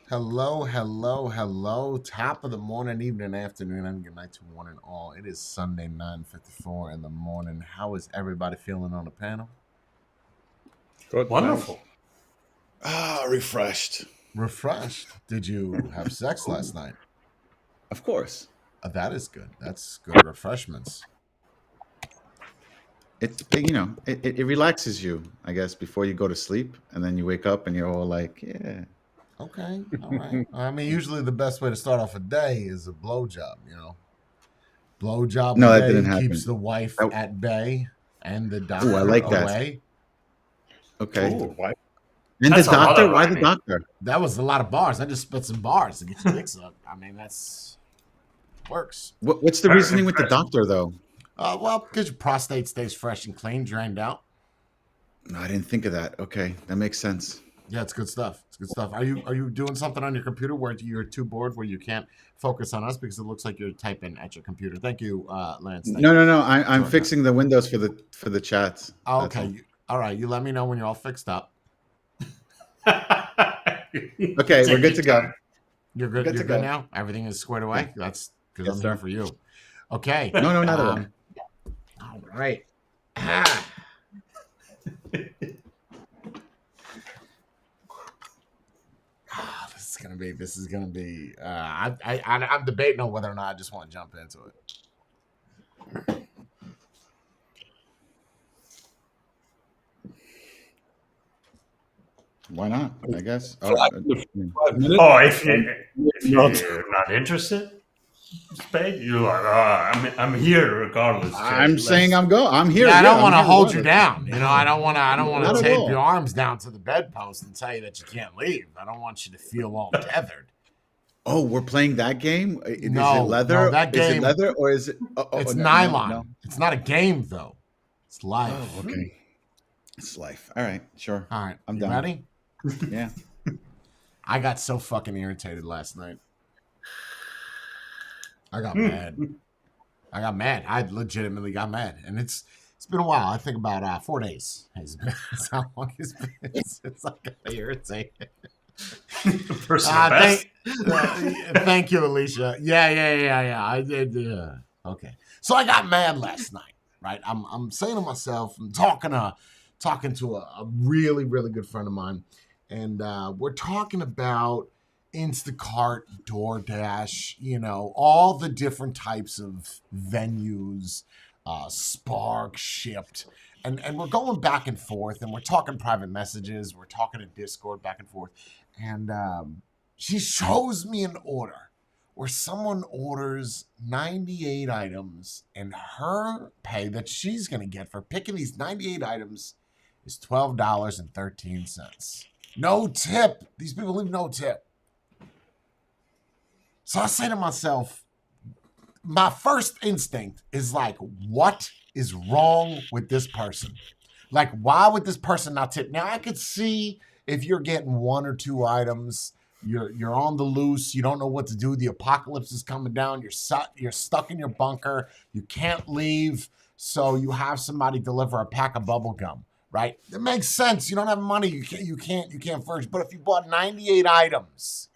Hello, hello, hello. Top of the morning, evening, afternoon, and good night to one and all. It is Sunday, 9:54 in the morning. How is everybody feeling on the panel? Good, thanks. Wonderful. Refreshed. Refreshed. Did you have sex last night? Of course. That is good. That's good refreshments. It relaxes you, I guess, before you go to sleep, and then you wake up and you're all like, yeah. Okay, all right. I mean, usually the best way to start off a day is a blowjob. Blowjob a No, that didn't day keeps happen. the wife Oh, at bay and the I doctor like that. away. Okay. Ooh, And the that's a lot doctor? of Why the rhyming. doctor? That was a lot of bars. I just spit some bars to get your dicks up. I mean, that's works. What's the Very reasoning with the impressive. doctor, though? Well, because your prostate stays fresh and clean, drained out. No, I didn't think of that. Okay, that makes sense. Yeah, it's good stuff. It's good stuff. Are you doing something on your computer where you're too bored where you can't focus on us because it looks like you're typing at your computer? Thank you, Lance. Thank No, you. no, no. I'm Sorry, fixing the windows for the chats. Oh, That's okay. all. All right. You let me know when you're all fixed up. Okay, we're Take good your to go. time. You're good. Good You're to good go. now. Everything is squared away. That's because Yes, I'm sir. here for you. Okay. No, not at all. All right. Ah. This is gonna be. I'm debating on whether or not I just want to jump into it. Why not? I guess. Five minutes. Oh, if Not- you're not interested, Spade, you're like, I'm here regardless. Jay. I'm saying I'm here. Yeah, I don't want to I'm here hold you regardless. down. I don't want to. I don't want Not to at tape all. your arms down to the bedpost and tell you that you can't leave. I don't want you to feel all tethered. Oh, we're playing that game? Is No, it leather? no, that Is it game- leather or is it? It's no, nylon. No. It's not a game though. It's life. Oh, okay. It's life. All right, sure. All right, I'm you done. ready? Yeah. I got so fucking irritated last night. I got mad. I legitimately got mad, and it's been a while. I think about 4 days. It's how long it's been since I got irritated. Personal best. Thank you, Alicia. Yeah. I did. Yeah. Okay. So I got mad last night, right? I'm saying to myself, I'm talking to a really, really good friend of mine, and we're talking about Instacart, DoorDash, all the different types of venues, Spark, Shipped. And we're going back and forth, and we're talking private messages. We're talking in Discord back and forth. And she shows me an order where someone orders 98 items, and her pay that she's going to get for picking these 98 items is $12.13. No tip. These people leave no tip. So I say to myself, my first instinct is like, what is wrong with this person? Like, why would this person not tip? Now, I could see if you're getting one or two items, you're on the loose, you don't know what to do, the apocalypse is coming down, you're stuck in your bunker, you can't leave, so you have somebody deliver a pack of bubble gum, right? It makes sense. You don't have money, you can't furnish. But if you bought 98 items,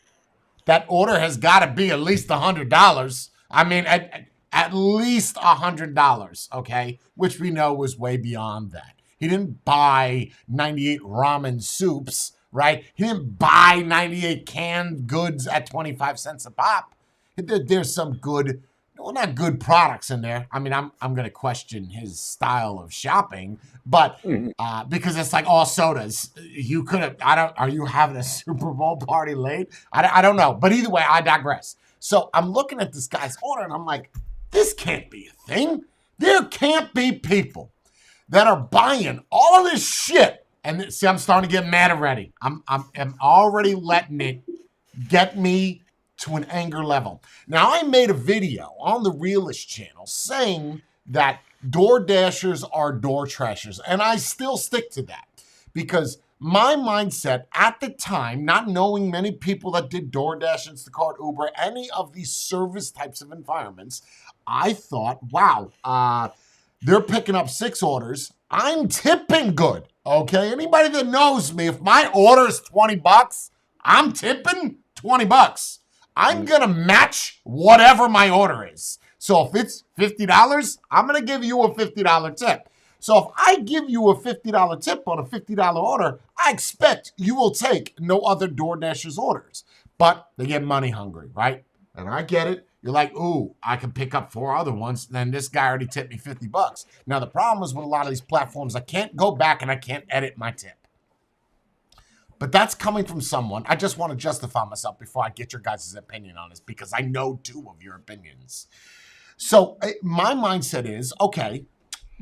that order has got to be at least $100. I mean, at least $100, okay? Which we know was way beyond that. He didn't buy 98 ramen soups, right? He didn't buy 98 canned goods at 25 cents a pop. There's some good, well, not good products in there. I mean, I'm going to question his style of shopping, but because it's like all sodas. You could have, are you having a Super Bowl party late? I don't know. But either way, I digress. So I'm looking at this guy's order and I'm like, this can't be a thing. There can't be people that are buying all of this shit. And see, I'm starting to get mad already. I'm already letting it get me to an anger level. Now, I made a video on the Realist channel saying that door dashers are door trashers, and I still stick to that because my mindset at the time, not knowing many people that did DoorDash, Instacart, Uber, any of these service types of environments, I thought, wow, they're picking up 6 orders. I'm tipping good, okay? Anybody that knows me, if my order is $20, I'm tipping $20. I'm going to match whatever my order is. So if it's $50, I'm going to give you a $50 tip. So if I give you a $50 tip on a $50 order, I expect you will take no other DoorDashers orders. But they get money hungry, right? And I get it. You're like, ooh, I can pick up 4 other ones. Then this guy already tipped me $50. Now, the problem is with a lot of these platforms, I can't go back and I can't edit my tip. But that's coming from someone. I just want to justify myself before I get your guys' opinion on this because I know 2 of your opinions. So my mindset is, okay,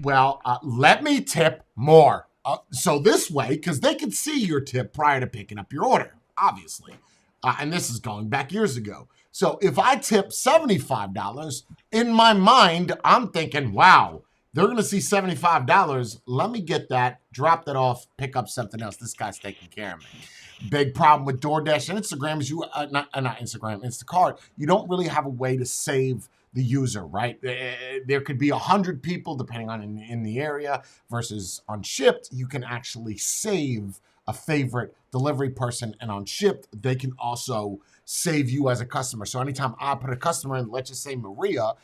well, let me tip more. So this way, because they can see your tip prior to picking up your order, obviously. And this is going back years ago. So if I tip $75, in my mind, I'm thinking, wow, they're going to see $75. Let me get that, drop that off, pick up something else. This guy's taking care of me. Big problem with DoorDash and Instagram is not Instagram, Instacart. You don't really have a way to save the user, right? There could be 100 people, depending on in the area, versus on Shipped, you can actually save a favorite delivery person, and on Shipped, they can also save you as a customer. So anytime I put a customer in, let's just say Maria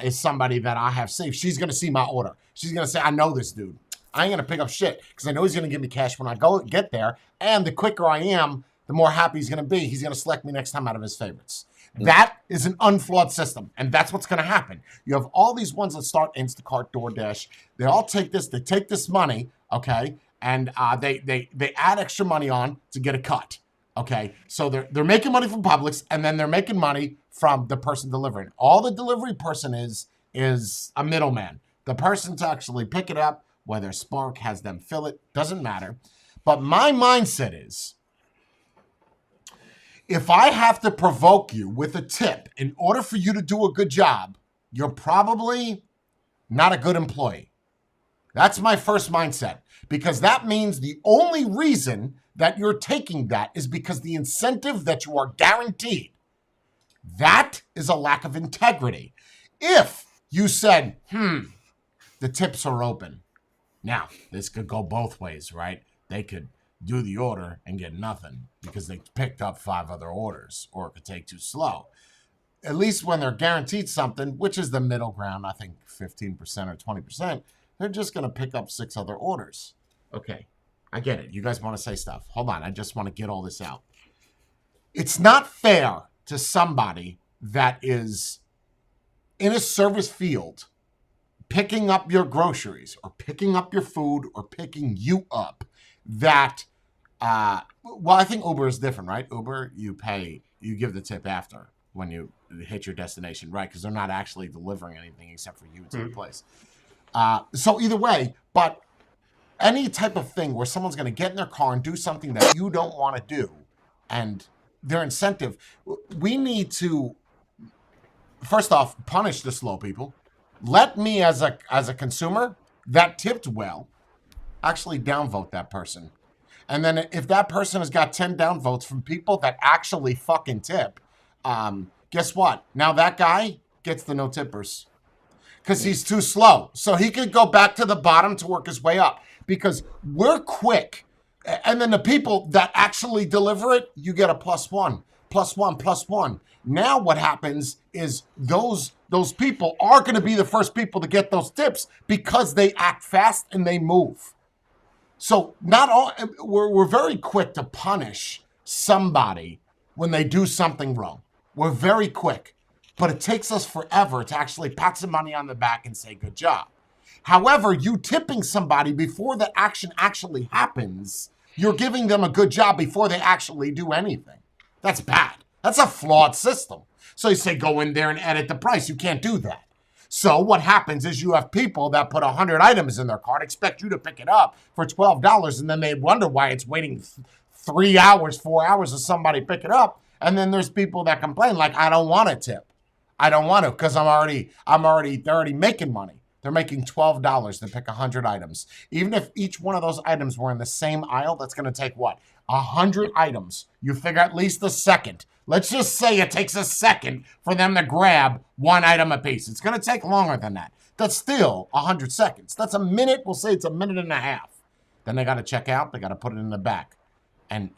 is somebody that I have saved, she's going to see my order. She's going to say, I know this dude. I ain't going to pick up shit because I know he's going to give me cash when I get there. And the quicker I am, the more happy he's going to be. He's going to select me next time out of his favorites. That is an unflawed system, and that's what's going to happen. You have all these ones that start Instacart, DoorDash. They all take this money, okay, and they add extra money on to get a cut, okay. So they're making money from Publix, and then they're making money from the person delivering. All the delivery person is a middleman. The person to actually pick it up, whether Spark has them fill it, doesn't matter. But my mindset is, if I have to provoke you with a tip in order for you to do a good job, you're probably not a good employee. That's my first mindset, because that means the only reason that you're taking that is because the incentive that you are guaranteed. That is a lack of integrity. If you said, the tips are open. Now, this could go both ways, right? They could do the order and get nothing because they picked up 5 other orders, or it could take too slow. At least when they're guaranteed something, which is the middle ground, I think 15% or 20%, they're just going to pick up 6 other orders. Okay, I get it. You guys want to say stuff. Hold on, I just want to get all this out. It's not fair to somebody that is in a service field picking up your groceries or picking up your food or picking you up that well, I think Uber is different, right? Uber, you give the tip after when you hit your destination, right? Because they're not actually delivering anything except for you to the place. So either way, but any type of thing where someone's going to get in their car and do something that you don't want to do, and their incentive, we need to, first off, punish the slow people. Let me, as a consumer that tipped well, actually downvote that person. And then if that person has got 10 downvotes from people that actually fucking tip, guess what? Now that guy gets the no tippers because he's too slow. So he could go back to the bottom to work his way up because we're quick. And then the people that actually deliver it, you get a +1, +1, +1. Now what happens is those people are going to be the first people to get those tips because they act fast and they move. So we're very quick to punish somebody when they do something wrong. We're very quick, but it takes us forever to actually pat somebody on the back and say, good job. However, you tipping somebody before the action actually happens, you're giving them a good job before they actually do anything. That's bad. That's a flawed system. So you say, go in there and edit the price. You can't do that. So what happens is you have people that put 100 items in their cart, expect you to pick it up for $12, and then they wonder why it's waiting 3 hours, 4 hours to somebody pick it up. And then there's people that complain like, I don't want a tip. I don't want to because they're already making money. They're making $12 to pick 100 items. Even if each one of those items were in the same aisle, that's going to take what? 100 items. You figure at least a second. Let's just say it takes a second for them to grab 1 item a piece. It's going to take longer than that. That's still 100 seconds. That's a minute. We'll say it's a minute and a half. Then they got to check out. They got to put it in the back.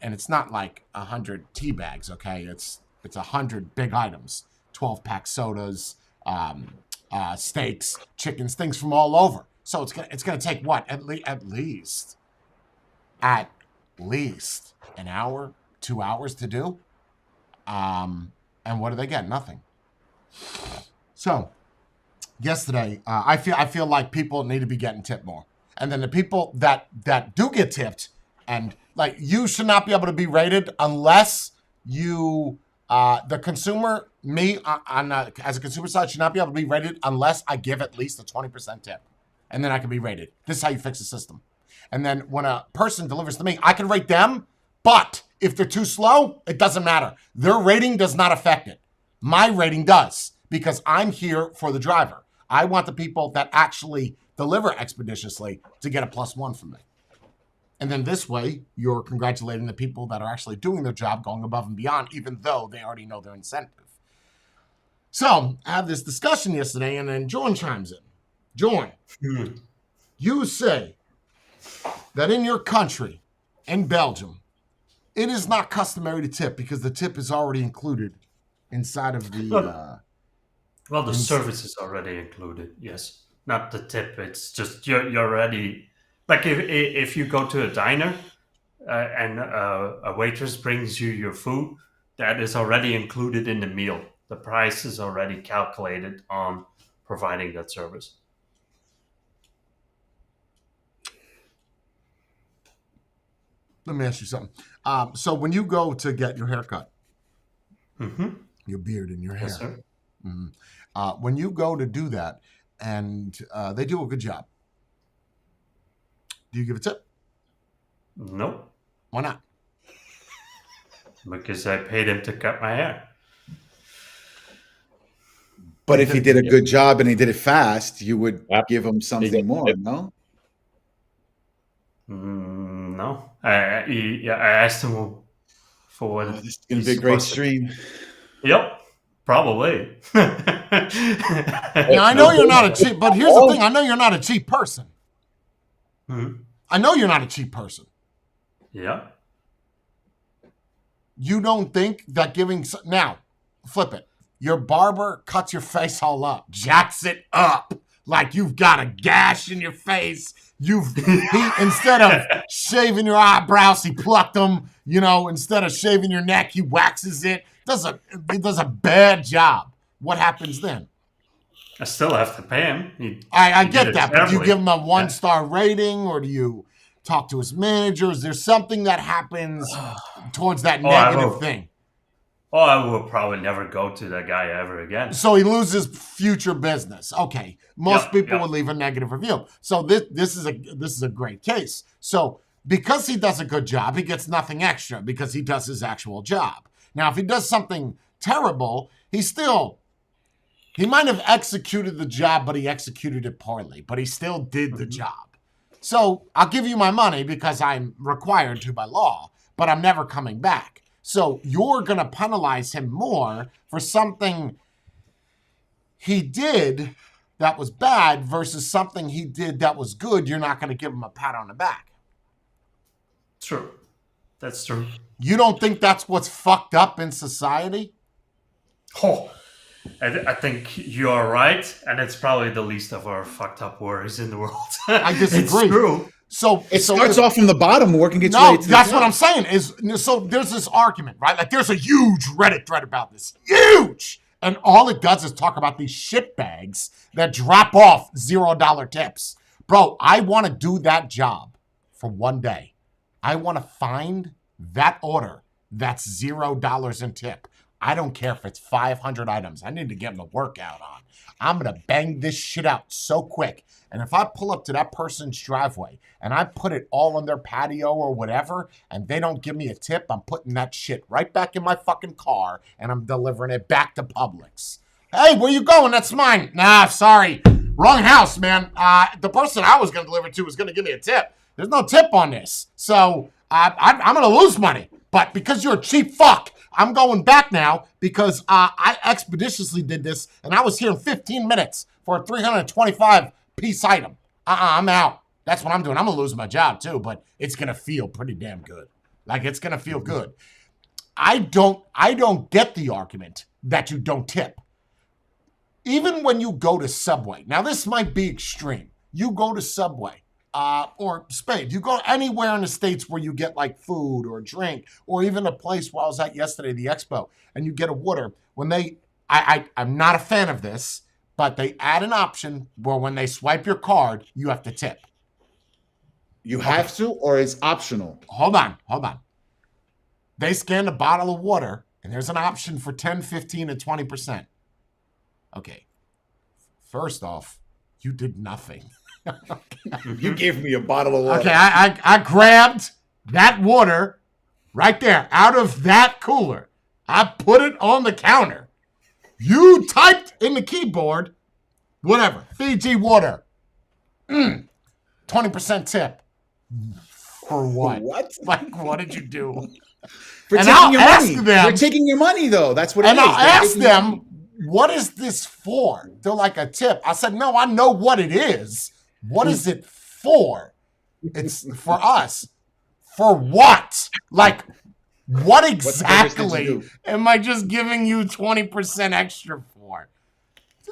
and it's not like 100 tea bags, okay? It's 100 big items, 12-pack sodas, steaks, chickens, things from all over. So it's gonna take what at least an hour, 2 hours to do. And what do they get? Nothing. So yesterday, I feel like people need to be getting tipped more. And then the people that do get tipped, and like, you should not be able to be rated unless you, the consumer, me as a consumer side, should not be able to be rated unless I give at least a 20% tip, and then I can be rated. This is how you fix the system. And then when a person delivers to me, I can rate them, but if they're too slow, it doesn't matter. Their rating does not affect it. My rating does, because I'm here for the driver. I want the people that actually deliver expeditiously to get a +1 from me. And then this way, you're congratulating the people that are actually doing their job, going above and beyond, even though they already know their incentive. So I had this discussion yesterday, and then Jordan chimes in. Jordan, you say that in your country, in Belgium, it is not customary to tip because the tip is already included inside of the... Well, the service is already included, yes. Not the tip. It's just you're already... Like if you go to a diner and a waitress brings you your food, that is already included in the meal. The price is already calculated on providing that service. Let me ask you something. So when you go to get your hair cut, your beard and your hair, Yes, sir. When you go to do that and they do a good job, do you give a tip? Nope. Why not? Because I paid him to cut my hair. But if he did a good job and he did it fast, you would Yep. give him something more, no? No. I asked him for what. Oh, this is going to be a great stream. Yep. Probably. Now, I know you're not a cheap, but here's the thing. I know you're not a cheap person. I know you're not a cheap person. Yeah. You don't think that giving... Now, flip it. Your barber cuts your face all up, jacks it up, like you've got a gash in your face. Instead of shaving your eyebrows, he plucked them. You know, instead of shaving your neck, he waxes it. He does a bad job. What happens then? I still have to pay him. I get that, but do you give him a 1-star rating, or do you talk to his manager? Is there something that happens towards that negative thing? Oh, I will probably never go to that guy ever again. So he loses future business. Okay, most people would leave a negative review. So this is a great case. So because he does a good job, he gets nothing extra because he does his actual job. Now, if he does something terrible, he might have executed the job, but he executed it poorly. But he still did the job. So I'll give you my money because I'm required to by law, but I'm never coming back. So you're going to penalize him more for something he did that was bad versus something he did that was good. You're not going to give him a pat on the back. True. That's true. You don't think that's what's fucked up in society? Oh, I think you're right, and it's probably the least of our fucked up worries in the world. I disagree. It's true. So It starts off from the bottom, working its way No, to that's the what top. I'm saying. So there's this argument, right? Like there's a huge Reddit thread about this. Huge! And all it does is talk about these shit bags that drop off $0 tips. Bro, I want to do that job for one day. I want to find that order that's $0 in tip. I don't care if it's 500 items. I need to get my workout on. I'm going to bang this shit out so quick. And if I pull up to that person's driveway and I put it all on their patio or whatever, and they don't give me a tip, I'm putting that shit right back in my fucking car and I'm delivering it back to Publix. Hey, where you going? That's mine. Nah, sorry. Wrong house, man. The person I was going to deliver to was going to give me a tip. There's no tip on this. So I'm going to lose money. But because you're a cheap fuck, I'm going back now because I expeditiously did this and I was here in 15 minutes for a 325-piece item. I'm out. That's what I'm doing. I'm going to lose my job too, but it's going to feel pretty damn good. Like it's gonna feel good. I don't get the argument that you don't tip. Even when you go to Subway, now this might be extreme. You go to Subway or Spade, you go anywhere in the States where you get like food or drink, or even a place where I was at yesterday, the Expo, and you get a water. When I'm not a fan of this, but they add an option where when they swipe your card, you have to tip. You have to, or it's optional? Hold on. They scan the bottle of water, and there's an option for 10, 15, and 20%. Okay. First off, you did nothing. You gave me a bottle of water. Okay, I grabbed that water right there out of that cooler. I put it on the counter. You typed in the keyboard, whatever, Fiji water. 20% tip. For what? What? Like, what did you do? For And taking I'll your ask money. them- They're taking your money, though. That's what it is. And I'll They're ask taking your money. them, what is this for? They're like, a tip. I said, no, I know what it is. What is it for? It's for us. For what? Like, what exactly do? am I just giving you 20% extra for?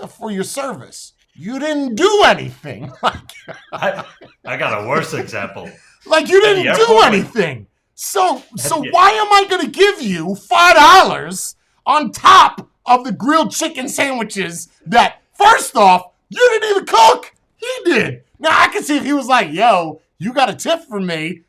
For your service. You didn't do anything. I got a worse example. Like you didn't At the do airport. anything. So the- why am I going to give you $5 on top of the grilled chicken sandwiches that, first off, you didn't even cook? He did. Now, I can see if he was like, yo, you got a tip for me.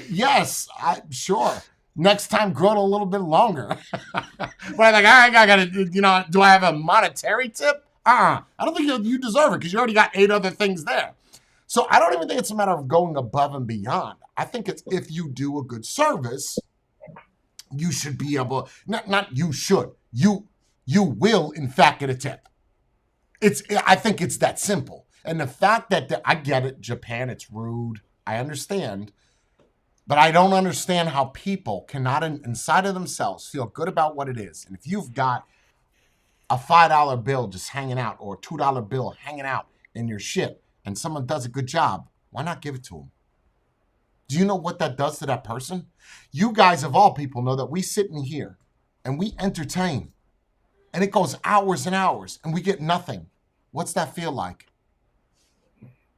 Yes, sure. Next time, grill it a little bit longer. But like, I got to, do I have a monetary tip? I don't think you deserve it because you already got 8 other things there. So I don't even think it's a matter of going above and beyond. I think it's if you do a good service, you should be able, not you should, you will in fact get a tip. I think it's that simple. And the fact that, I get it, Japan, it's rude. I understand. But I don't understand how people cannot inside of themselves feel good about what it is. And if you've got a $5 bill just hanging out or a $2 bill hanging out in your shit and someone does a good job, why not give it to them? Do you know what that does to that person? You guys of all people know that we sit in here and we entertain and it goes hours and hours and we get nothing. What's that feel like?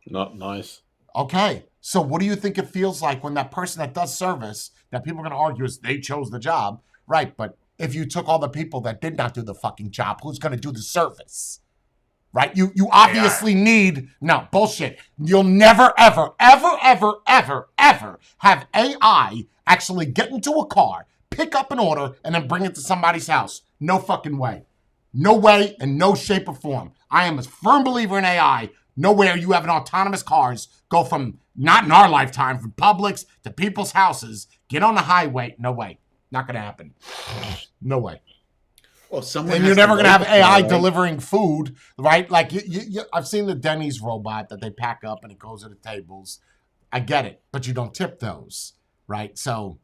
Not nice. Okay, so what do you think it feels like when that person that does service, that people are going to argue is they chose the job, right? But if you took all the people that did not do the fucking job, who's going to do the service? Right? You obviously need, no, bullshit. You'll never, ever, ever, ever, ever, ever have AI actually get into a car, pick up an order, and then bring it to somebody's house. No fucking way. No way and no shape or form. I am a firm believer in AI. Nowhere you have an autonomous cars go from, not in our lifetime, from Publix to people's houses, get on the highway. No way. Not going to happen. No way. Well, someone And has you're never going to have wait AI for it, right? delivering food, right? Like, I've seen the Denny's robot that they pack up and it goes to the tables. I get it, but you don't tip those, right? So,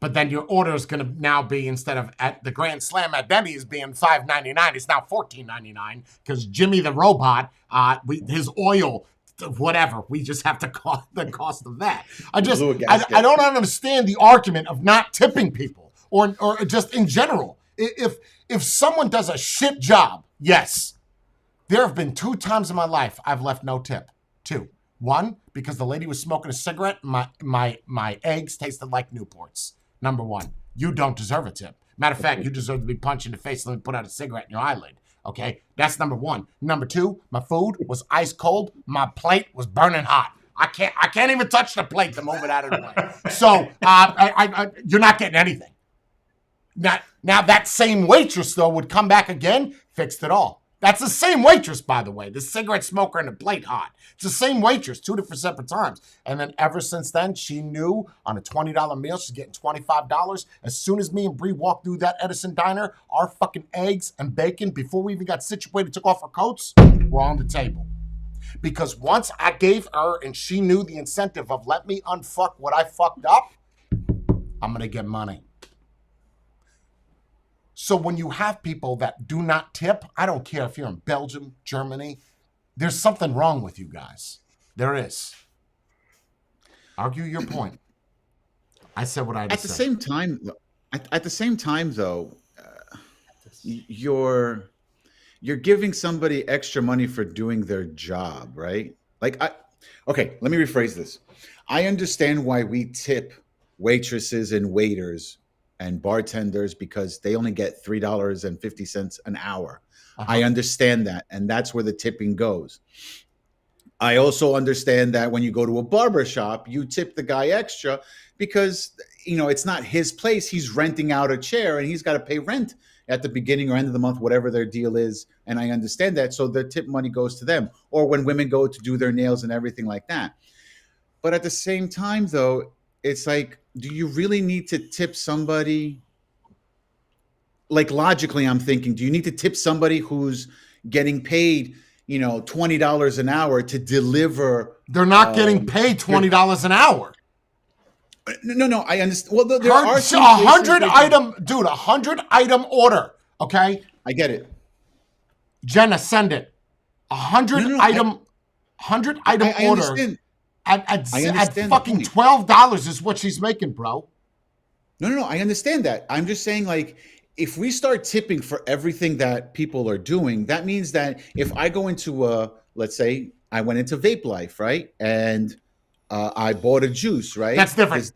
but then your order is going to now be, instead of at the Grand Slam at Denny's being $5.99, it's now $14.99 because Jimmy the robot, his oil, whatever, we just have to cost the cost of that. I don't understand the argument of not tipping people or just in general. If someone does a shit job, yes, there have been 2 times in my life I've left no tip. 2. 1, because the lady was smoking a cigarette. My eggs tasted like Newports. Number 1, you don't deserve a tip. Matter of fact, you deserve to be punched in the face and let me put out a cigarette in your eyelid. Okay, that's number 1. Number 2, my food was ice cold. My plate was burning hot. I can't even touch the plate to move it out of the way. So you're not getting anything. Now that same waitress though would come back again, fixed it all. That's the same waitress, by the way. The cigarette smoker and the plate hot. It's the same waitress, 2 different separate times. And then ever since then, she knew on a $20 meal, she's getting $25. As soon as me and Bree walked through that Edison diner, our fucking eggs and bacon, before we even got situated, took off our coats, were on the table. Because once I gave her and she knew the incentive of let me unfuck what I fucked up, I'm going to get money. So when you have people that do not tip, I don't care if you're in Belgium, Germany, there's something wrong with you guys. There is. Argue your point. I said what I had At to the say. same time, at the same time, though, you're giving somebody extra money for doing their job, right? Okay, let me rephrase this. I understand why we tip waitresses and waiters and bartenders because they only get $3.50 an hour. I understand that, and that's where the tipping goes. I also understand that when you go to a barber shop, you tip the guy extra because it's not his place. He's renting out a chair and he's got to pay rent at the beginning or end of the month, whatever their deal is. And I understand that. So the tip money goes to them. Or when women go to do their nails and everything like that. But at the same time, though, it's like, do you really need to tip somebody? Like logically, I'm thinking, do you need to tip somebody who's getting paid, $20 an hour to deliver? They're not getting paid $20 an hour. No, I understand. Well, there are some 100 item, dude, 100 item order. Okay, I get it. Jenna, send it. 100 item I order understand. at understand fucking the point. $12 is what she's making, bro. No. I understand that. I'm just saying, like, if we start tipping for everything that people are doing, that means that if I go into let's say I went into Vape Life, right, and I bought a juice, right? That's different.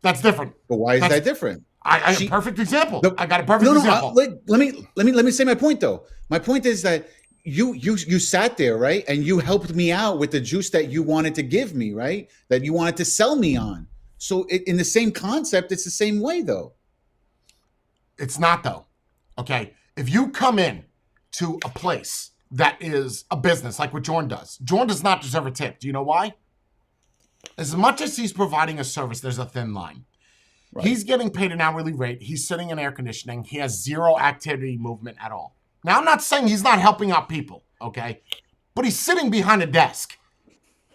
That's different. But why is that different? I got a perfect example. I got a perfect example. Let me say my point though. My point is that you sat there, right, and you helped me out with the juice that you wanted to give me, right, that you wanted to sell me on. So in the same concept, it's the same way though. It's not though. Okay, if you come in to a place that is a business like what Jordan does not deserve a tip. Do you know why? As much as he's providing a service, there's a thin line. Right. He's getting paid an hourly rate. He's sitting in air conditioning. He has zero activity movement at all. Now, I'm not saying he's not helping out people, okay? But he's sitting behind a desk.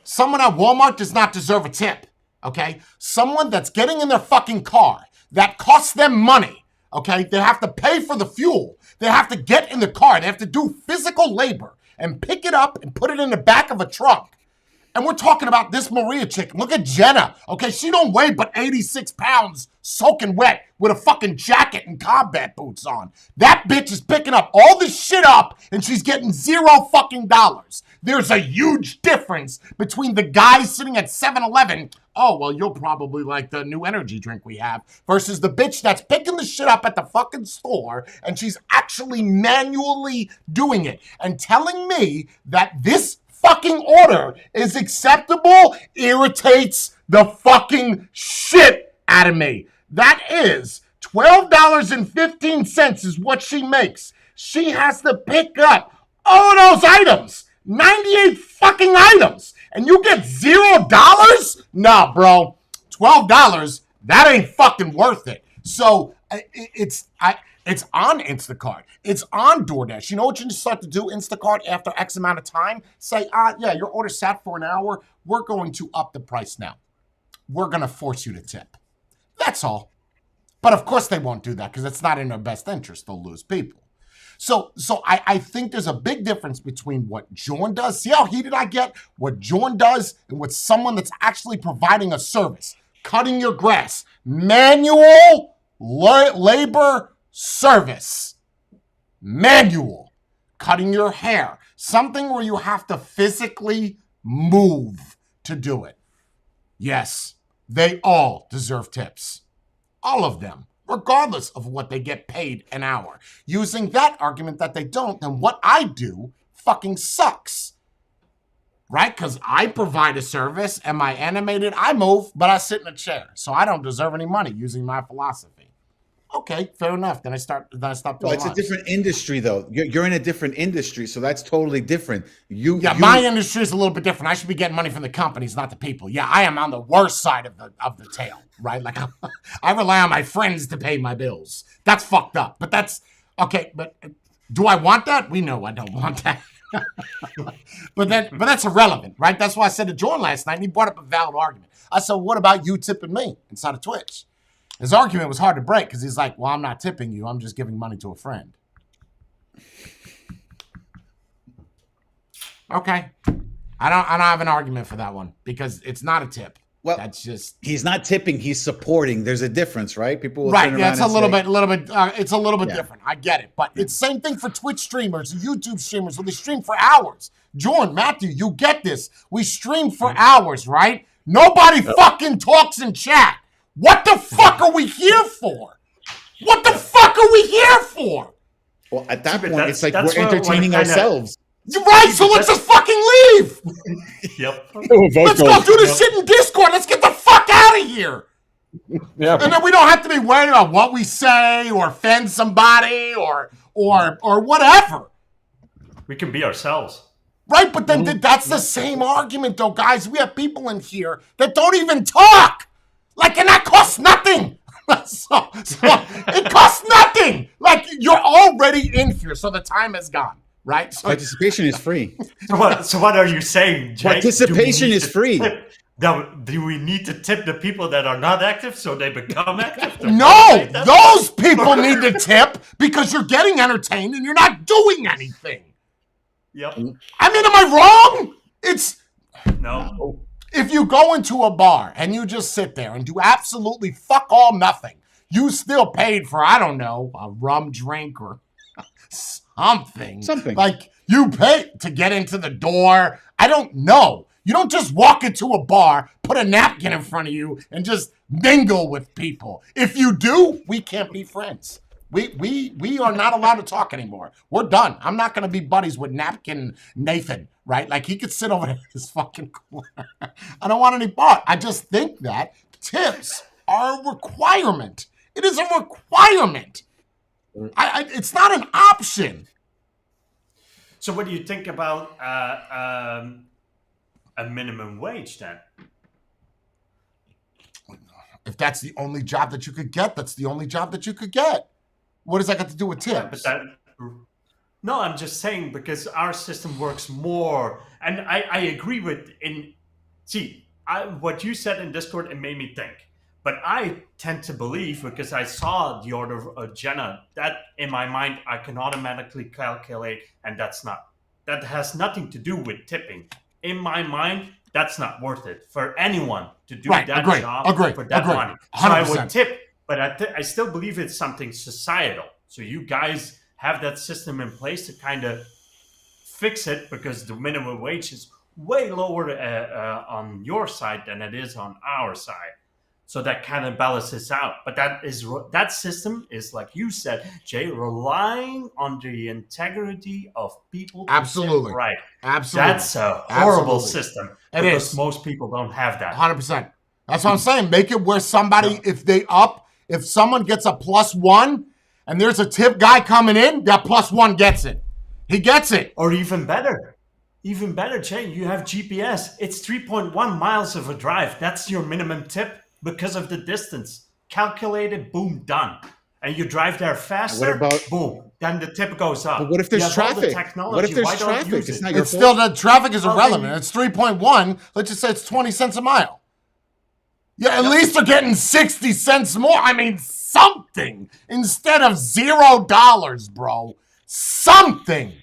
Someone at Walmart does not deserve a tip, okay? Someone that's getting in their fucking car, that costs them money, okay? They have to pay for the fuel. They have to get in the car. They have to do physical labor and pick it up and put it in the back of a truck. And we're talking about this Maria chick. Look at Jenna. Okay, she don't weigh but 86 pounds soaking wet with a fucking jacket and combat boots on. That bitch is picking up all this shit up and she's getting $0 fucking dollars. There's a huge difference between the guy sitting at 7-Eleven, oh, well, you'll probably like the new energy drink we have, versus the bitch that's picking the shit up at the fucking store and she's actually manually doing it and telling me that this fucking order is acceptable irritates the fucking shit out of me. That is $12.15 is what she makes. She has to pick up all those items, 98 fucking items, and you get $0? Nah, bro, $12, that ain't fucking worth it. So it's on Instacart. It's on DoorDash. You know what you just start to do, Instacart, after X amount of time? Say, yeah, your order sat for an hour. We're going to up the price now. We're going to force you to tip. That's all. But of course they won't do that because it's not in their best interest. They'll lose people. So I think there's a big difference between what Jordan does. See how heated I get? What Jordan does and what someone that's actually providing a service. Cutting your grass. Manual labor service. Manual. Cutting your hair. Something where you have to physically move to do it. Yes, they all deserve tips. All of them, regardless of what they get paid an hour. Using that argument that they don't, then what I do fucking sucks. Right? Because I provide a service. Am I animated? I move, but I sit in a chair. So I don't deserve any money using my philosophy. Okay, fair enough. Then I stop doing Well, it's a different industry, though. You're in a different industry, so that's totally different. My industry is a little bit different. I should be getting money from the companies, not the people. Yeah, I am on the worst side of the tail, right? Like I rely on my friends to pay my bills. That's fucked up. But that's okay. But do I want that? We know I don't want that. but that's irrelevant, right? That's why I said to Jordan last night, and he brought up a valid argument. I said, what about you tipping me inside of Twitch? His argument was hard to break because he's like, well, I'm not tipping you. I'm just giving money to a friend. Okay. I don't have an argument for that one because it's not a tip. Well, That's just he's not tipping; he's supporting. There's a difference, right? People will right. turn around That's a and little say, bit. It's a little bit Yeah. different. I get it, but it's same thing for Twitch streamers, YouTube streamers, where they stream for hours. Jordan, Matthew, you get this. We stream for hours, right? Nobody fucking talks in chat. What the fuck are we here for? What the fuck are we here for? Well, at that But point, it's like that's we're what entertaining kinda- ourselves. You're right, so let's just fucking leave. Yep. Let's go do this shit in Discord. Let's get the fuck out of here. Yeah. And then we don't have to be worried about what we say or offend somebody or whatever. We can be ourselves. Right, but then that's the same argument, though, guys. We have people in here that don't even talk. Like, and that costs nothing. so it costs nothing. Like, you're already in here, so the time has gone, right? So Participation is free. So what are you saying, Jake? Participation is free. Do we need to tip the people that are not active so they become active? no, those people need to tip because you're getting entertained and you're not doing anything. Yep. I mean, am I wrong? It's No. if you go into a bar and you just sit there and do absolutely fuck all nothing, you still paid for, I don't know, a rum drink or something. Like, you pay to get into the door. I don't know. You don't just walk into a bar, put a napkin in front of you, and just mingle with people. If you do, we can't be friends. We are not allowed to talk anymore. We're done. I'm not going to be buddies with Napkin Nathan, right? Like, he could sit over there in his fucking corner. I don't want any part. I just think that tips are a requirement. It is a requirement. It's not an option. So what do you think about a minimum wage then? If that's the only job that you could get, that's the only job that you could get. What does that got to do with tips? No, I'm just saying because our system works more, and I agree with what you said in Discord. It made me think, but I tend to believe because I saw the order of Jenna that in my mind I can automatically calculate, and that has nothing to do with tipping. In my mind, that's not worth it for anyone to do that job for that money. So 100%. I would tip. But I still believe it's something societal. So you guys have that system in place to kind of fix it because the minimum wage is way lower on your side than it is on our side. So that kind of balances out. But that system is, like you said, Jay, relying on the integrity of people. Absolutely. Right. Absolutely. That's a horrible system. It because is. Most people don't have that. 100%. That's what I'm saying. Make it where somebody, if someone gets a +1 and there's a tip guy coming in, that +1 gets it. He gets it. Or even better, Jay, you have GPS. It's 3.1 miles of a drive. That's your minimum tip because of the distance. Calculated, boom, done. And you drive there faster, boom, then the tip goes up. But what if there's traffic? What if there's traffic? It's not your fault. Still, the traffic is irrelevant. It's 3.1. Let's just say it's 20 cents a mile. Yeah, at least they're getting 60 cents more. I mean, something instead of $0, bro. Something.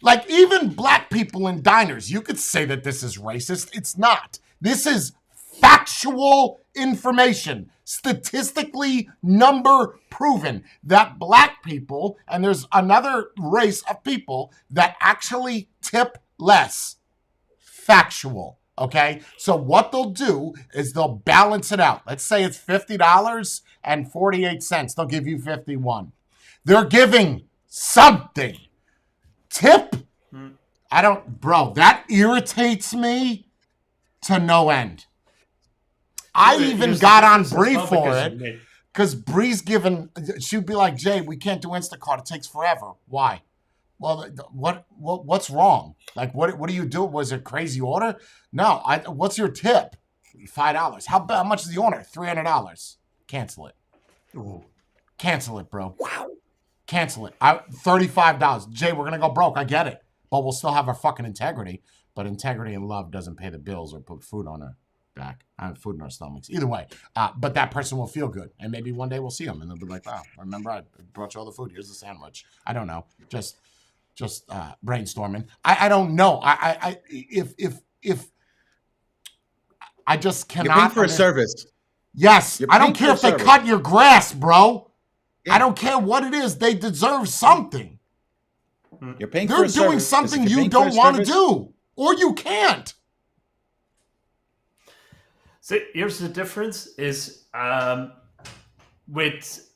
Like, even black people in diners, you could say that this is racist. It's not. This is factual information, statistically number proven that black people, and there's another race of people that actually tip less. Factual. Okay, so what they'll do is they'll balance it out. Let's say it's $50.48. They'll give you 51. They're giving something. Tip? That irritates me to no end. I even got on Bree for it because Bree's she'd be like, Jay, we can't do Instacart. It takes forever. Why? Well, what's wrong? Like, what do you do? Was it a crazy order? No. What's your tip? $5. How much is the order? $300. Cancel it. Ooh. Cancel it, bro. Wow. Cancel it. $35. Jay, we're gonna go broke. I get it, but we'll still have our fucking integrity. But integrity and love doesn't pay the bills or put food on our back. I have food in our stomachs. Either way, but that person will feel good, and maybe one day we'll see them, and they'll be like, "Wow, remember I brought you all the food? Here's the sandwich." I don't know. Just brainstorming. I don't know. If I just You're cannot. paying for a service. Yes, You're I don't paying care for if a they service. cut your grass, bro. Yeah. I don't care what it is. They deserve something. You're paying for They're a doing service. something If you're you paying for a don't want to service- do, or you can't. So here's the difference: is with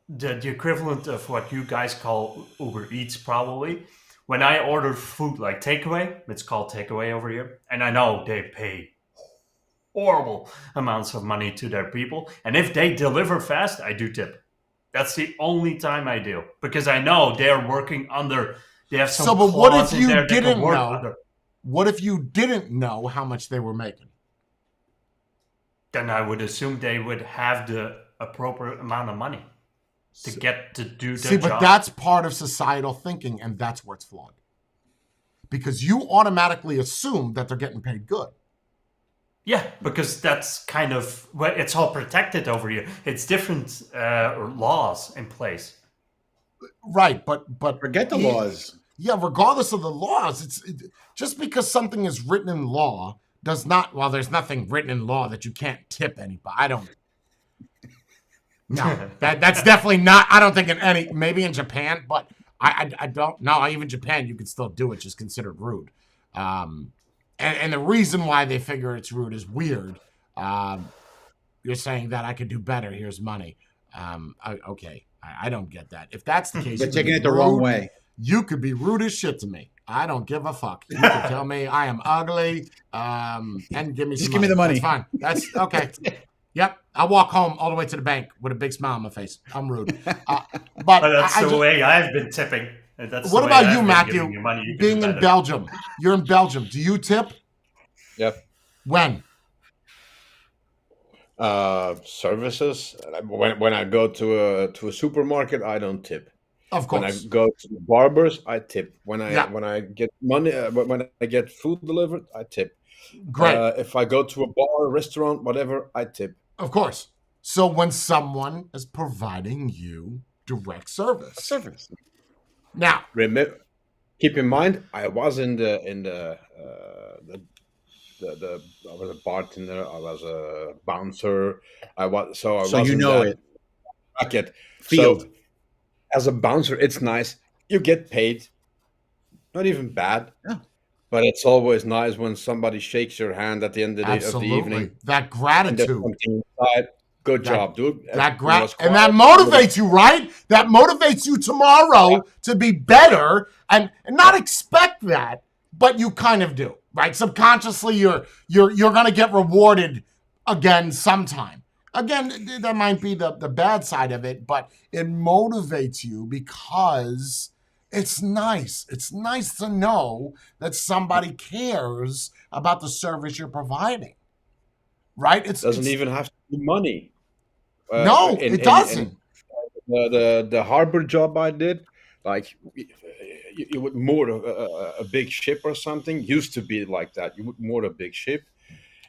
the equivalent of what you guys call Uber Eats, probably. When I order food like takeaway, it's called takeaway over here, and I know they pay horrible amounts of money to their people, and if they deliver fast, I do tip. That's the only time I do, because I know they're working under. They have some. So, but what clause if in you there they can didn't work know? under. What if you didn't know how much they were making? Then I would assume they would have the appropriate amount of money to get to do their See, job. but that's part of societal thinking, and that's where it's flawed. Because you automatically assume that they're getting paid good. Yeah, because that's kind of well, it's all protected over here. It's different laws in place. Right, but Forget the laws. Yeah, regardless of the laws, just because something is written in law does not. Well, there's nothing written in law that you can't tip anybody. I don't. No, that's definitely not. I don't think in any. Maybe in Japan, but I don't. No, even Japan, you could still do it. Just considered rude. And the reason why they figure it's rude is weird. You're saying that I could do better. Here's money. Okay, I don't get that. If that's the case, They're you could taking be it the wrong rude. way. You could be rude as shit to me. I don't give a fuck. You can tell me I am ugly, and give me Just some give me the money. That's fine. That's okay. Yep. I walk home all the way to the bank with a big smile on my face. I'm rude. But That's I the just, way I've been tipping. That's what the way about I've you, been Matthew? giving you money. You can Being do in better. Belgium, you're in Belgium. Do you tip? Yep. When? Services. When I go to a supermarket, I don't tip. Of When I course. go to the barbers, I tip. When Yeah. I get money, when I get food delivered, I tip. Great. If I go to a bar, restaurant, whatever, I tip. Of course. So when someone is providing you direct service. Service. Now, Remember, keep in mind, I was in the I was a bartender, I was a bouncer, I was So was you in know that it. bracket. Field. So as a bouncer, it's nice. You get paid, not even bad. Yeah. But it's always nice when somebody shakes your hand at the end of the absolutely. evening That and there's gratitude. something inside. Good That- job, dude. And that quiet. motivates you, right? That motivates you tomorrow to be better and not expect that, but you kind of do, right? Subconsciously, you're gonna get rewarded again sometime. Again, that might be the bad side of it, but it motivates you because it's nice. It's nice to know that somebody cares about the service you're providing, right? It doesn't even have to be money. No, it doesn't. The harbor job I did, like you would moor a big ship or something. Used to be like that. You would moor a big ship,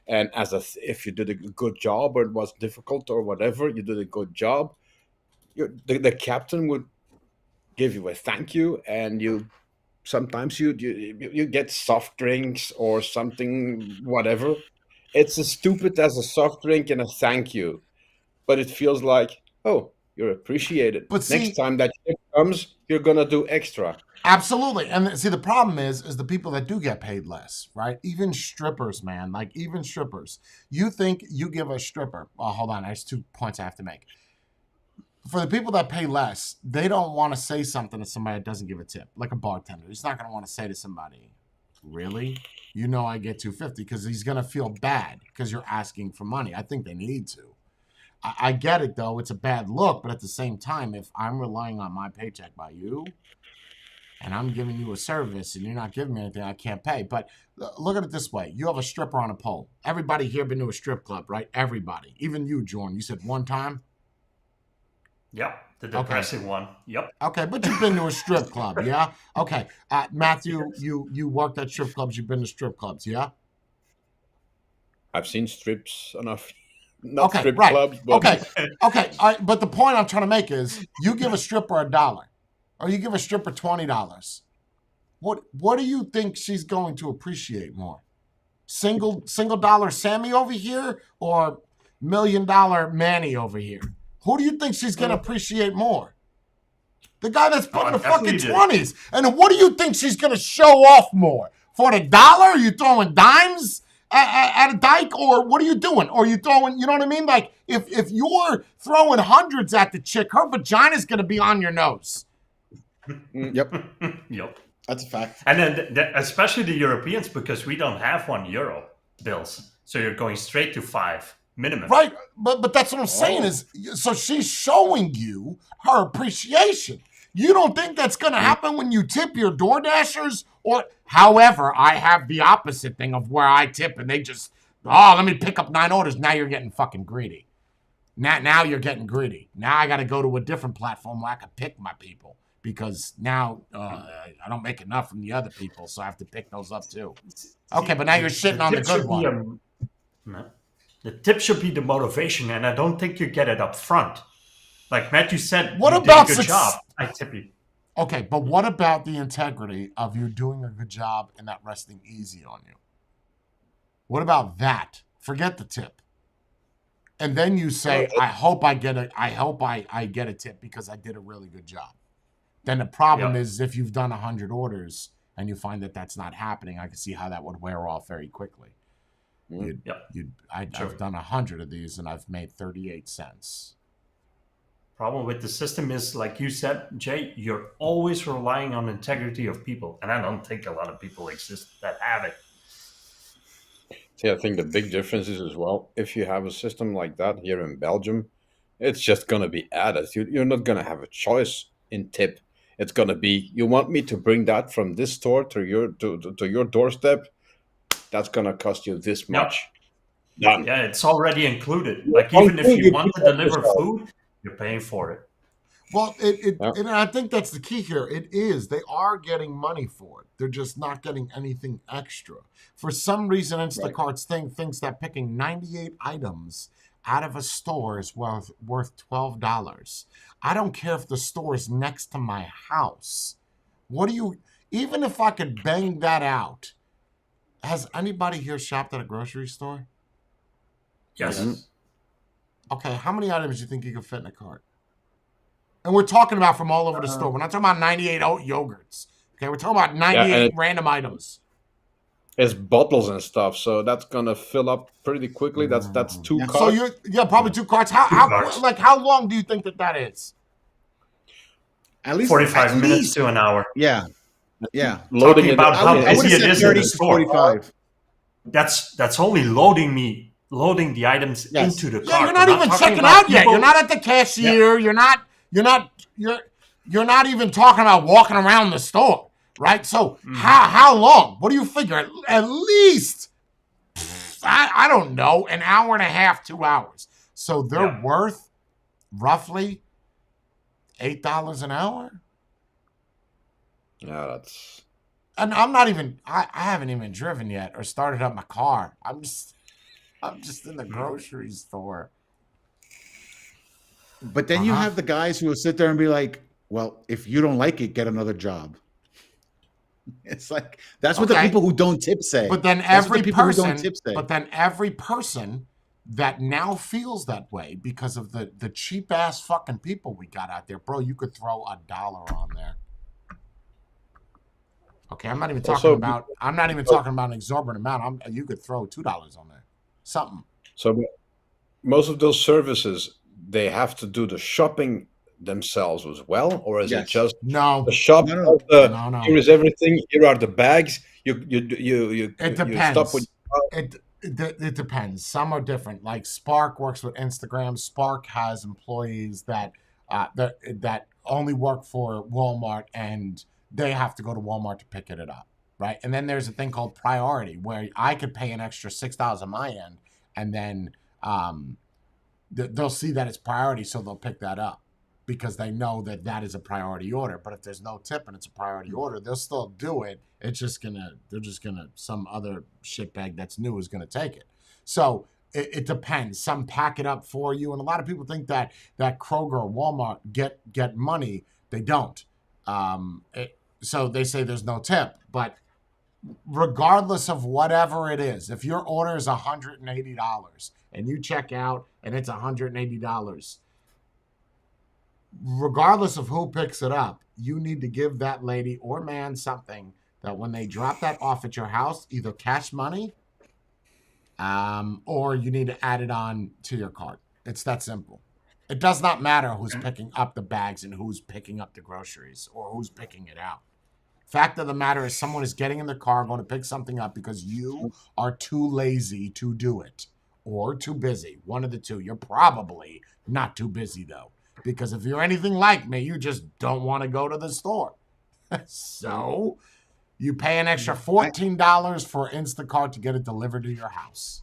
and if you did a good job or it was difficult or whatever, you did a good job. The captain would give you a thank you, and sometimes you get soft drinks or something, whatever. It's as stupid as a soft drink and a thank you, but it feels like, oh, you're appreciated. But see- Next time that ship comes, you're gonna do extra. Absolutely. And see, the problem is the people that do get paid less, right? Even strippers, man, like even strippers. You think you give a stripper, oh, hold on, there's 2 points I have to make. For the people that pay less, they don't want to say something to somebody that doesn't give a tip, like a bartender. He's not going to want to say to somebody, really? You know I get $2.50, because he's going to feel bad because you're asking for money. I think they need to. I get it, though. It's a bad look, but at the same time, if I'm relying on my paycheck by you, and I'm giving you a service and you're not giving me anything, I can't pay. But look at it this way. You have a stripper on a pole. Everybody here been to a strip club, right? Everybody. Even you, Jordan. You said one time? Yep, the depressing one. Yep. Okay, but you've been to a strip club, yeah? Okay. Matthew, you worked at strip clubs. You've been to strip clubs, yeah? I've seen strips enough, not Okay, strip right. clubs, but Okay. Okay. All right, but the point I'm trying to make is you give a stripper $1 or you give a stripper $20. What do you think she's going to appreciate more? Single dollar Sammy over here or $1 million Manny over here? Who do you think she's gonna appreciate more? The guy that's putting the fucking 20s. And what do you think she's gonna show off more? For the dollar? Are you throwing dimes at a dike, or what are you doing? Or you throwing, you know what I mean? Like if you're throwing hundreds at the chick, her vagina's gonna be on your nose. Yep, Yep. that's a fact. And then especially the Europeans, because we don't have €1 bills, so you're going straight to 5 minimum. Right, but that's what I'm saying is, so she's showing you her appreciation. You don't think that's going to happen when you tip your Door Dashers? Or, however, I have the opposite thing of where I tip and they just, let me pick up 9 orders. Now you're getting fucking greedy. Now you're getting greedy. Now I got to go to a different platform where I can pick my people because now I don't make enough from the other people, so I have to pick those up too. Okay, but now you're shitting on the good one. No. The tip should be the motivation, and I don't think you get it up front. Like Matthew said, what you about did a good job. I tip you. Okay, but what about the integrity of you doing a good job and that resting easy on you? What about that? Forget the tip. And then you say, I hope I get a tip because I did a really good job. Then the problem is if you've done 100 orders and you find that that's not happening, I can see how that would wear off very quickly. I've done 100 of these and I've made 38 cents. Problem with the system is, like you said, Jay, you're always relying on integrity of people, and I don't think a lot of people exist that have it. See, I think the big difference is as well, if you have a system like that here in Belgium, it's just going to be added. You're not going to have a choice in tip. It's going to be, you want me to bring that from this store to your doorstep? That's going to cost you this much. Done. Yeah, it's already included. Like, even if you want to deliver food, you're paying for it. Well, and I think that's the key here. It is. They are getting money for it. They're just not getting anything extra. For some reason, Instacart's thinks that picking 98 items out of a store is worth $12. I don't care if the store is next to my house. Even if I could bang that out, has anybody here shopped at a grocery store? Yes. Mm-hmm. Okay, how many items do you think you can fit in a cart? And we're talking about from all over the store. We're not talking about 98 oat yogurts. Okay, we're talking about 98 random items. It's bottles and stuff, so that's gonna fill up pretty quickly. That's 2 carts. So probably 2 carts. How long do you think that is? At least 45 minutes to an hour. Yeah. Loading it about how busy it is in the store. 45. That's only loading the items into the cart. Yeah, you're not even checking out yet. You're not at the cashier. Yeah. You're not even talking about walking around the store, right? So how long? What do you figure? At least I don't know, an hour and a half, 2 hours. So they're worth roughly $8 an hour. Yeah, that's. And I'm not even. I haven't even driven yet or started up my car. I'm just in the grocery store. But then you have the guys who will sit there and be like, well, if you don't like it, get another job. It's like, that's what the people who don't tip say. But then every person that now feels that way because of the cheap ass fucking people we got out there, bro, you could throw $1 on there. Okay, I'm not even talking about an exorbitant amount. You could throw $2 on there. Something. So most of those services, they have to do the shopping themselves as well, or is it just the shop? No. Here is everything. Here are the bags. It depends. You stop with it depends. Some are different. Like Spark works with Instagram. Spark has employees that only work for Walmart, and they have to go to Walmart to pick it up, right? And then there's a thing called priority, where I could pay an extra $6 on my end, and then they'll see that it's priority, so they'll pick that up because they know that is a priority order. But if there's no tip and it's a priority order, they'll still do it. They're just gonna some other shitbag that's new is gonna take it. So it depends. Some pack it up for you, and a lot of people think that Kroger or Walmart get money. They don't. So they say there's no tip, but regardless of whatever it is, if your order is $180 and you check out and it's $180, regardless of who picks it up, you need to give that lady or man something that when they drop that off at your house, either cash money, or you need to add it on to your cart. It's that simple. It does not matter who's picking up the bags and who's picking up the groceries or who's picking it out. Fact of the matter is someone is getting in the car going to pick something up because you are too lazy to do it or too busy. One of the two. You're probably not too busy, though, because if you're anything like me, you just don't want to go to the store. So you pay an extra $14 for Instacart to get it delivered to your house.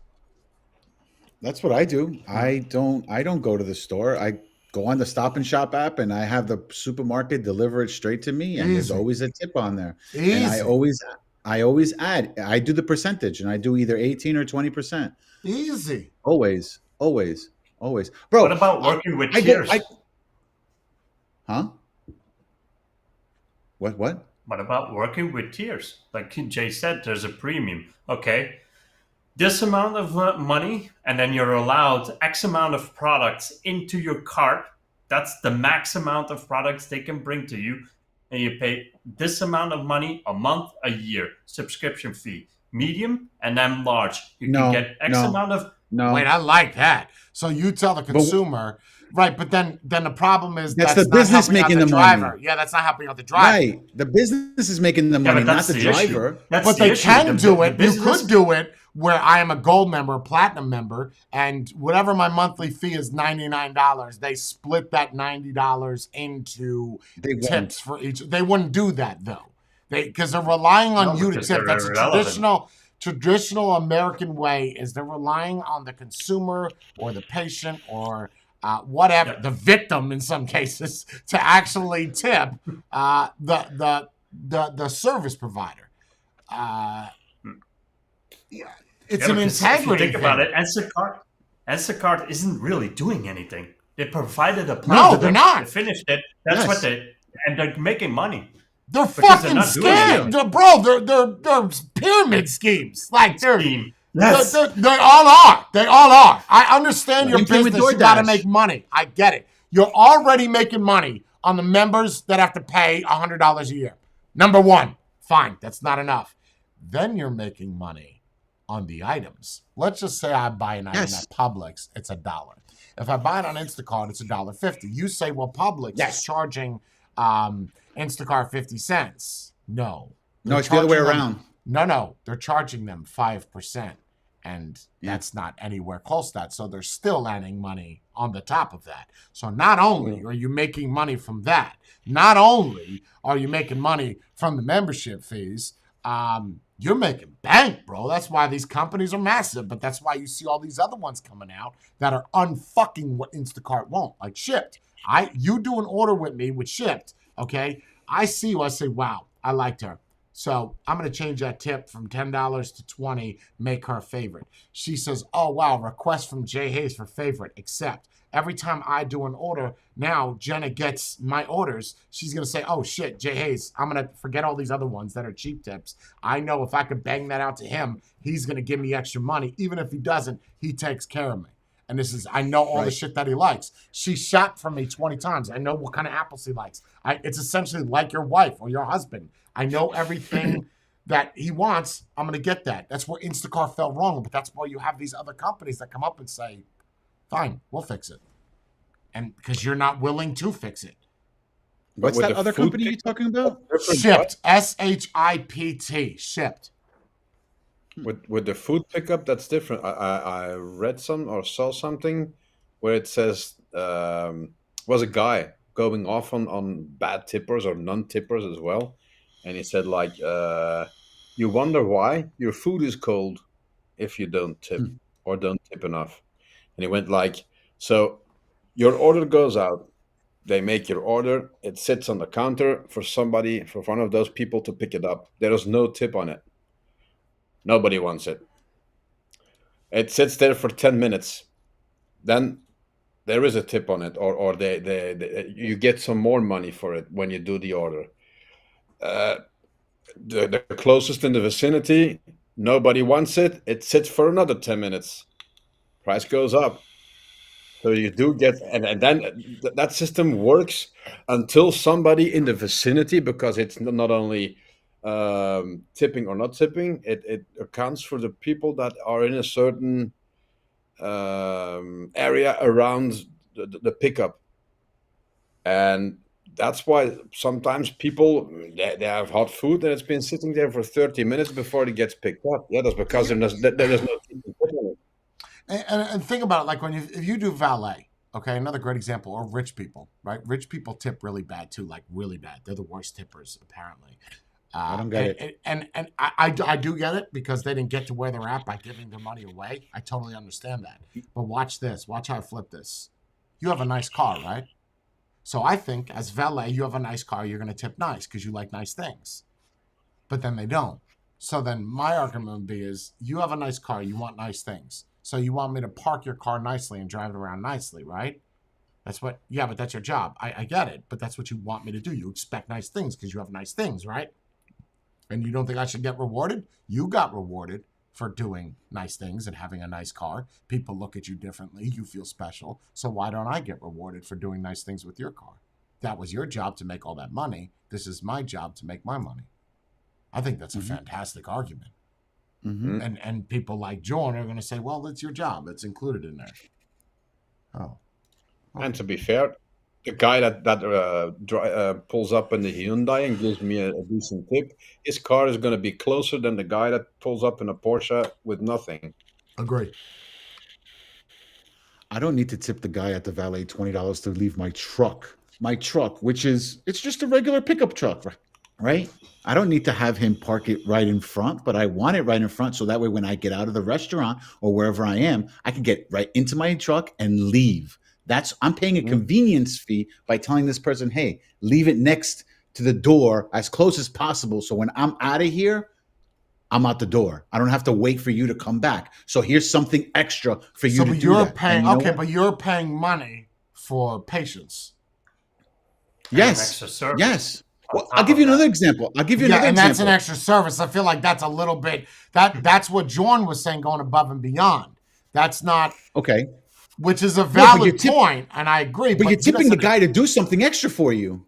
That's what I do. I don't go to the store. I go on the Stop and Shop app and I have the supermarket deliver it straight to me, and there's always a tip on there. And I always add. I do the percentage, and I do either 18 or 20%. Easy. Always. Bro, What about working with tiers? Huh? What? What about working with tiers? Like Jay said, there's a premium. Okay, this amount of money, and then you're allowed X amount of products into your cart. That's the max amount of products they can bring to you. And you pay this amount of money a month, a year, subscription fee. Medium and then large. You can get X amount of... No. Wait, I like that. So you tell the consumer, right, but then the problem is that's the business making the driver. money. Yeah, that's not helping out the driver. Right. The business is making the money, not the driver. But they can do it. You could do it where I am a gold member, platinum member, and whatever my monthly fee is $99, they split that $90 into tips for each. They wouldn't do that though. Because they're relying on you to tip. That's a traditional American way, is they're relying on the consumer or the patient or whatever, the victim in some cases, to actually tip the service provider. It's an integrity thing. Think about it. Instacart isn't really doing anything. They provided a plan. No, they're not. They finished it. That's what and they're making money. They're fucking scams, bro. They're pyramid schemes. Like they all are. They all are. I understand your business. You got to make money. I get it. You're already making money on the members that have to pay $100 a year. Number one, fine. That's not enough. Then you're making money on the items. Let's just say I buy an item at Publix. It's $1. If I buy it on Instacart, it's $1.50. You say, well, Publix is charging Instacart 50 cents. No, it's the other way around. No, they're charging them 5%, and that's not anywhere close to that. So they're still earning money on the top of that. So not only are you making money from that, not only are you making money from the membership fees, you're making bank, bro. That's why these companies are massive, but that's why you see all these other ones coming out that are unfucking what Instacart won't, like Shipped. You do an order with me with Shipped. Okay, I see you. I say, wow, I liked her. So I'm going to change that tip from $10 to $20, make her a favorite. She says, oh, wow, request from Jay Hayes for favorite, accept. Every time I do an order, now Jenna gets my orders. She's going to say, oh, shit, Jay Hayes, I'm going to forget all these other ones that are cheap tips. I know if I could bang that out to him, he's going to give me extra money. Even if he doesn't, he takes care of me. And I know all the shit that he likes. She shopped for me 20 times. I know what kind of apples he likes. It's essentially like your wife or your husband. I know everything that he wants. I'm going to get that. That's where Instacart fell wrong. But that's why you have these other companies that come up and say, fine, we'll fix it. And because you're not willing to fix it. What's that other company you're talking about? Shipped. SHIPT. Shipped. With the food pickup, that's different. I read some or saw something where it says was a guy going off on bad tippers or non-tippers as well, and he said like, you wonder why your food is cold if you don't tip or don't tip enough. And he went like, so your order goes out, they make your order, it sits on the counter for one of those people to pick it up. There is no tip on it. Nobody wants it. It sits there for 10 minutes. Then there is a tip on it, or you get some more money for it when you do the order. the closest in the vicinity, nobody wants it. It sits for another 10 minutes. Price goes up. So you do get, and then that system works until somebody in the vicinity, because it's not only tipping or not tipping, it accounts for the people that are in a certain area around the pickup. And that's why sometimes people they have hot food and it's been sitting there for 30 minutes before it gets picked up. Yeah, that's because there's no tipping on it. And think about it, like if you do valet, okay, another great example, or rich people, right? Rich people tip really bad too, like really bad. They're the worst tippers, apparently. I don't get it. And I do get it, because they didn't get to where they're at by giving their money away. I totally understand that. But watch this. Watch how I flip this. You have a nice car, right? So I think as valet, you have a nice car, you're going to tip nice because you like nice things. But then they don't. So then my argument would be is, you have a nice car, you want nice things. So you want me to park your car nicely and drive it around nicely, right? Yeah, but that's your job. I get it, but that's what you want me to do. You expect nice things because you have nice things, right? And you don't think I should get rewarded? You got rewarded for doing nice things and having a nice car. People look at you differently. You feel special. So why don't I get rewarded for doing nice things with your car? That was your job to make all that money. This is my job to make my money. I think that's a fantastic argument. And people like John are going to say, well, it's your job. It's included in there. Oh. Okay. And to be fair, the guy that pulls up in the Hyundai and gives me a decent tip, his car is going to be closer than the guy that pulls up in a Porsche with nothing. Agree. I don't need to tip the guy at the valet $20 to leave my truck. My truck, it's just a regular pickup truck, right? I don't need to have him park it right in front, but I want it right in front so that way when I get out of the restaurant or wherever I am, I can get right into my truck and leave. I'm paying a convenience fee by telling this person, hey, leave it next to the door as close as possible. So when I'm out of here, I'm out the door. I don't have to wait for you to come back. So here's something extra for you to do that. Paying, but you're paying money for patience. Yes. Extra yes. Well, I'll give you another example. And that's an extra service. I feel like that's a little bit, that's what Jordan was saying, going above and beyond. That's not. Okay. Which is a valid point, and I agree. But you're tipping the guy to do something extra for you.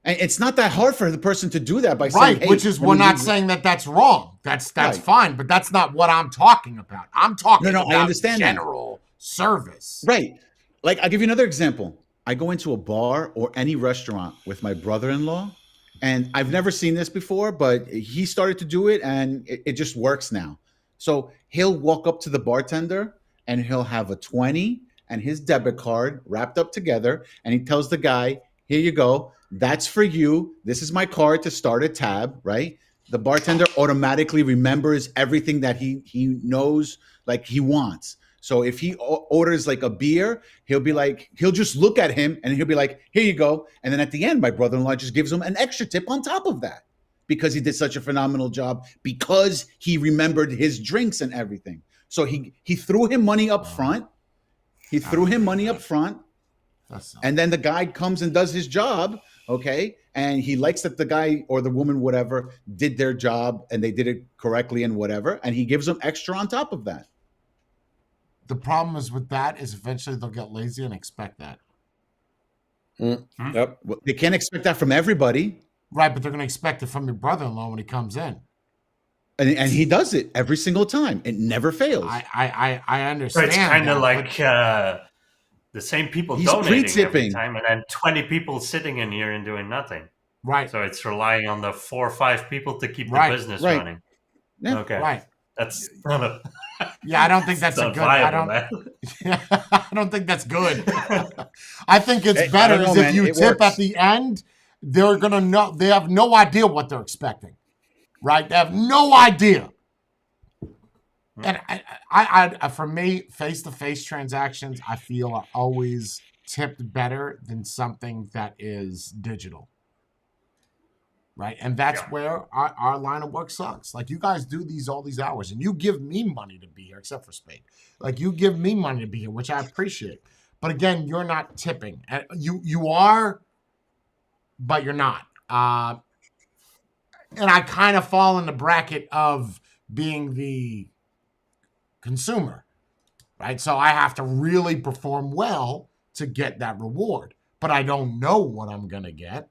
And it's not that hard for the person to do that by saying, hey, which is, we're not saying that that's wrong. That's right. Fine, but that's not what I'm talking about. I'm talking about I understand general service. Right. Like, I'll give you another example. I go into a bar or any restaurant with my brother-in-law, and I've never seen this before, but he started to do it, and it just works now. So he'll walk up to the bartender, and he'll have a 20 and his debit card wrapped up together, and he tells the guy, here you go. That's for you. This is my card to start a tab, right? The bartender automatically remembers everything that he knows, like he wants. So if he orders like a beer, he'll just look at him and he'll be like, here you go. And then at the end, my brother-in-law just gives him an extra tip on top of that because he did such a phenomenal job, because he remembered his drinks and everything. So he threw him money up front. And then the guy comes and does his job, okay? And he likes that the guy or the woman, whatever, did their job and they did it correctly and whatever. And he gives them extra on top of that. The problem is with that is eventually they'll get lazy and expect that. Yep. Well, they can't expect that from everybody. Right, but they're going to expect it from your brother-in-law when he comes in. And he does it every single time. It never fails. I understand. It's kind of like the same people donating every time, and then 20 people sitting in here and doing nothing. Right. So it's relying on the 4 or 5 people to keep the business running. Yeah. Okay. Right. That's not a. Yeah, I don't think that's a good. Viable, I don't think that's good. I think it's better if you tip at the end. They're gonna know. They have no idea what they're expecting. Right? They have no idea. And I for me, face-to-face transactions, I feel are always tipped better than something that is digital. Right? And that's where our line of work sucks. Like, you guys do all these hours, and you give me money to be here, except for Spade. Like, you give me money to be here, which I appreciate. But again, you're not tipping. You are, but you're not. And I kind of fall in the bracket of being the consumer, right? So I have to really perform well to get that reward, but I don't know what I'm going to get.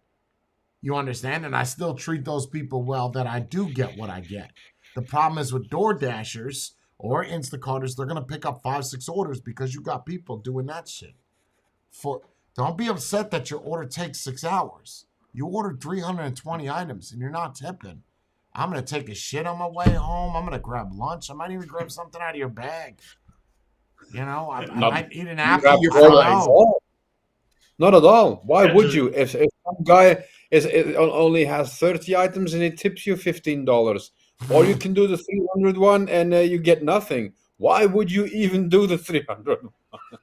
You understand? And I still treat those people well that I do get what I get. The problem is with Door Dashers or Instacarters, they're going to pick up 5-6 orders because you got people doing that shit. Don't be upset that your order takes 6 hours. You ordered 320 items and you're not tipping. I'm going to take a shit on my way home. I'm going to grab lunch. I might even grab something out of your bag. You know, I might eat an apple. I don't know. Not at all. Why Yeah, would just- you? If some guy only has 30 items and he tips you $15, or you can do the 300 one and you get nothing. Why would you even do the 300?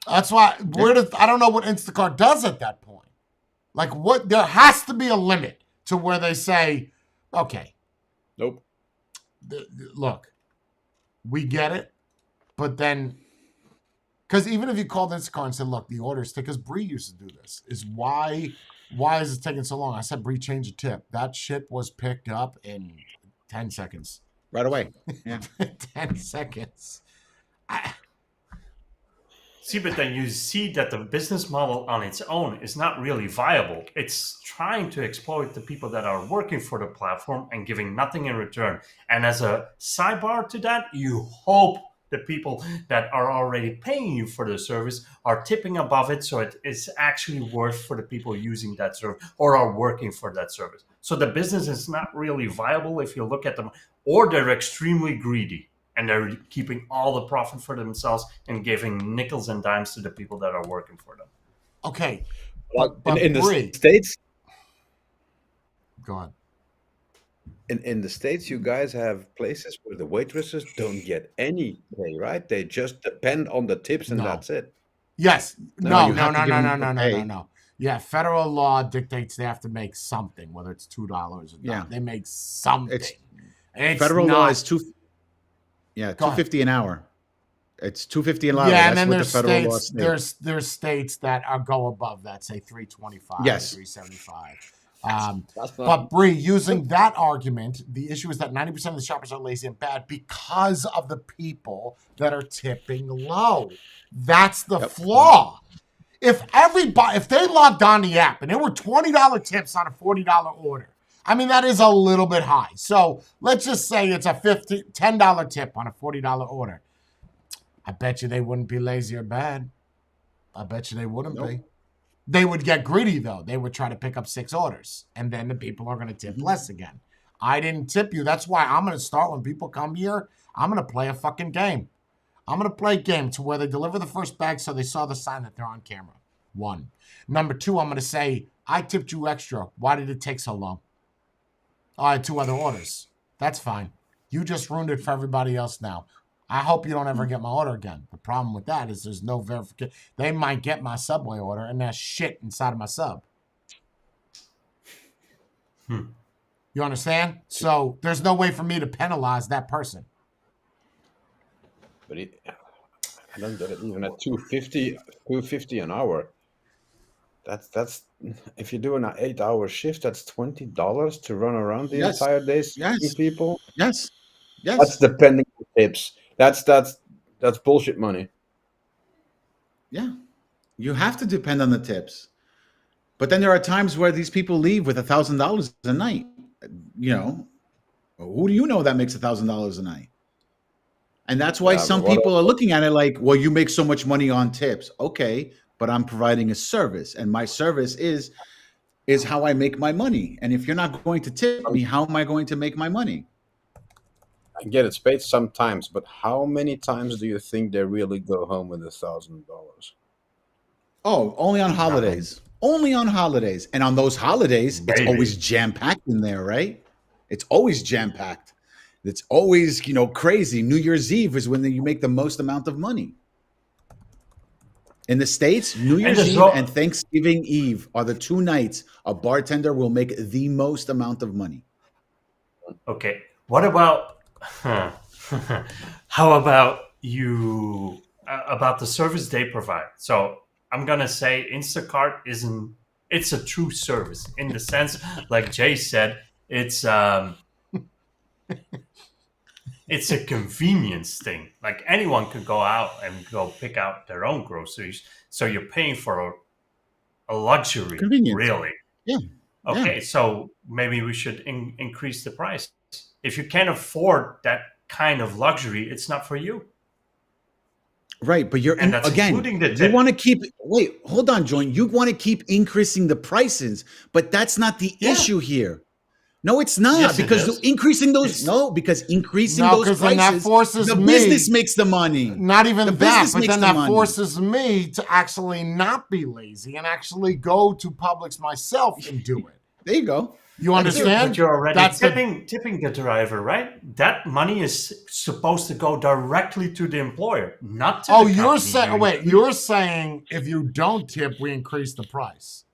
That's why I don't know what Instacart does at that point. Like, what? There has to be a limit to where they say, okay, Nope. look, we get it, but then, because even if you called Instacart and said, look, the order's because Bree used to do this, is why is it taking so long? I said, Bree, change the tip. That shit was picked up in 10 seconds. Right away. Yeah. 10 seconds. See, but then you see that the business model on its own is not really viable. It's trying to exploit the people that are working for the platform and giving nothing in return. And as a sidebar to that, you hope the people that are already paying you for the service are tipping above it, so it is actually worth for the people using that service or are working for that service. So the business is not really viable if you look at them, or they're extremely greedy. And they're keeping all the profit for themselves and giving nickels and dimes to the people that are working for them. Okay. Well, But in the Bree, States, go on. in the States, you guys have places where the waitresses don't get any pay, right? They just depend on the tips and No. that's it. Yes. No, No, you no, have to no, give no, them no, the no, pay. no, no. Yeah, federal law dictates they have to make something, whether it's $2 or not. Yeah. They make something. It's Federal not, law is Go ahead. $2.50 an hour. It's $2.50 an hour. Yeah, and That's then what the there's federal law states. states. There's states that go above that, say 325, Yes. 375. That's not, But Bree, using that argument, the issue is that 90% of the shoppers are lazy and bad because of the people that are tipping low. That's the flaw. If they logged on the app and there were $20 tips on a $40 order, I mean, that is a little bit high. So let's just say it's a $10 tip on a $40 order. I bet you they wouldn't be lazy or bad. I bet you they wouldn't be. They would get greedy, though. They would try to pick up 6 orders, and then the people are going to tip less again. I didn't tip you. That's why I'm going to start when people come here. I'm going to play a fucking game. I'm going to play a game to where they deliver the first bag so they saw the sign that they're on camera. 1. Number 2, I'm going to say, I tipped you extra. Why did it take so long? Oh, I had 2 other orders. That's fine. You just ruined it for everybody else now. I hope you don't ever get my order again. The problem with that is there's no verification. They might get my Subway order and there's shit inside of my sub. You understand? So there's no way for me to penalize that person. but I don't get it. Even at $2.50 an hour. That's if you're doing an 8-hour shift, that's $20 to run around the Yes. entire day Yes. seeing people. Yes. Yes. That's depending on tips. That's bullshit money. Yeah. You have to depend on the tips. But then there are times where these people leave with $1,000 a night. You know, who do you know that makes $1,000 a night? And that's why Yeah, some but what people are looking at it like, well, you make so much money on tips. Okay, but I'm providing a service, and my service is how I make my money. And if you're not going to tip me, how am I going to make my money? I get it's paid sometimes, but how many times do you think they really go home with $1,000? Oh, only on holidays. Only on holidays. And on those holidays, it's Maybe. always jam-packed in there, right? It's always jam-packed. It's always, crazy. New Year's Eve is when you make the most amount of money. In the States, New Year's as Eve well- and Thanksgiving Eve are the 2 nights a bartender will make the most amount of money. Okay. What about how about you about the service they provide? So I'm gonna say Instacart it's a true service in the sense, like Jay said, it's It's a convenience thing. Like anyone could go out and go pick out their own groceries. So you're paying for a luxury, Convenience. really. Yeah. Okay, Yeah. so maybe we should increase the price. If you can't afford that kind of luxury, it's not for you. Right, but And that's including the you tip. want to keep wait, hold on, Join. You want to keep increasing the prices, but that's not the Yeah. issue here. No, it's not Yes, it because is. increasing those It's- no, because increasing No, those 'cause then that prices, forces the me- business makes the money. Not even The that, business but makes then the that money. forces me to actually not be lazy and actually go to Publix myself and do it. There you go. You understand? But you're already That's the- tipping the driver, right? That money is supposed to go directly to the employer, not to Oh, the you're company saying doing wait, it. you're saying if you don't tip, we increase the price.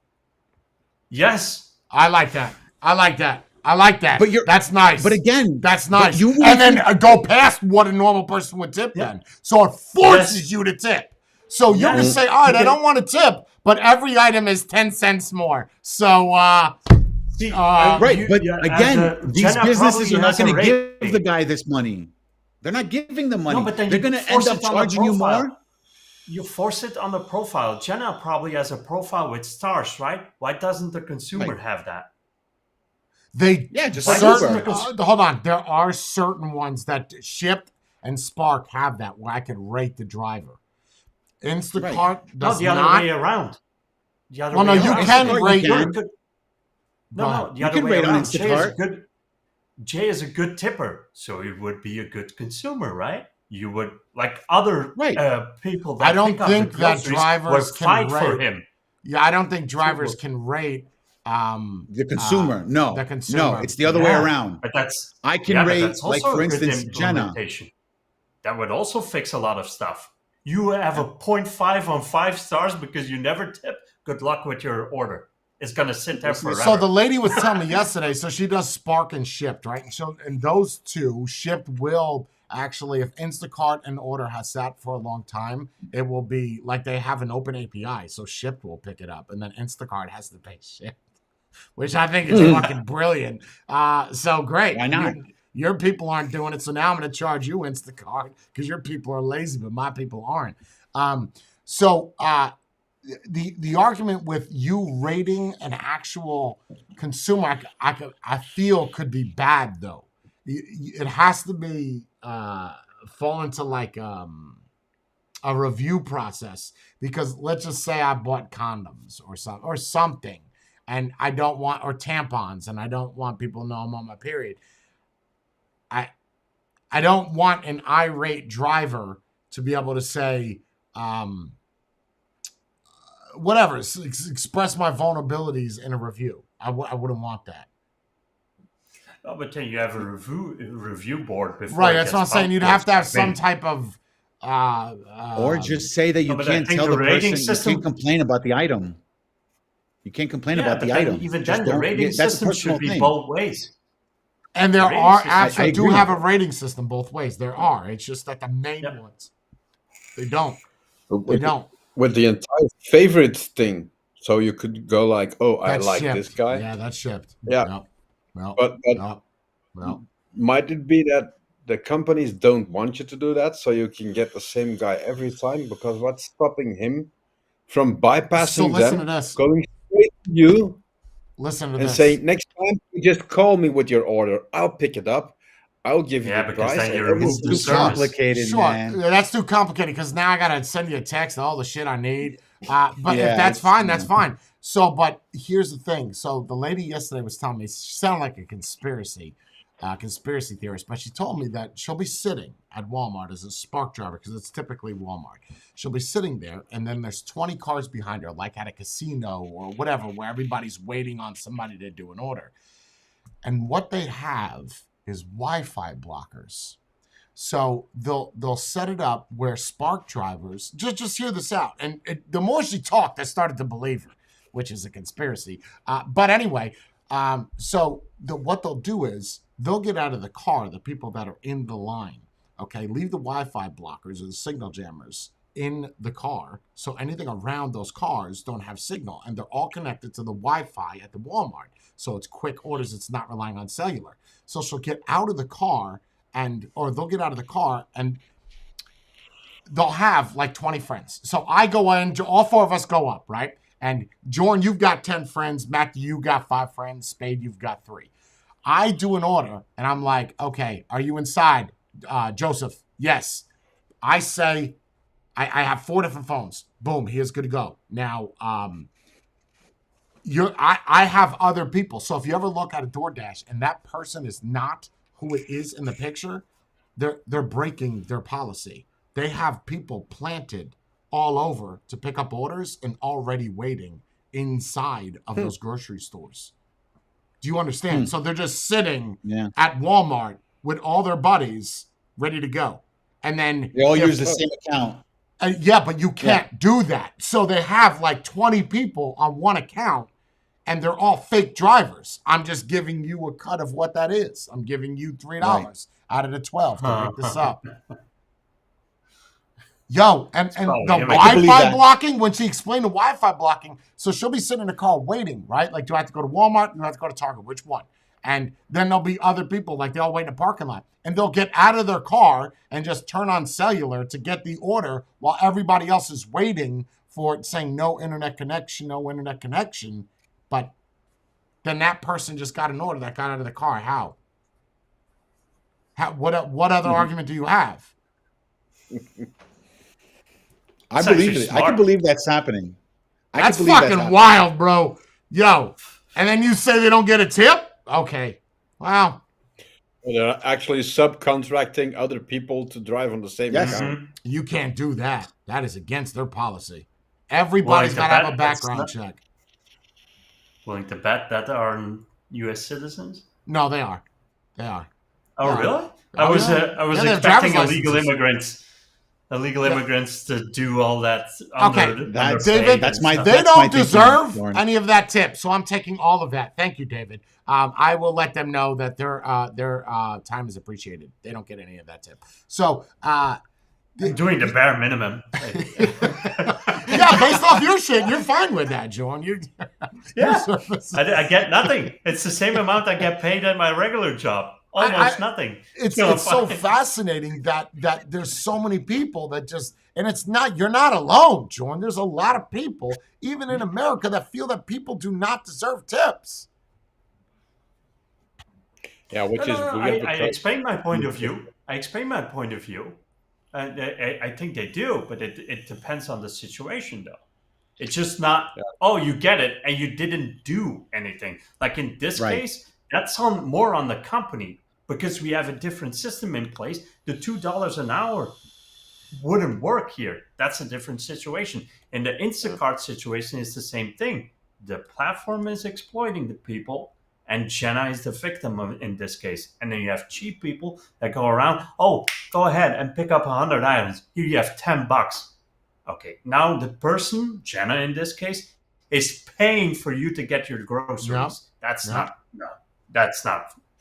Yes. I like that. I like that. I like that. But you're- that's nice. But again, That's but nice. you And want then to- go past what a normal person would tip Yeah. then. So it forces Yes. you to tip. So you can Yes. say, all right, You I can- don't want to tip, but every item is 10 cents more. So See, right, but again, these Jenna businesses probably are not has a going to give rating. the guy this money. They're not giving the money. No, but then they're you going to force end up it on the charging you profile. more. You force it on the profile. Jenna probably has a profile with stars, right? Why doesn't the consumer Right. have that? they Yeah, just like certain, Uber. hold on. There are certain ones that Shipt and Spark have that where I could rate the driver. Instacart No, does the other not. way around. The other Well, no, way you around. can Instacart, rate. you You're a can. good- Go No, ahead. no, the You other can way rate on around. Instacart. Jay is a good tipper, so he would be a good consumer, right? You would like other Right. People that I don't pick up the think that groceries drivers would can fight for rate. him. Yeah, I don't think drivers Sure. can rate The consumer. No. the consumer. No, it's the other way Yeah, around. But that's I can yeah, but rate, that's like, also for a good instance, Jenna. implementation. That would also fix a lot of stuff. You have a 0.5 on 5 stars because you never tip. Good luck with your order. It's gonna sit there forever. So the lady was telling me yesterday, so she does Spark and Shipt, right? And those two, Shipt will actually, if Instacart and order has sat for a long time, it will be like they have an open API, so Shipt will pick it up, and then Instacart has to pay Shipt, which I think is fucking brilliant. So great. Why not? Your people aren't doing it, so now I'm going to charge you Instacart because your people are lazy, but my people aren't. The argument with you rating an actual consumer, I feel could be bad though. It has to be fall into like a review process because let's just say I bought condoms or something, and I don't want or tampons, and I don't want people to know I'm on my period. I don't want an irate driver to be able to say. Whatever, express my vulnerabilities in a review. I wouldn't want that. Oh, but then you have a review board before. Right, it that's gets what I'm saying. You'd have to have some type of. Or just say that you No, but I can't think tell the the rating person, system- you can't complain about the item. You can't complain Yeah, about but the then item. even Just then, the don't- rating that's a system personal should be thing. both ways. And there The rating are system- apps I that do agree. have a rating system both ways. There are. It's just that the main Yep. ones, they don't. They With, don't. with the entire favorite thing, so you could go like, oh, I That's like shipped. this guy. Yeah, that's shipped. Yeah. Yep. Well, But well. might it be that the companies don't want you to do that, so you can get the same guy every time? Because what's stopping him from So bypassing listen to them, this. going straight to you, Listen to and this. saying, next time you just call me with your order, I'll pick it up, I'll give you Yeah, the because price. then you and remove everything the It's too service. complicated, Sure, man. that's too complicated because now I gotta send you a text, all the shit I need. But Yeah, if that's it's- fine, that's fine. So, but here's the thing. So the lady yesterday was telling me, she sounded like a conspiracy theorist, but she told me that she'll be sitting at Walmart as a Spark driver because it's typically Walmart. She'll be sitting there, and then there's 20 cars behind her, like at a casino or whatever, where everybody's waiting on somebody to do an order. And what they have is Wi-Fi blockers. So they'll set it up where Spark drivers just hear this out, and the more she talked, I started to believe her, which is a conspiracy. But anyway, so what they'll do is they'll get out of the car, the people that are in the line, okay, leave the Wi-Fi blockers or the signal jammers in the car, so anything around those cars don't have signal, and they're all connected to the Wi-Fi at the Walmart. So it's quick orders. It's not relying on cellular. So she'll get out of the car or they'll get out of the car and they'll have like 20 friends. So I go in, all 4 of us go up, right? And Jordan, you've got 10 friends. Matt, you got 5 friends. Spade, you've got 3. I do an order and I'm like, okay, are you inside? Joseph, yes. I say, I have 4 different phones. Boom, he is good to go. Now, I have other people. So if you ever look at a DoorDash and that person is not who it is in the picture, they're breaking their policy. They have people planted all over to pick up orders and already waiting inside of those grocery stores. Do you understand? So they're just sitting at Walmart with all their buddies ready to go. And then they all use the same account. Yeah, but you can't do that. So they have like 20 people on one account and they're all fake drivers. I'm just giving you a cut of what that is. I'm giving you $3 out of the 12 to pick this up. Yo, and the Wi-Fi blocking, when she explained the Wi-Fi blocking, so she'll be sitting in the car waiting, right? Like, do I have to go to Walmart? Do I have to go to Target? Which one? And then there'll be other people, like they all wait in the parking lot. And they'll get out of their car and just turn on cellular to get the order while everybody else is waiting for it, saying no internet connection, no internet connection. But then that person just got an order that got out of the car. How? What other argument do you have? I believe it. I can believe that's happening. That's fucking wild, bro. Yo, and then you say they don't get a tip? Okay. Wow. Well, they're actually subcontracting other people to drive on the same account. You can't do that. That is against their policy. Everybody's got to have a background check. Willing to bet that they are U.S. citizens? No, they are. They are. Oh, really? I was expecting illegal immigrants to do all that. David, they don't deserve any of that tip, so I'm taking all of that. Thank you, David. I will let them know that their time is appreciated. They don't get any of that tip. So, doing the bare minimum. Yeah, based off your shit, you're fine with that, John. I get nothing. It's the same amount I get paid at my regular job. Almost nothing. It's so fascinating that there's so many people that just, and it's not, you're not alone, Jordan. There's a lot of people, even in America, that feel that people do not deserve tips. Yeah, which is weird. I explained my point of view. I think they do, but it depends on the situation, though. It's just not, you get it, and you didn't do anything. Like in this case, that's more on the company because we have a different system in place. The $2 an hour wouldn't work here. That's a different situation. In the Instacart situation, it's the same thing. The platform is exploiting the people, and Jenna is the victim in this case. And then you have cheap people that go around, go ahead and pick up 100 items. Here you have $10. Okay, now the person, Jenna in this case, is paying for you to get your groceries. Yep. That's not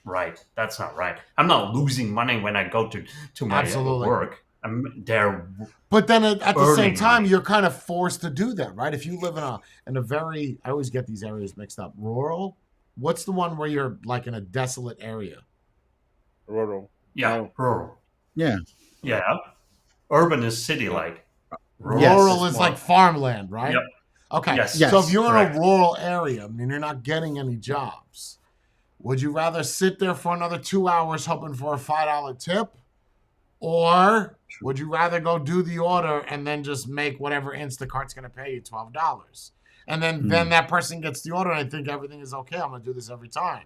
right. That's not right. I'm not losing money when I go to my work. I'm there. But then at the same time, you're kind of forced to do that, right? If you live in a very, I always get these areas mixed up. Rural. What's the one where you're like in a desolate area? Rural. Yeah, rural. Yeah. Yeah. Urban is city-like. Rural is like farmland, right? Yep. Okay. Yes. So if you're in a rural area, I mean, you're not getting any jobs. Would you rather sit there for another 2 hours hoping for a $5 tip? Or would you rather go do the order and then just make whatever Instacart's going to pay you $12? And then that person gets the order and I think everything is okay. I'm going to do this every time.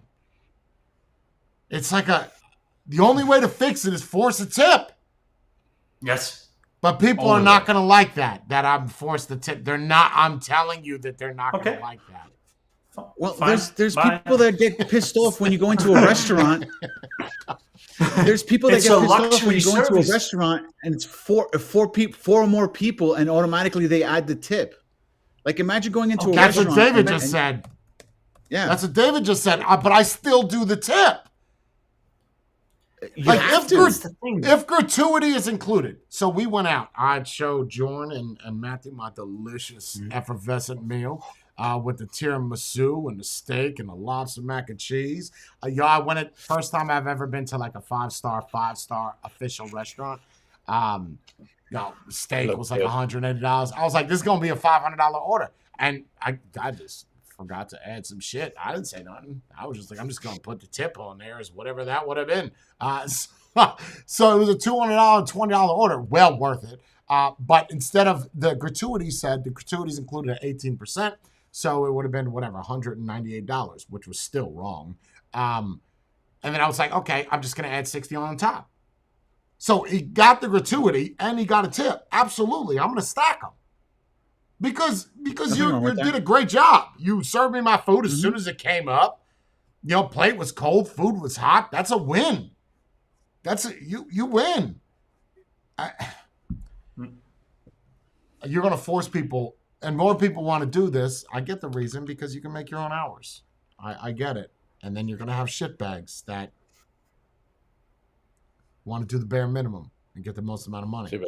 It's like the only way to fix it is force a tip. Yes. But people are not going to like that I'm forced to tip. They're not, I'm telling you that they're not going to like that. Well, there's people that get pissed off when you go into a restaurant. There's people that get pissed off when you go into a restaurant and it's four or more people and automatically they add the tip. Like imagine going into a restaurant. That's what David just said. Yeah. That's what David just said. But I still do the tip. You Like, have if to. That's the thing. If gratuity is included, so we went out. I'd show Jordan and Matthew my delicious effervescent meal with the tiramisu and the steak and the lobster mac and cheese. Y'all, I went it first time I've ever been to like a five-star official restaurant. Steak Look was like good. $180. I was like, this is gonna be a $500 order, and I just forgot to add some shit. I didn't say nothing. I was just like, I'm just gonna put the tip on there as whatever that would have been. So it was a $200, $20 order, well worth it. But instead of the gratuity the gratuities included at 18%, so it would have been whatever $198, which was still wrong. And then I was like, okay, I'm just gonna add 60 on top. So he got the gratuity and he got a tip. Absolutely, I'm gonna stack them because Nothing you wrong with did that. a great job. You served me my food as soon as it came up. Plate was cold, food was hot. That's a win. You win. You're going to force people, and more people want to do this. I get the reason, because you can make your own hours. I get it. And then you're going to have shitbags that want to do the bare minimum and get the most amount of money. See, but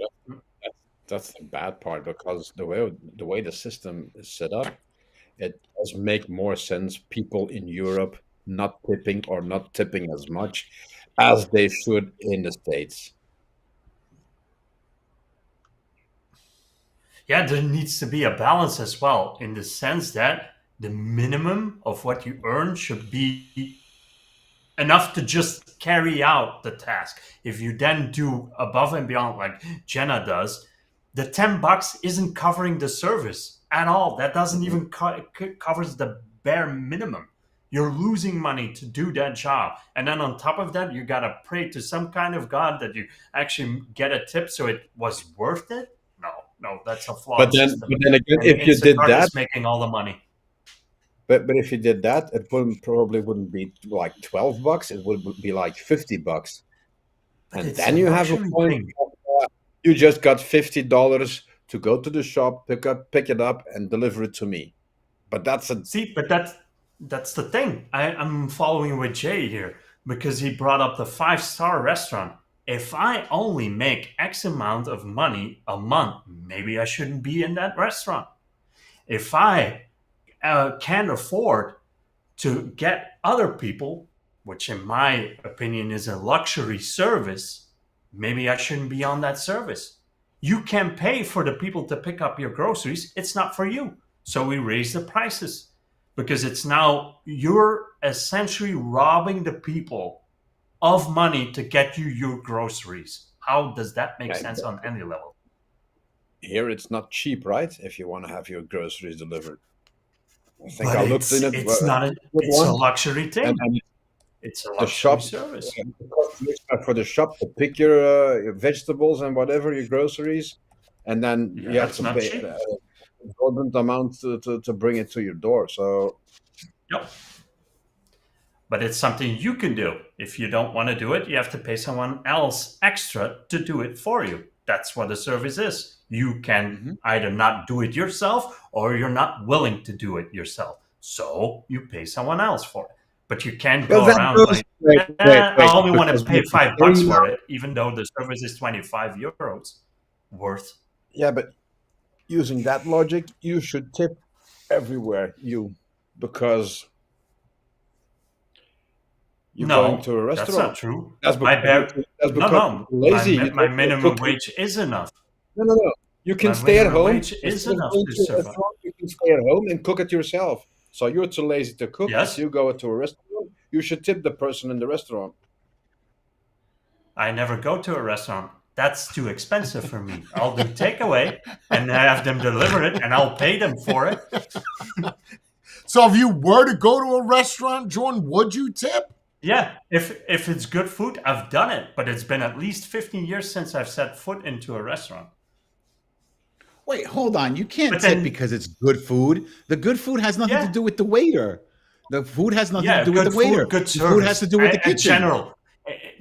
that's the bad part, because the way the system is set up, it does make more sense. People in Europe not tipping or not tipping as much as they should in the States. Yeah, there needs to be a balance as well, in the sense that the minimum of what you earn should be enough to just carry out the task. If you then do above and beyond, like Jenna does, the $10 isn't covering the service at all. That doesn't even covers the bare minimum. You're losing money to do that job, and then on top of that, you gotta pray to some kind of God that you actually get a tip, so it was worth it. No, that's a flawed But then, system. but then again, And if you did Instacart that, is making all the money. but if you did that, it probably wouldn't be like $12. It would be like $50, But and it's then a you have a luxury point. thing. You just got $50 to go to the shop, pick it up, and deliver it to me. But that's a See, but that's the thing. I'm following with Jay here, because he brought up the 5-star restaurant. If I only make X amount of money a month, maybe I shouldn't be in that restaurant. If I can't afford to get other people, which in my opinion is a luxury service, maybe I shouldn't be on that service. You can pay for the people to pick up your groceries. It's not for you. So we raise the prices, because it's now you're essentially robbing the people of money to get you your groceries. How does that make Yeah, sense on any level? here it's not cheap, right? If you want to have your groceries delivered. I think But I looked in it it's not a with it's a one, luxury thing. and It's a the luxury shop service. it costs you extra for the shop to pick your vegetables and whatever, your groceries, and then Yeah, you have that's to not pay cheap. an exorbitant amount to bring it to your door. So Yep. But it's something you can do. If you don't want to do it, you have to pay someone else extra to do it for you. That's what a service is. You can either not do it yourself, or you're not willing to do it yourself. So you pay someone else for it. But you can't well, go that around goes like, I only want to because pay what you're $5 saying for now, it, even though the service is 25 euros worth. yeah, but using that logic, you should tip everywhere because you're going to a No, that's not restaurant. true. That's My because bare, that's no, because no, you're lazy. You my don't want to minimum cook. wage is enough. No. You can My stay at minimum home wage is instead of enough going to to a survive. restaurant. You can stay at home and cook it yourself. So you're too lazy to cook. If Yes, you go to a restaurant, you should tip the person in the restaurant. I never go to a restaurant. That's too expensive for me. I'll do takeaway and have them deliver it, and I'll pay them for it. So if you were to go to a restaurant, Jordan, would you tip? Yeah, if it's good food, I've done it, but it's been at least 15 years since I've set foot into a restaurant. Wait, hold on. You can't But tip then, because it's good food. The good food has nothing to yeah, do with the waiter. The food has nothing to yeah, do with the good waiter. food, good The food has service, to do with the in kitchen. general.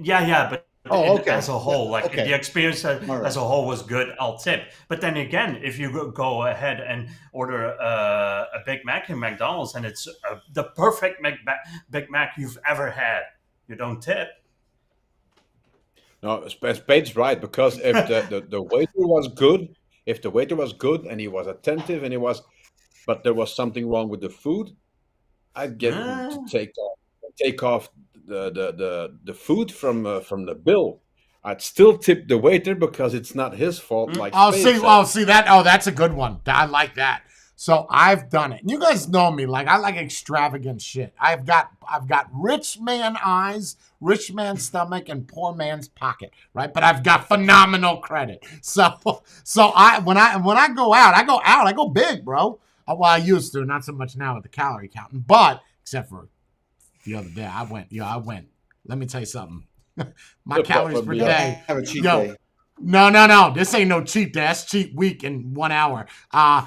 Yeah, but Oh, as okay. a whole, like the Okay. experience All as right. a whole was good, I'll tip. But then again, if you go ahead and order a Big Mac in McDonald's, and it's the perfect Big Mac you've ever had, you don't tip. No, Spade's right, because if the waiter was good, if the waiter was good and he was attentive and but there was something wrong with the food, I'd get him to Ah, take off the food from the bill. I'd still tip the waiter because it's not his fault, like Spade said. See that. Oh, that's a good one. I like that. So I've done it. You guys know me. Like I like extravagant shit. I've got rich man eyes, rich man's stomach, and poor man's pocket. Right. But I've got phenomenal credit. So when I go out, I go big, bro. Well, I used to, not so much now with the calorie counting, but except for the other day, I went. Let me tell you something. My calories per day. Have a cheat Yo, day. no. This ain't no cheat day. That's cheat week in 1 hour. My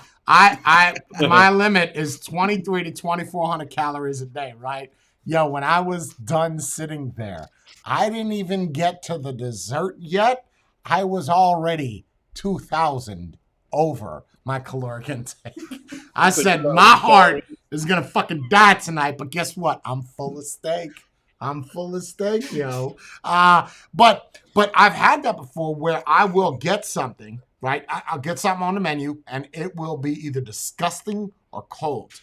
limit is 23 to 2,400 calories a day, right? Yo, when I was done sitting there, I didn't even get to the dessert yet. I was already 2,000 over my caloric intake. I said, my heart is going to fucking die tonight, but guess what? I'm full of steak. Yo. But I've had that before where I will get something, right? I'll get something on the menu and it will be either disgusting or cold.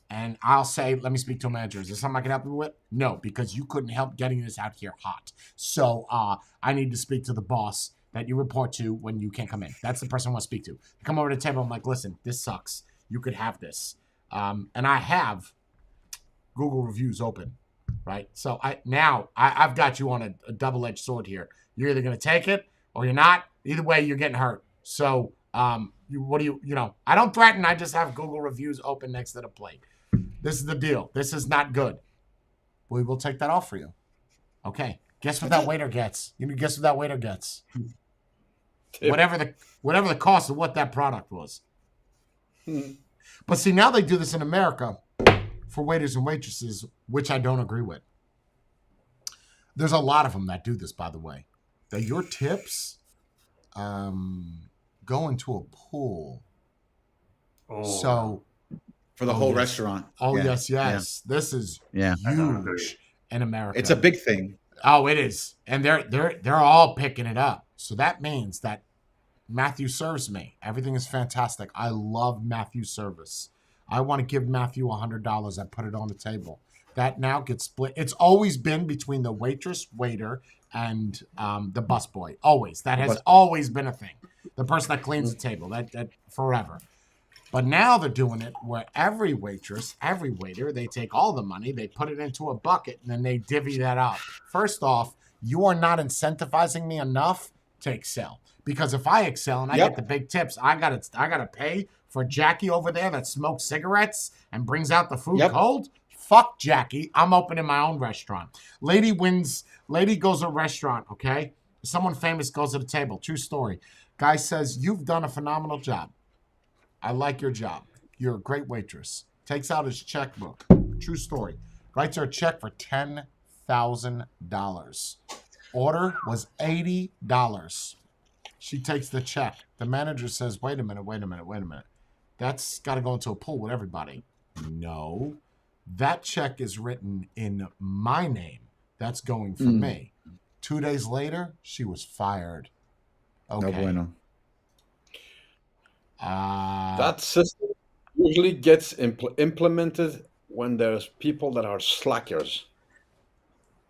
And I'll say, let me speak to a manager. Is there something I can help you with? No, because you couldn't help getting this out here hot. So I need to speak to the boss that you report to when you can't come in. That's the person I want to speak to. I come over to the table. I'm like, listen, this sucks. You could have this. And I have Google reviews open. Right, so I've got you on a double-edged sword here. You're either going to take it or you're not. Either way, you're getting hurt. So, I don't threaten. I just have Google reviews open next to the plate. This is the deal. This is not good. We will take that off for you. Okay. Guess what that waiter gets? You can guess what that waiter gets. Whatever the cost of what that product was. But see, now they do this in America for waiters and waitresses, which I don't agree with. There's a lot of them that do this, by the way. That your tips go into a pool. oh, So For the whole restaurant. yes. Yeah. This is Yeah. huge in America. It's a big thing. Oh, it is. And they're all picking it up. So that means that Matthew serves me. Everything is fantastic. I love Matthew's service. I want to give Matthew $100. I put it on the table. That now gets split. It's always been between the waitress, waiter, and the busboy. Always. That has always been a thing. The person that cleans the table. That forever. But now they're doing it where every waitress, every waiter, they take all the money, they put it into a bucket, and then they divvy that up. First off, you are not incentivizing me enough to excel. Because if I excel and I get the big tips, I gotta pay for Jackie over there that smokes cigarettes and brings out the food cold. Fuck Jackie. I'm opening my own restaurant. Lady goes to a restaurant, okay? Someone famous goes to the table. True story. Guy says, you've done a phenomenal job. I like your job. You're a great waitress. Takes out his checkbook. True story. Writes her a check for $10,000. Order was $80. She takes the check. The manager says, wait a minute. That's got to go into a pool with everybody. No. That check is written in my name. That's going for me. 2 days later, she was fired. Okay. No bueno. That system usually gets implemented when there's people that are slackers.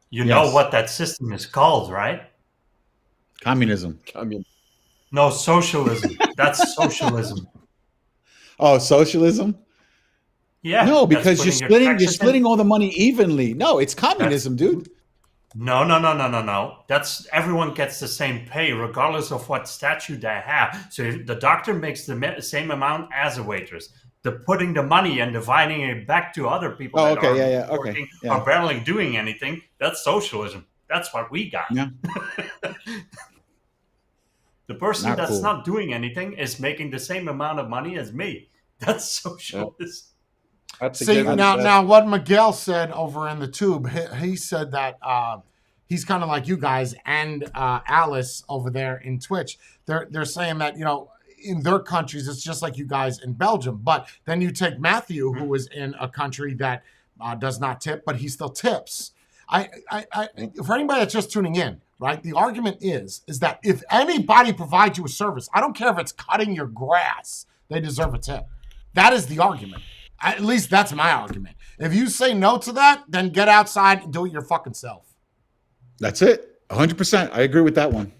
You know what that system is called, right? Communism. I mean, No, socialism. That's socialism. Oh, socialism? Yeah. No, that's because putting you're your taxes splitting in. all the money evenly. No, it's communism, dude. No. That's everyone gets the same pay regardless of what statute they have. So if the doctor makes the same amount as a waitress. The putting the money and dividing it back to other people that aren't working or barely doing anything, that's socialism. That's what we got. Yeah. The person Not that's cool. not doing anything is making the same amount of money as me. That's socialism. that's a See, given. now what Miguel said over in the tube, he said that he's kind of like you guys and Alice over there in Twitch. They're saying that, in their countries, it's just like you guys in Belgium. But then you take Matthew, who is in a country that does not tip, but he still tips. For anybody that's just tuning in, right? The argument is that if anybody provides you a service, I don't care if it's cutting your grass, they deserve a tip. That is the argument. At least that's my argument. If you say no to that, then get outside and do it your fucking self. That's it. 100%. I agree with that one.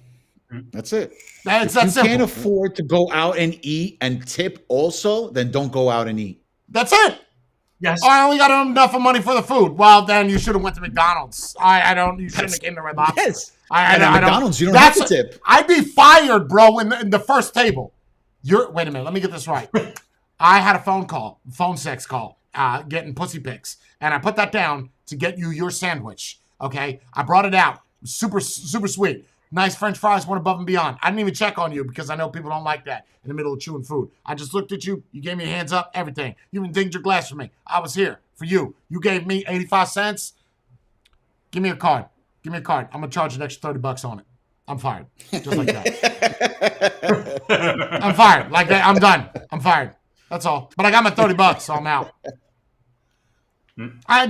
That's it. That's If that you simple. can't afford to go out and eat and tip also, then don't go out and eat. That's it. Yes. Oh, I only got enough money for the food. Well, then you should have went to McDonald's. You shouldn't have came to Red Lobster. Yes. And at McDonald's, you don't have to tip. I'd be fired, bro, in the first table. Wait a minute. Let me get this right. I had a phone sex call, getting pussy pics. And I put that down to get you your sandwich. Okay? I brought it out. Super, super sweet. Nice French fries, went above and beyond. I didn't even check on you because I know people don't like that in the middle of chewing food. I just looked at you. You gave me a hands up, everything. You even dinged your glass for me. I was here for you. You gave me 85 cents. Give me a card. I'm going to charge an extra $30 on it. I'm fired. Just like that. I'm fired. Like that. I'm done. I'm fired. That's all. But I got my $30, so I'm out. I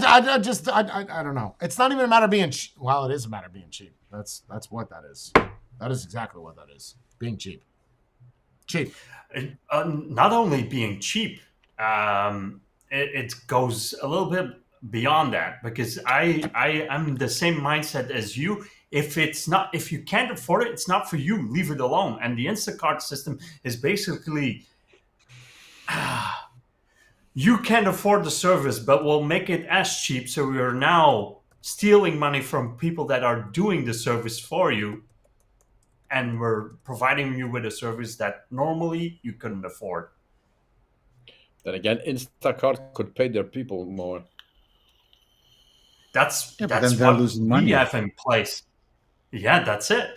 don't know. It's not even a matter of being cheap. Well, it is a matter of being cheap. That's what that is. That is exactly what that is. Being cheap. Cheap. Not only being cheap, it goes a little bit beyond that, because I'm the same mindset as you. If you can't afford it, it's not for you. Leave it alone. And the Instacart system is basically, you can't afford the service, but we'll make it as cheap. So we are now stealing money from people that are doing the service for you, and we're providing you with a service that normally you couldn't afford. Then again, Instacart could pay their people more. That's but then they're what losing we money. have in place. Yeah, that's it.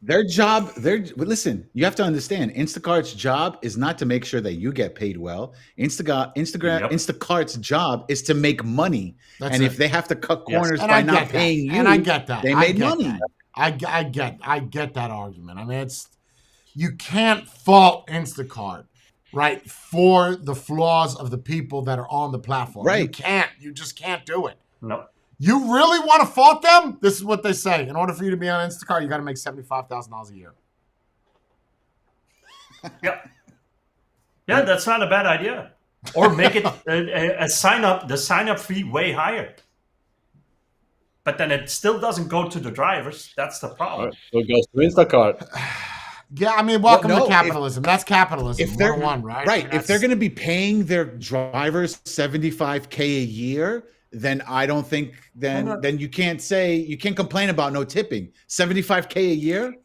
Their job, listen, you have to understand, Instacart's job is not to make sure that you get paid well. Instacart's job is to make money. That's if they have to cut corners And by I not get paying that. you, And I get that. they made money. I get that argument. I mean, you can't fault Instacart, right, for the flaws of the people that are on the platform. Right. You can't. You just can't do it. No. You really want to fault them? This is what they say. In order for you to be on Instacart, you got to make $75,000 a year. Yep. Yeah, that's not a bad idea. Or make it the sign up fee way higher. But then it still doesn't go to the drivers. That's the problem. Right. So it goes to Instacart. Yeah, I mean, welcome Well, no, to capitalism. That's capitalism. If they're 101, right? right, I mean, if they're going to be paying their drivers $75K a year, then I don't think then you can't complain about no tipping. $75K a year,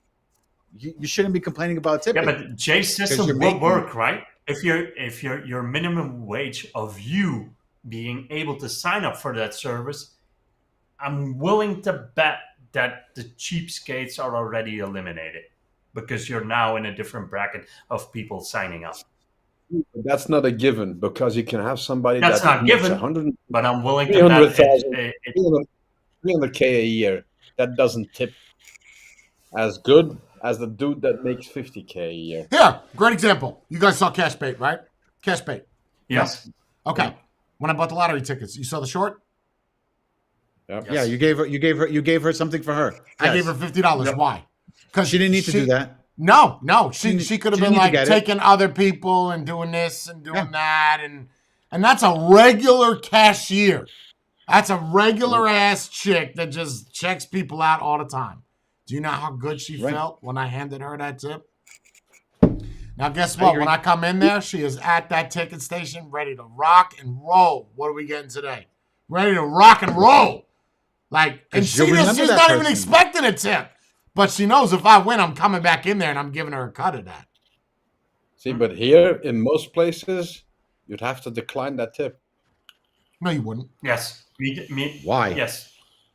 you shouldn't be complaining about tipping. Yeah, but Jay's system will work, right? If your minimum wage of you being able to sign up for that service, I'm willing to bet that the cheapskates are already eliminated, because you're now in a different bracket of people signing up. That's not a given, because you can have somebody That's that not makes given, but I'm willing to bet 300K a year that doesn't tip as good as the dude that makes 50K a year. Here, great example. You guys saw Cash Bait, right? Cash Bait. Yes. Okay. Yeah. When I bought the lottery tickets, you saw the short? Yep. Yeah, you gave her something for her. I gave her $50. Yep. Why? Because She didn't need to do that. No. She could have she been didn't like need to get it. taking other people and doing this and doing that, and that's a regular cashier. That's a regular ass chick that just checks people out all the time. Do you know how good she felt when I handed her that tip? Now, guess what? When I come in there, she is at that ticket station ready to rock and roll. What are we getting today? Ready to rock and roll. And she's not even expecting a tip. But she knows if I win, I'm coming back in there and I'm giving her a cut of that. See, but here in most places, you'd have to decline that tip. No, you wouldn't. Yes. Why? Yes.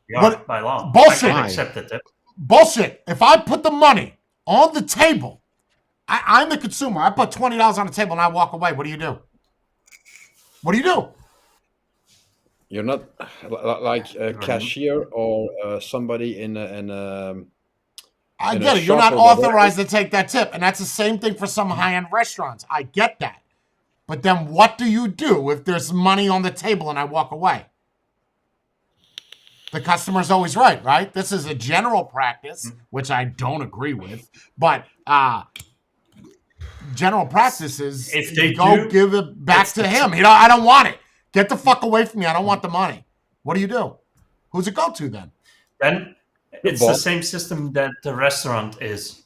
We are But by law. bullshit. I can accept the tip. Bullshit. If I put the money on the table, I'm the consumer. I put $20 on the table and I walk away. What do you do? What do you do? You're not like a cashier or somebody in a I in get a it. You're shop not or whatever. authorized to take that tip. And that's the same thing for some high-end restaurants. I get that. But then what do you do if there's money on the table and I walk away? The customer's always right? This is a general practice, which I don't agree with, but general practice is If they go do, give it back to him. I don't want it. Get the fuck away from me. I don't want the money. What do you do? Who's it go to then? Then it's the boss. same system that the restaurant is.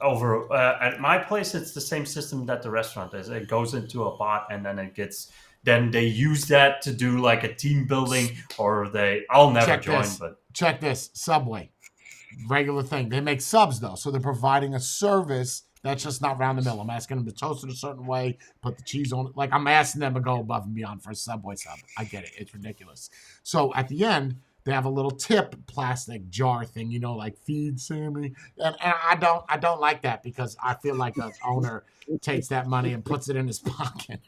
Over at my place, it's the same system that the restaurant is. It goes into a pot, and then it gets. Then they use that to do like a team building, or I'll never join, but Check this. Subway, regular thing. They make subs though, so they're providing a service that's just not round the mill. I'm asking them to toast it a certain way, put the cheese on it. Like I'm asking them to go above and beyond for a Subway sub. I get it. It's ridiculous. So at the end, they have a little tip plastic jar thing, like feed Sammy. And I don't like that because I feel like an owner takes that money and puts it in his pocket.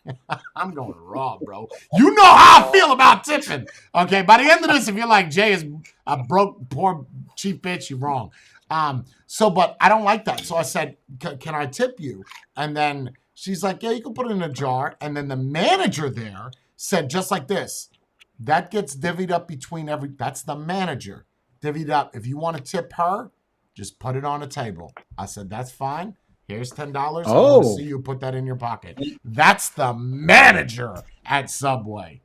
I'm going raw, bro. You know how I feel about tipping. Okay, by the end of this, if you're like Jay is a broke, poor, cheap bitch, you're wrong. But I don't like that. So I said, can I tip you? And then she's like, yeah, you can put it in a jar. And then the manager there said just like this. That gets divvied up between that's the manager. Divvied up. If you want to tip her, just put it on a table. I said, that's fine. Here's $10. I want to see you put that in your pocket. That's the manager at Subway.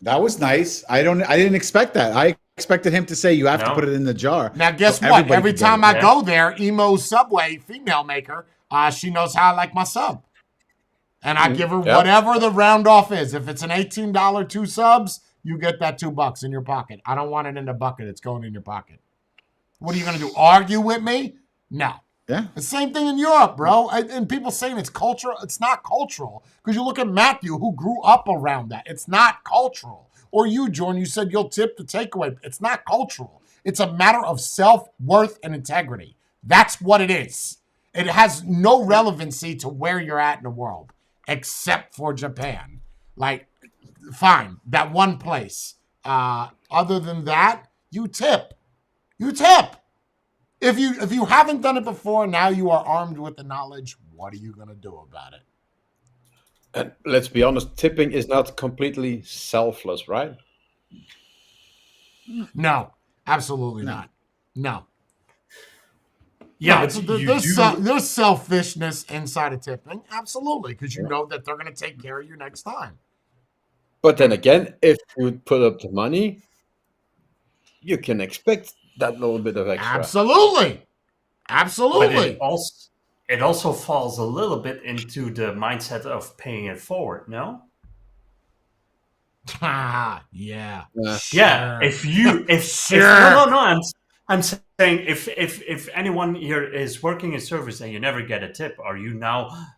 That was nice. I didn't expect that. I expected him to say you have to put it in the jar. Now, guess what? Every time I go there, Emo Subway, female maker, she knows how I like my sub. And I give her whatever the round off is. If it's an $18 2 subs, you get that $2 in your pocket. I don't want it in the bucket. It's going in your pocket. What are you going to do? Argue with me? No. Yeah. The same thing in Europe, bro. And people saying it's cultural. It's not cultural. Because you look at Matthew, who grew up around that. It's not cultural. Or you, Jordan, you said you'll tip the takeaway. It's not cultural. It's a matter of self-worth and integrity. That's what it is. It has no relevancy to where you're at in the world. Except for Japan. Like, fine, that one place. Other than that, you tip. You tip. If you haven't done it before, now you are armed with the knowledge. What are you going to do about it? And let's be honest, tipping is not completely selfless, right? No, absolutely not. No. Yeah, there's selfishness inside of tipping. Absolutely, because you know that they're going to take care of you next time. But then again, if you put up the money, you can expect that little bit of extra. Absolutely. But it also falls a little bit into the mindset of paying it forward, no? Yeah. Yeah. Sure. I'm saying if anyone here is working in service and you never get a tip, are you now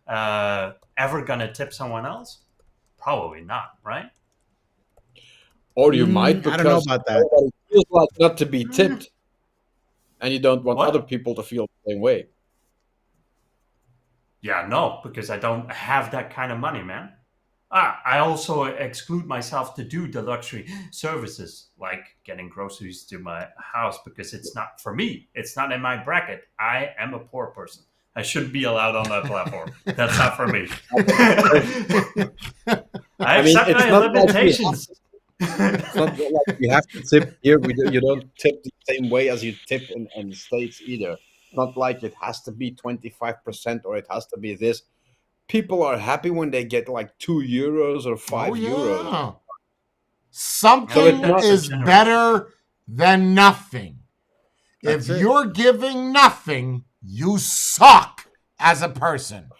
ever gonna tip someone else? Probably not, right? Or you might, because I don't know about that. It feels like not to be tipped, and you don't want other people to feel the same way. Yeah, no, because I don't have that kind of money, man. I also exclude myself to do the luxury services, like getting groceries to my house, because it's not for me. It's not in my bracket. I am a poor person. I shouldn't be allowed on that platform. That's not for me. I accept my limitations. It's not like you have to tip here. You don't tip the same way as you tip in the States either. It's not like it has to be 25% or it has to be this. People are happy when they get like €2 or €5. Something is better than nothing. If you're giving nothing, you suck as a person.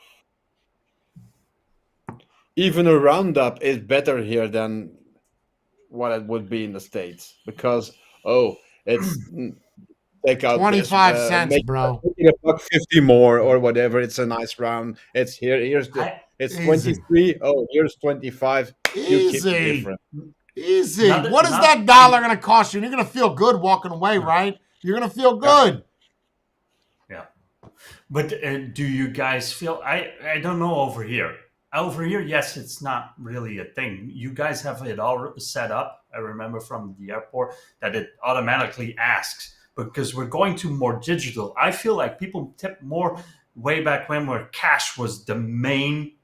Even a roundup is better here than what it would be in the States, because it's take out 25 cents, bro. $1.50 more or whatever. It's a nice round. It's here's it's 23. Oh, here's 25. You keep it different. Easy. What is that dollar going to cost you? You're going to feel good walking away, right? You're going to feel good. Yeah. But do you guys feel, I don't know over here. Over here, yes, it's not really a thing. You guys have it all set up. I remember from the airport that it automatically asks, because we're going to more digital. I feel like people tip more way back when, where cash was the main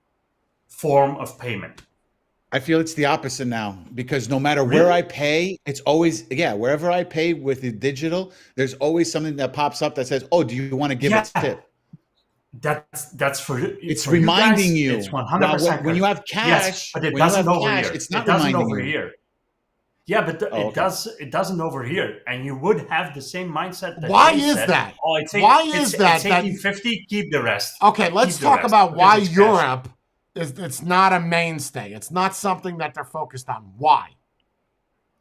form of payment. I feel it's the opposite now because no matter where Really? I pay, it's always wherever I pay with the digital, there's always something that pops up that says, "Oh, do you want to give a Yeah, tip?" that's It's for you reminding guys. It's you. Now, 100% when you correct. have Yes, cash, but it doesn't over here. it's It not doesn't reminding over you. here. Yeah, but Oh, it okay. does. It doesn't over here, and you would have the same mindset that Why Jay is said. that? Oh, it's Why it's, is that? It's 1850. Keep the rest. Okay, let's Keep the talk rest, about because why it's fashion. Europe it's not a mainstay. It's not something that they're focused on. Why?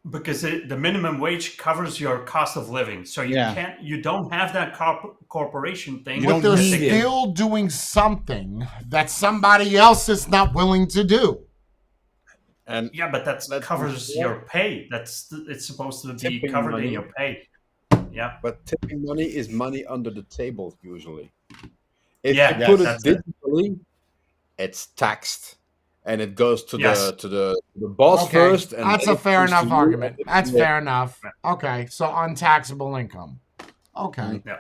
Because the minimum wage covers your cost of living, so you don't have that corporation thing. You But don't they're need it. still doing something that somebody else is not willing to do. And Yeah, but that Let's covers be fair. your pay. It's supposed to be Tipping covered in money. your pay. Yeah. But tipping money is money under the table usually. If Yeah, you put it that's it. digitally, it's taxed, and it goes to Yes. the boss Okay, first. And that's then a it fair comes to enough you, argument. and That's yeah. fair enough. Okay, so untaxable income. Okay, Yeah.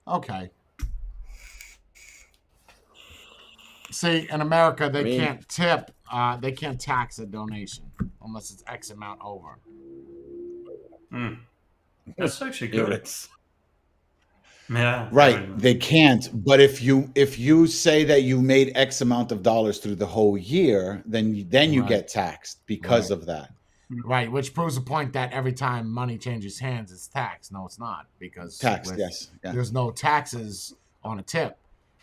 okay. See, in America, they mean- can't tip. They can't tax a donation unless it's X amount over. Mm. That's actually Here good. it's Yeah. Right, they can't. But if you say that you made X amount of dollars through the whole year, then you Right. get taxed because Right. of that. Right, which proves the point that every time money changes hands, it's taxed. No, it's not, because Taxed, yes. Yeah. there's no taxes on a tip,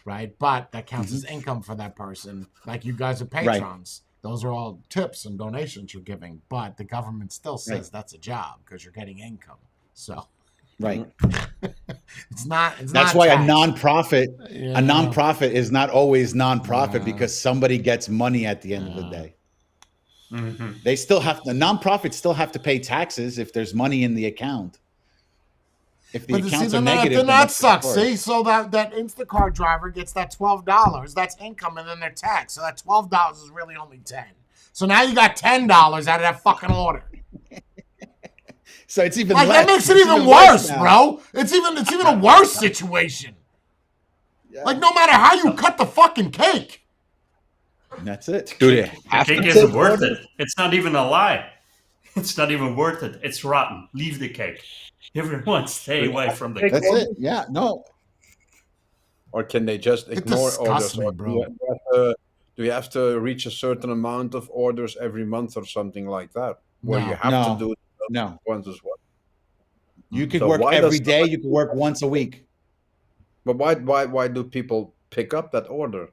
right? But that counts as income for that person. Like you guys are patrons. Those are all tips and donations you're giving, but the government still says Right. that's a job because you're getting income. So Right. it's not. It's That's not why taxed. a nonprofit is not always nonprofit Yeah. because somebody gets money at the end of the day. Mm-hmm. They still have the nonprofits still have to pay taxes if there's money in the account. If the But see, accounts are then negative, that then that's sucks. the story. See, so that Instacart driver gets that $12. That's income, and then they're taxed. So that $12 is really only 10. So now you got $10 out of that fucking order. So it's even Like less. that makes it It's even less worse, now. bro. It's even a worse situation. Yeah. Like no matter how you cut the fucking cake. And that's it. do they The have cake to isn't tip worth or- it. It's not even a lie. It's not even worth it. It's rotten. Leave the cake. Everyone stay away from the cake. That's it. Yeah. No. Or can they just It ignore disgusts orders? me, Or bro. do you have to reach a certain amount of orders every month or something like that? Where No. you have No. to do it No. once as well. You could So work why every does day. somebody- You could work once a week. But why do people pick up that order?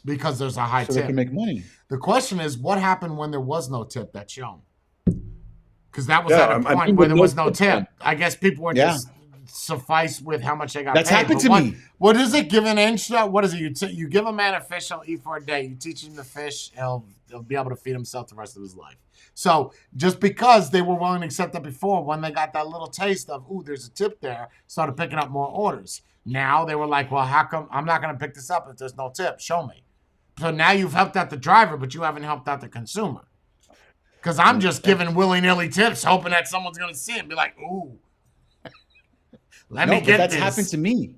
Because there's a high So they tip. can make money. The question is, what happened when there was no tip that's shown? Because that was Yeah, at a I point mean, where there with was no no tip, tip. I guess people were Yeah. just suffice with how much they got That's paid. happened But to what, me. What is it? Give an inch? What is it? You give a man a fish, he'll eat for a day. You teach him to fish, he'll be able to feed himself the rest of his life. So just because they were willing to accept that before, when they got that little taste of, ooh, there's a tip there, started picking up more orders. Now they were like, well, how come I'm not going to pick this up if there's no tip? Show me. So now you've helped out the driver, but you haven't helped out the consumer. Because I'm just giving willy-nilly tips, hoping that someone's going to see it and be like, ooh, let me But get that's this. happened to me.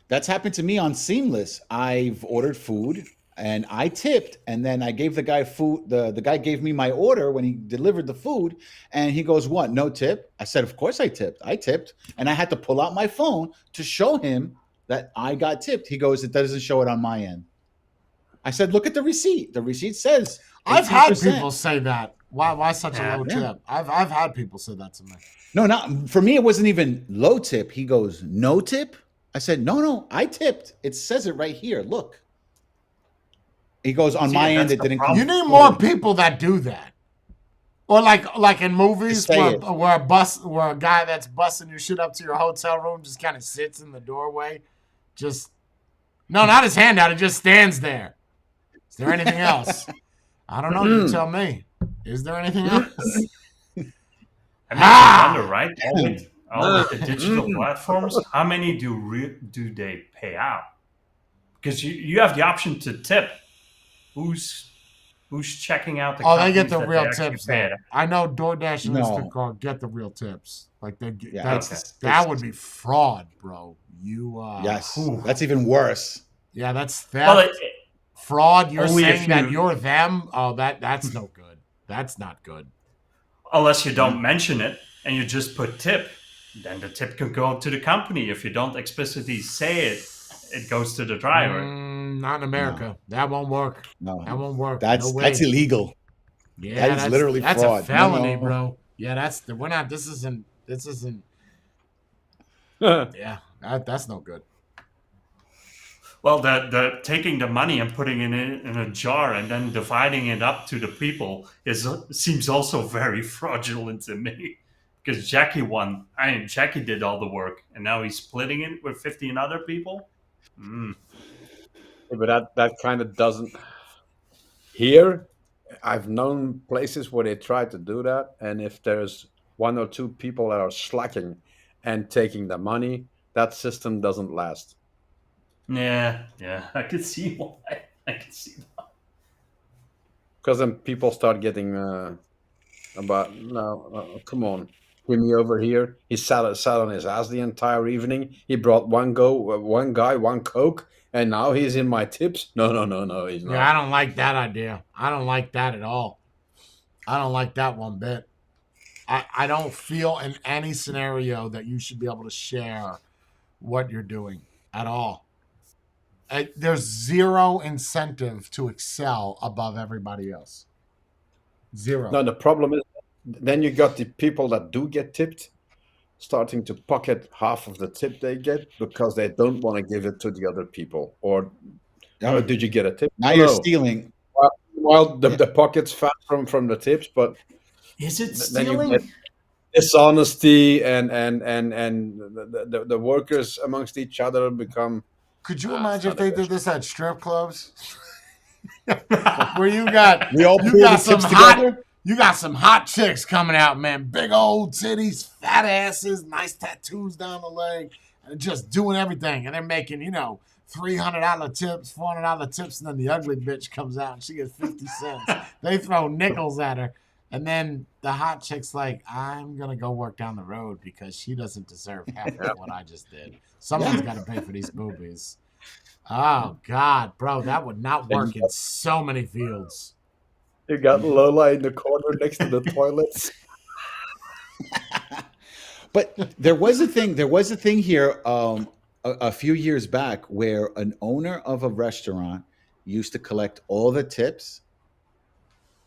That's happened to me on Seamless. I've ordered food and I tipped, and then I gave the guy food. The guy gave me my order when he delivered the food, and he goes, "What? No tip?" I said, "Of course I tipped. I tipped," and I had to pull out my phone to show him that I got tipped. He goes, "It doesn't show it on my end." I said, "Look at the receipt. The receipt says." I've had 18%. people say that. Why such a low Yeah. tip? I've had people say that to me. No, not for me. It wasn't even low tip. He goes, "No tip." I said, "No, I tipped. It says it right here. Look." He goes, "On See, my end, that's it the didn't come." problem. You need more people that do that. Or like in movies Say where, it. where a guy that's busting your shit up to your hotel room just kind of sits in the doorway. No, not his hand out. It just stands there. Is there anything else? I don't know. You tell me. Is there anything else? I mean, I wonder, right? All with the digital platforms, how many do they pay out? Because you have the option to tip. Who's checking out the? Oh, they get companies the that real they actually tips. pay Though. it? I know DoorDash and No. Instacart get the real tips. Like Yeah, that would be fraud, bro. Yes, Ooh. that's even worse. Yeah, that's theft. Well, Fraud. You're Only saying if that you- you're them. Oh, that's no good. That's not good. Unless you don't mention it and you just put tip, then the tip can go to the company. If you don't explicitly say it, it goes to the driver. Not in America. That won't work. No, That won't work. No that's way. illegal. Yeah, That is literally that's fraud. a felony, No. bro. Yeah, we're not. This isn't. Yeah. Yeah, that's no good. Well, the taking the money and putting it in a jar and then dividing it up to the people seems also very fraudulent to me. Because Jackie did all the work, and now he's splitting it with 15 other people. But that kind of doesn't. Here, I've known places where they try to do that, and if there's one or two people that are slacking and taking the money, that system doesn't last. Yeah, I could see why. I could see that. Because then people start getting about no, come on, give me over here. He sat on his ass the entire evening. He brought one guy, one Coke, and now he's in my tips. No, he's not. Yeah, I don't like that idea. I don't like that at all. I don't like that one bit. I don't feel in any scenario that you should be able to share what you're doing at all. There's zero incentive to excel above everybody else. Zero. No, the problem is then you got the people that do get tipped starting to pocket half of the tip they get because they don't want to give it to the other people. Or did you get a tip? Now Oh, you're no. stealing. Well, the pocket's fat from the tips, but Is it then you stealing? get dishonesty and the workers amongst each other become. Could you it's imagine if not they a did this at strip clubs? Where you got We all you pool got the some tips hot together. you got some hot chicks coming out, man. Big old titties, fat asses, nice tattoos down the leg, and just doing everything. And they're making, $300 tips, $400 tips, and then the ugly bitch comes out and she gets 50 cents. They throw nickels at her. And then the hot chick's like, I'm going to go work down the road because she doesn't deserve half of what I just did. Someone's got to pay for these movies. Oh, God, bro, that would not work in so many fields. You got Lola in the corner next to the toilets. But there was a thing. There was a thing here a few years back where an owner of a restaurant used to collect all the tips,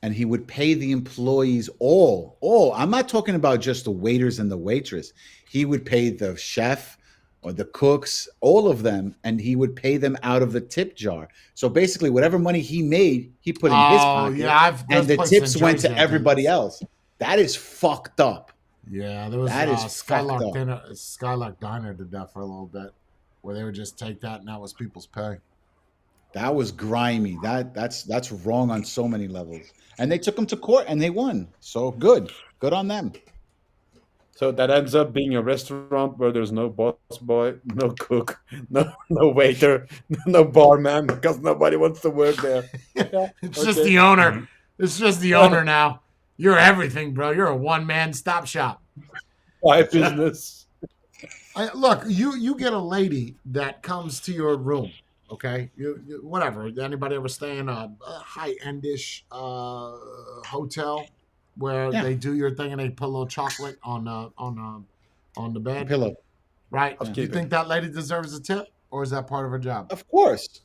and he would pay the employees all. I'm not talking about just the waiters and the waitress. He would pay the chef or the cooks, all of them, and he would pay them out of the tip jar. So basically, whatever money he made, he put in his pocket, yeah, and the there's tips places in went Jersey to that do everybody this. else. That is fucked up. Yeah, there was That is fucked up. Skylark Diner did that for a little bit, where they would just take that and that was people's pay. That was grimy. That's wrong on so many levels. And they took him to court and they won. So good on them. So that ends up being a restaurant where there's no boss boy, no cook, no waiter, no barman, because nobody wants to work there. Yeah, It's just okay. the owner. It's just the owner now. You're everything, bro. You're a one-man stop shop. My business. Look, you get a lady that comes to your room, okay? You whatever. Anybody ever stay in a high-endish hotel where Yeah. they do your thing and they put a little chocolate on the bed, Pillow. right? Do you Housekeeping. think that lady deserves a tip, or is that part of her job? Of course.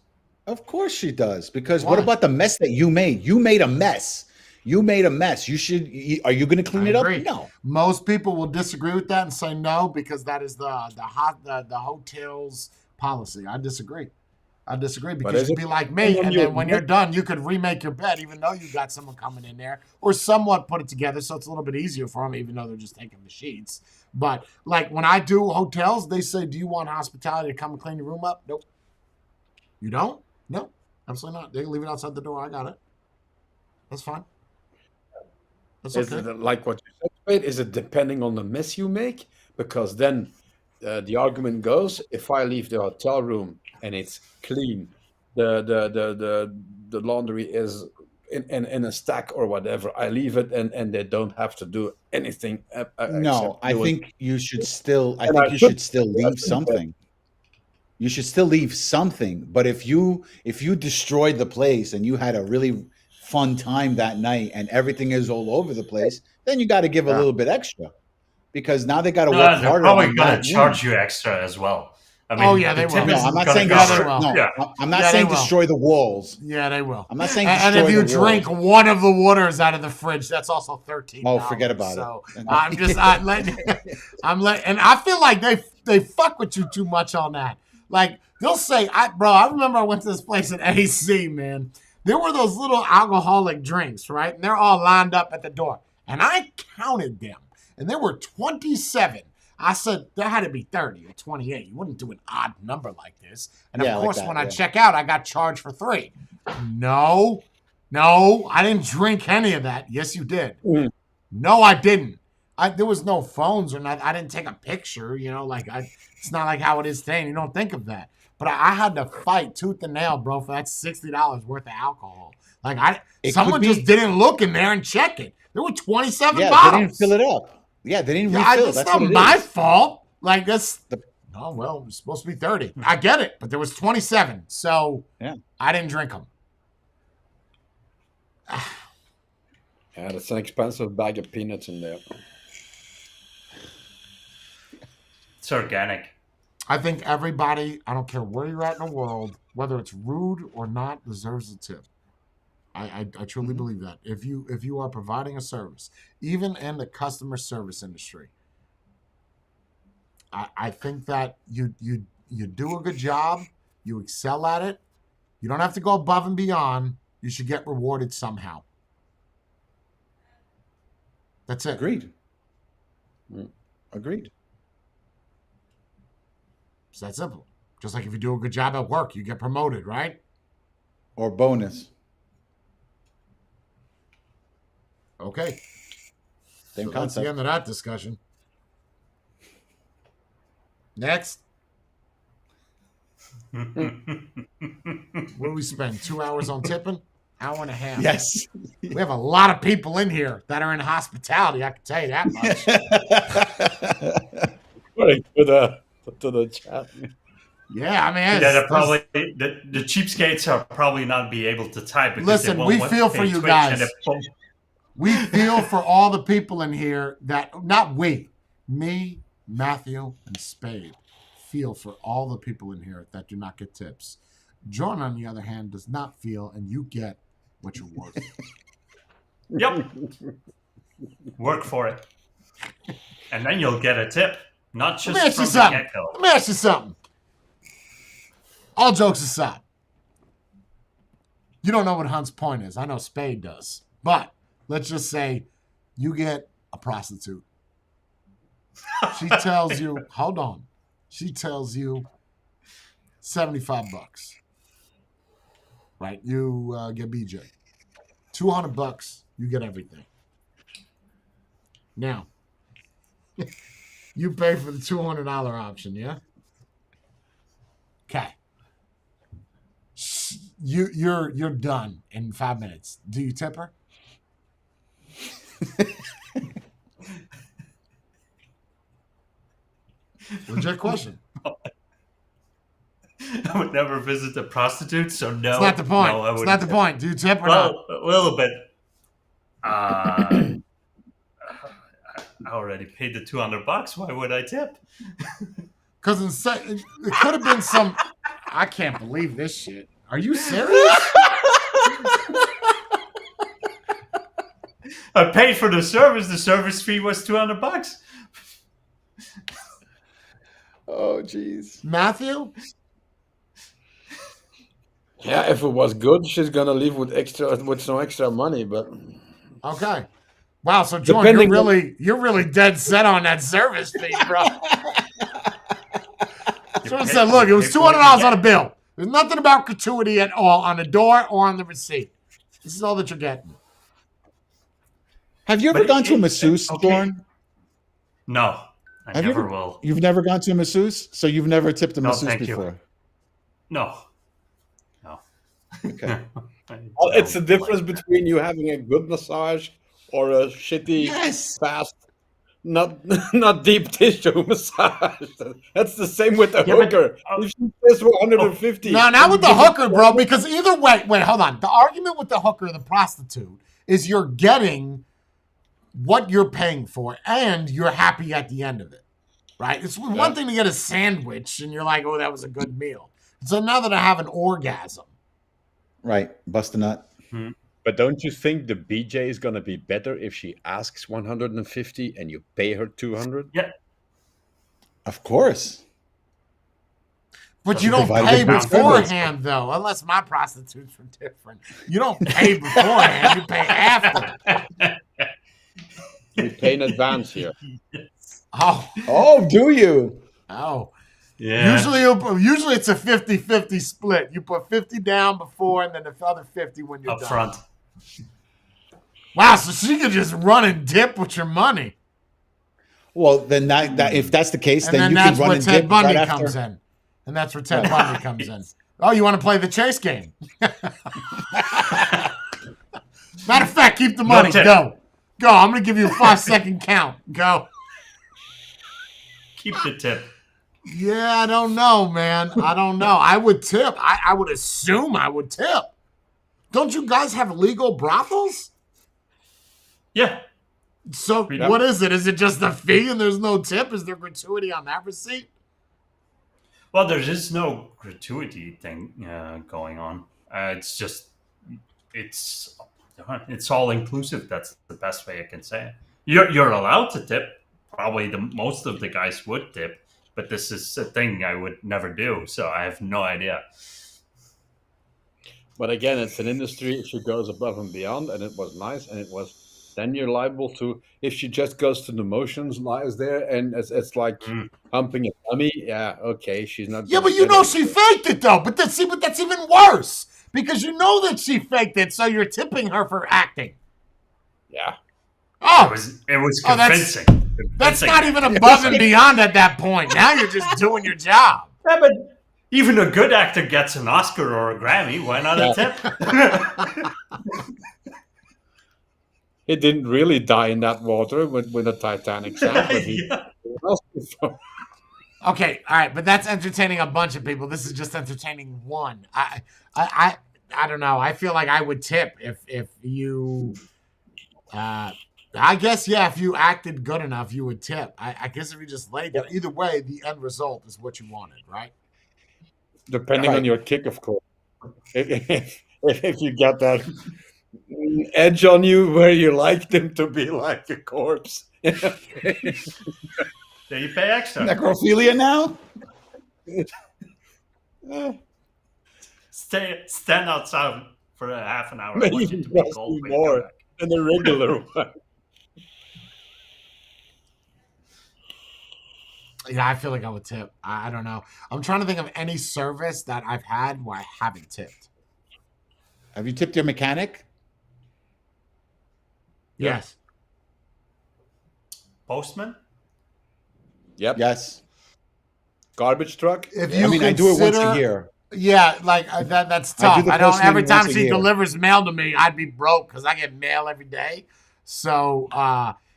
Of course she does. Because what Why? about the mess that you made? You made a mess. You made a mess. Are you going to clean I it up? agree. No. Most people will disagree with that and say no because that is the hotel's policy. I disagree. Because is you'd it- be like me, and you- then when you're done, you could remake your bed, even though you got someone coming in there, or somewhat put it together, so it's a little bit easier for them, even though they're just taking the sheets. But like when I do hotels, they say, "Do you want hospitality to come and clean your room up?" Nope. You don't? No, absolutely not. They can leave it outside the door. I got it. That's fine. That's Is okay. it like what you said, Spade? Is it depending on the mess you make? Because then the argument goes: if I leave the hotel room and it's clean, the laundry is in a stack or whatever, I leave it and they don't have to do anything. No, except I do it. think you should still And I you should- should still I leave think something. You should still leave something. But if you destroyed the place and you had a really fun time that night and everything is all over the place, then you got to give a little bit extra because now they got to work They're harder probably on gonna that charge win. you extra as well. I mean, Oh, yeah, the they tip will. No, isn't I'm not gonna saying Yeah, they cover. will. no. Yeah, I'm not Yeah, they saying will. destroy the walls. Yeah, they will. I'm not saying And destroy if you the drink walls. one of the waters out of the fridge, that's also $13. Oh, forget about so it. I'm letting, and I feel like they fuck with you too much on that. Like they'll say, I remember I went to this place in AC, man. There were those little alcoholic drinks, right? And they're all lined up at the door, and I counted them, and there were 27. I said there had to be 30 or 28. You wouldn't do an odd number like this. And Yeah, of like course, that, when I yeah. check out, I got charged for 3. No, I didn't drink any of that. Yes, you did. Mm. No, I didn't. There was no phones or nothing. I didn't take a picture. It's not like how it is today. And you don't think of that. But I had to fight tooth and nail, bro, for that $60 worth of alcohol. Someone just didn't look in there and check it. There were 27 Yeah, bottles. they didn't fill it up. Yeah, they didn't refill. That's That's not what it my is. fault. Oh, well, it was supposed to be 30. I get it, but there was 27. So Yeah. I didn't drink them. Yeah, that's an expensive bag of peanuts in there. it's organic. I think everybody, I don't care where you're at in the world, whether it's rude or not, deserves a tip. I truly believe that. If you are providing a service, even in the customer service industry, I think that you do a good job, you excel at it. You don't have to go above and beyond. You should get rewarded somehow. That's it. Agreed. Agreed. It's that simple. Just like if you do a good job at work, you get promoted, right? Or bonus. Okay. Same So that's the concept. end of that discussion. Next. What do we spend? 2 hours on tipping? Hour and a half. Yes. We have a lot of people in here that are in hospitality. I can tell you that much. Right, to the chat. Yeah, I mean, Yeah, they're probably the cheapskates are probably not be able to type. Because Listen, they we won't feel pay for you Twitch guys. and if- We feel for all the people in here that, not we, me, Matthew, and Spade, feel for all the people in here that do not get tips. John, on the other hand, does not feel, and you get what you're worth. Yep. Work for it. And then you'll get a tip. Not just Let me ask from you the something. get-go. Let me ask you something. All jokes aside, you don't know what Hunt's point is. I know Spade does. But let's just say you get a prostitute. She tells you, hold on. She tells you $75. Right? You get BJ. $200, you get everything. Now, you pay for the $200 option, yeah? Okay. You're done in 5 minutes. Do you tip her? Legit question. I would never visit a prostitute, so no. It's not the point. No, I It's not the wouldn't. point. Do you tip or not? Well, a little bit. I already paid the $200. Why would I tip? Because it could have been some. I can't believe this shit. Are you serious? I paid for the service. The service fee was $200. Oh, jeez. Matthew? Yeah, if it was good, she's gonna leave with some extra money. But Okay. Wow, so John, Depending you're really dead set on that service fee, bro. Someone said, look, it was $200 on a bill. There's nothing about gratuity at all on the door or on the receipt. This is all that you're getting. Have you ever But gone to a it- masseuse, okay. Dorn? No, I Have you never ever- will. You've never gone to a masseuse? So you've never tipped a No, masseuse thank you. before? No. No. Okay. well, it's the No, difference like- between you having a good massage or a shitty, Yes. fast not not deep tissue massage. That's the same with the Yeah, but hooker. If she says 150, No, not and with you the give it hooker, bro. Because either way, wait, hold on. The argument with the hooker or the prostitute is you're getting what you're paying for, and you're happy at the end of it, right? It's one thing to get a sandwich, and you're like, "Oh, that was a good meal." It's another to have an orgasm. Right. Bust a nut. But don't you think the BJ is gonna be better if she asks 150 and you pay her 200? yeah, Of course. But you Doesn't don't provide pay a good service. beforehand, though, unless my prostitutes are different. You don't pay beforehand; you pay after. We pay in advance here. Oh, Oh, do you? oh. yeah. Usually it's a 50-50 split. You put 50 down before, and then the other 50 when you're Up done. front. Wow, so she could just run and dip with your money. Well, then that if that's the case, And then then you that's can run where and Ted dip Bundy right comes after. in. And that's where Ted Bundy comes in. Oh, you want to play the chase game? Matter of fact, keep the money. Ted. Go. Go. I'm going to give you a 5-second count. Go. Keep the tip. Yeah, I don't know, man. I don't know. I would tip. I would assume I would tip. Don't you guys have legal brothels? Yeah. So Yeah. what is it? Is it just a fee and there's no tip? Is there gratuity on that receipt? Well, there is no gratuity thing going on. It's just it's all inclusive. That's the best way I can say it. You're allowed to tip. Probably most of the guys would tip, but this is a thing I would never do. So I have no idea. But again, it's an industry. If she goes above and beyond, and it was nice, and it was, then you're liable to. If she just goes to the motions, lies there, and it's like humping a dummy. Yeah, okay, she's not. Yeah, gonna but you get know it. she faked it though. But that's even worse because you know that she faked it, so you're tipping her for acting. Yeah, Oh, It was Oh, that's- convincing. that's not even above and beyond at that point. Now you're just doing your job. Yeah, but even a good actor gets an Oscar or a Grammy. Why not a tip? he didn't really die in that water when the Titanic sank, but he. Yeah. Okay, all right, but that's entertaining a bunch of people. This is just entertaining one. I don't know. I feel like I would tip if you. I guess yeah. If you acted good enough, you would tip. I guess if you just laid there, either way, the end result is what you wanted, right? Depending Right. on your kick, of course. If you got that edge on you where you like them to be like a corpse. Then you pay extra. Necrophilia now? Stand outside for a half an hour. I Maybe want you it to be costs cold you when you come more back. than the regular one. Yeah, I feel like I would tip. I don't know. I'm trying to think of any service that I've had where I haven't tipped. Have you tipped your mechanic? Yes. Postman? Yep. Yes. Garbage truck? If I you mean, I do it once a consider- year. Yeah, like that's I do tough. the I don't. postman Every time once a she year. delivers mail to me, I'd be broke because I get mail every day. So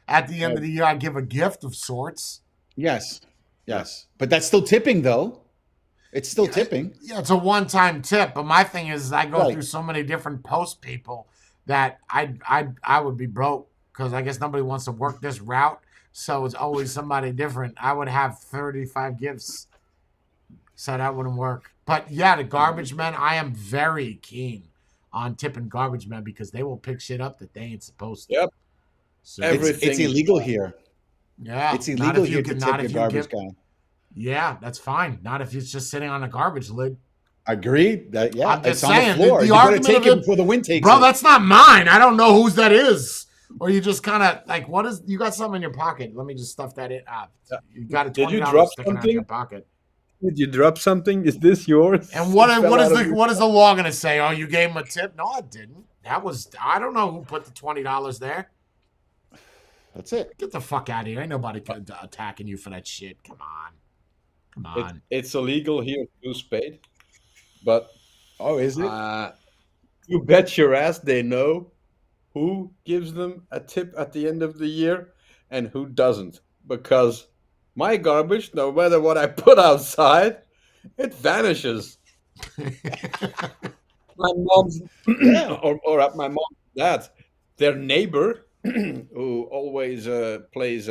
at the end of the year, I give a gift of sorts. Yes. Yes. But that's still tipping, though. It's still tipping. Yeah, it's a one-time tip. But my thing is, I go Right. through so many different post people that I would be broke because I guess nobody wants to work this route. So it's always somebody different. I would have 35 gifts, so that wouldn't work. But yeah, the garbage men, I am very keen on tipping garbage men because they will pick shit up that they ain't supposed to. Yep. So, Every- It's illegal here. yeah, It's not illegal if you here to can- tip not your if you garbage give- guy. Yeah, that's fine. Not if it's just sitting on a garbage lid. Agreed. That yeah, I'm just it's on saying, the floor. the You gotta argument take of it it- before the wind takes Bro, it. that's not mine. I don't know whose that is. Or you just kind of like, what is? You got something in your pocket? Let me just stuff that in. You got a Did you $20 drop sticking out of something? your pocket. Did you drop something? Is this yours? And what It fell what is out of the your- what is the law gonna say? Oh, you gave him a tip? No, I didn't. That was I don't know who put the $20 there. That's it. Get the fuck out of here. Ain't nobody attacking you for that shit. Come on. Come on. It's illegal here to spade, but Oh, is it? you bet your ass they know who gives them a tip at the end of the year, and who doesn't. Because my garbage, no matter what I put outside, it vanishes. My mom's Yeah. or at my mom's dad, their neighbor, who always plays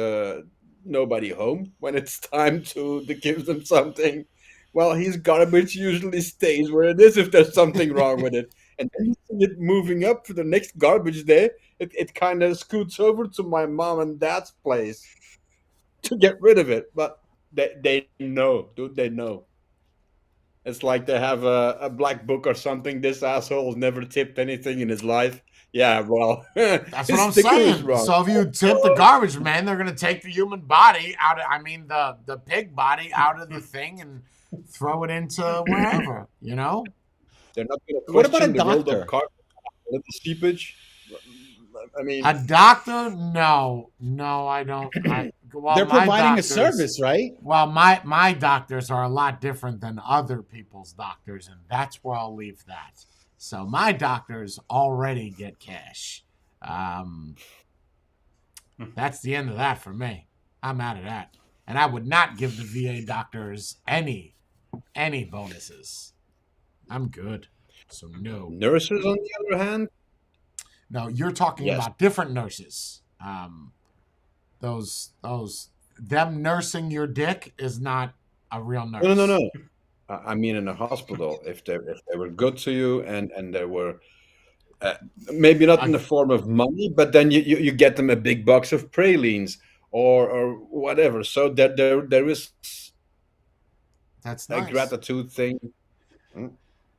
nobody home when it's time to give them something. Well, his garbage usually stays where it is if there's something wrong with it. And then you see it moving up for the next garbage day. It kind of scoots over to my mom and dad's place to get rid of it. But they know, dude, they know. It's like they have a black book or something. This asshole's never tipped anything in his life. Yeah, well, That's what his I'm sticker is saying. wrong. So if you tip the garbage man, they're gonna take the human body out of, I mean the pig body out of the thing and throw it into wherever, you know? They're not going to What about a question the world doctor? of car, little seepage. I mean, A doctor? No, I don't. Well, They're my providing a doctors- service, right? Well, my doctors are a lot different than other people's doctors, and that's where I'll leave that. So my doctors already get cash. That's the end of that for me. I'm out of that, and I would not give the VA doctors any bonuses. I'm good. So no. nurses, on the other hand, No, you're talking Yes. about different nurses. Those them nursing your dick is not a real nurse. no. I mean, in a hospital, if they were good to you and they were maybe not in the form of money, but then you get them a big box of pralines or whatever. So that there is That's a nice. gratitude thing.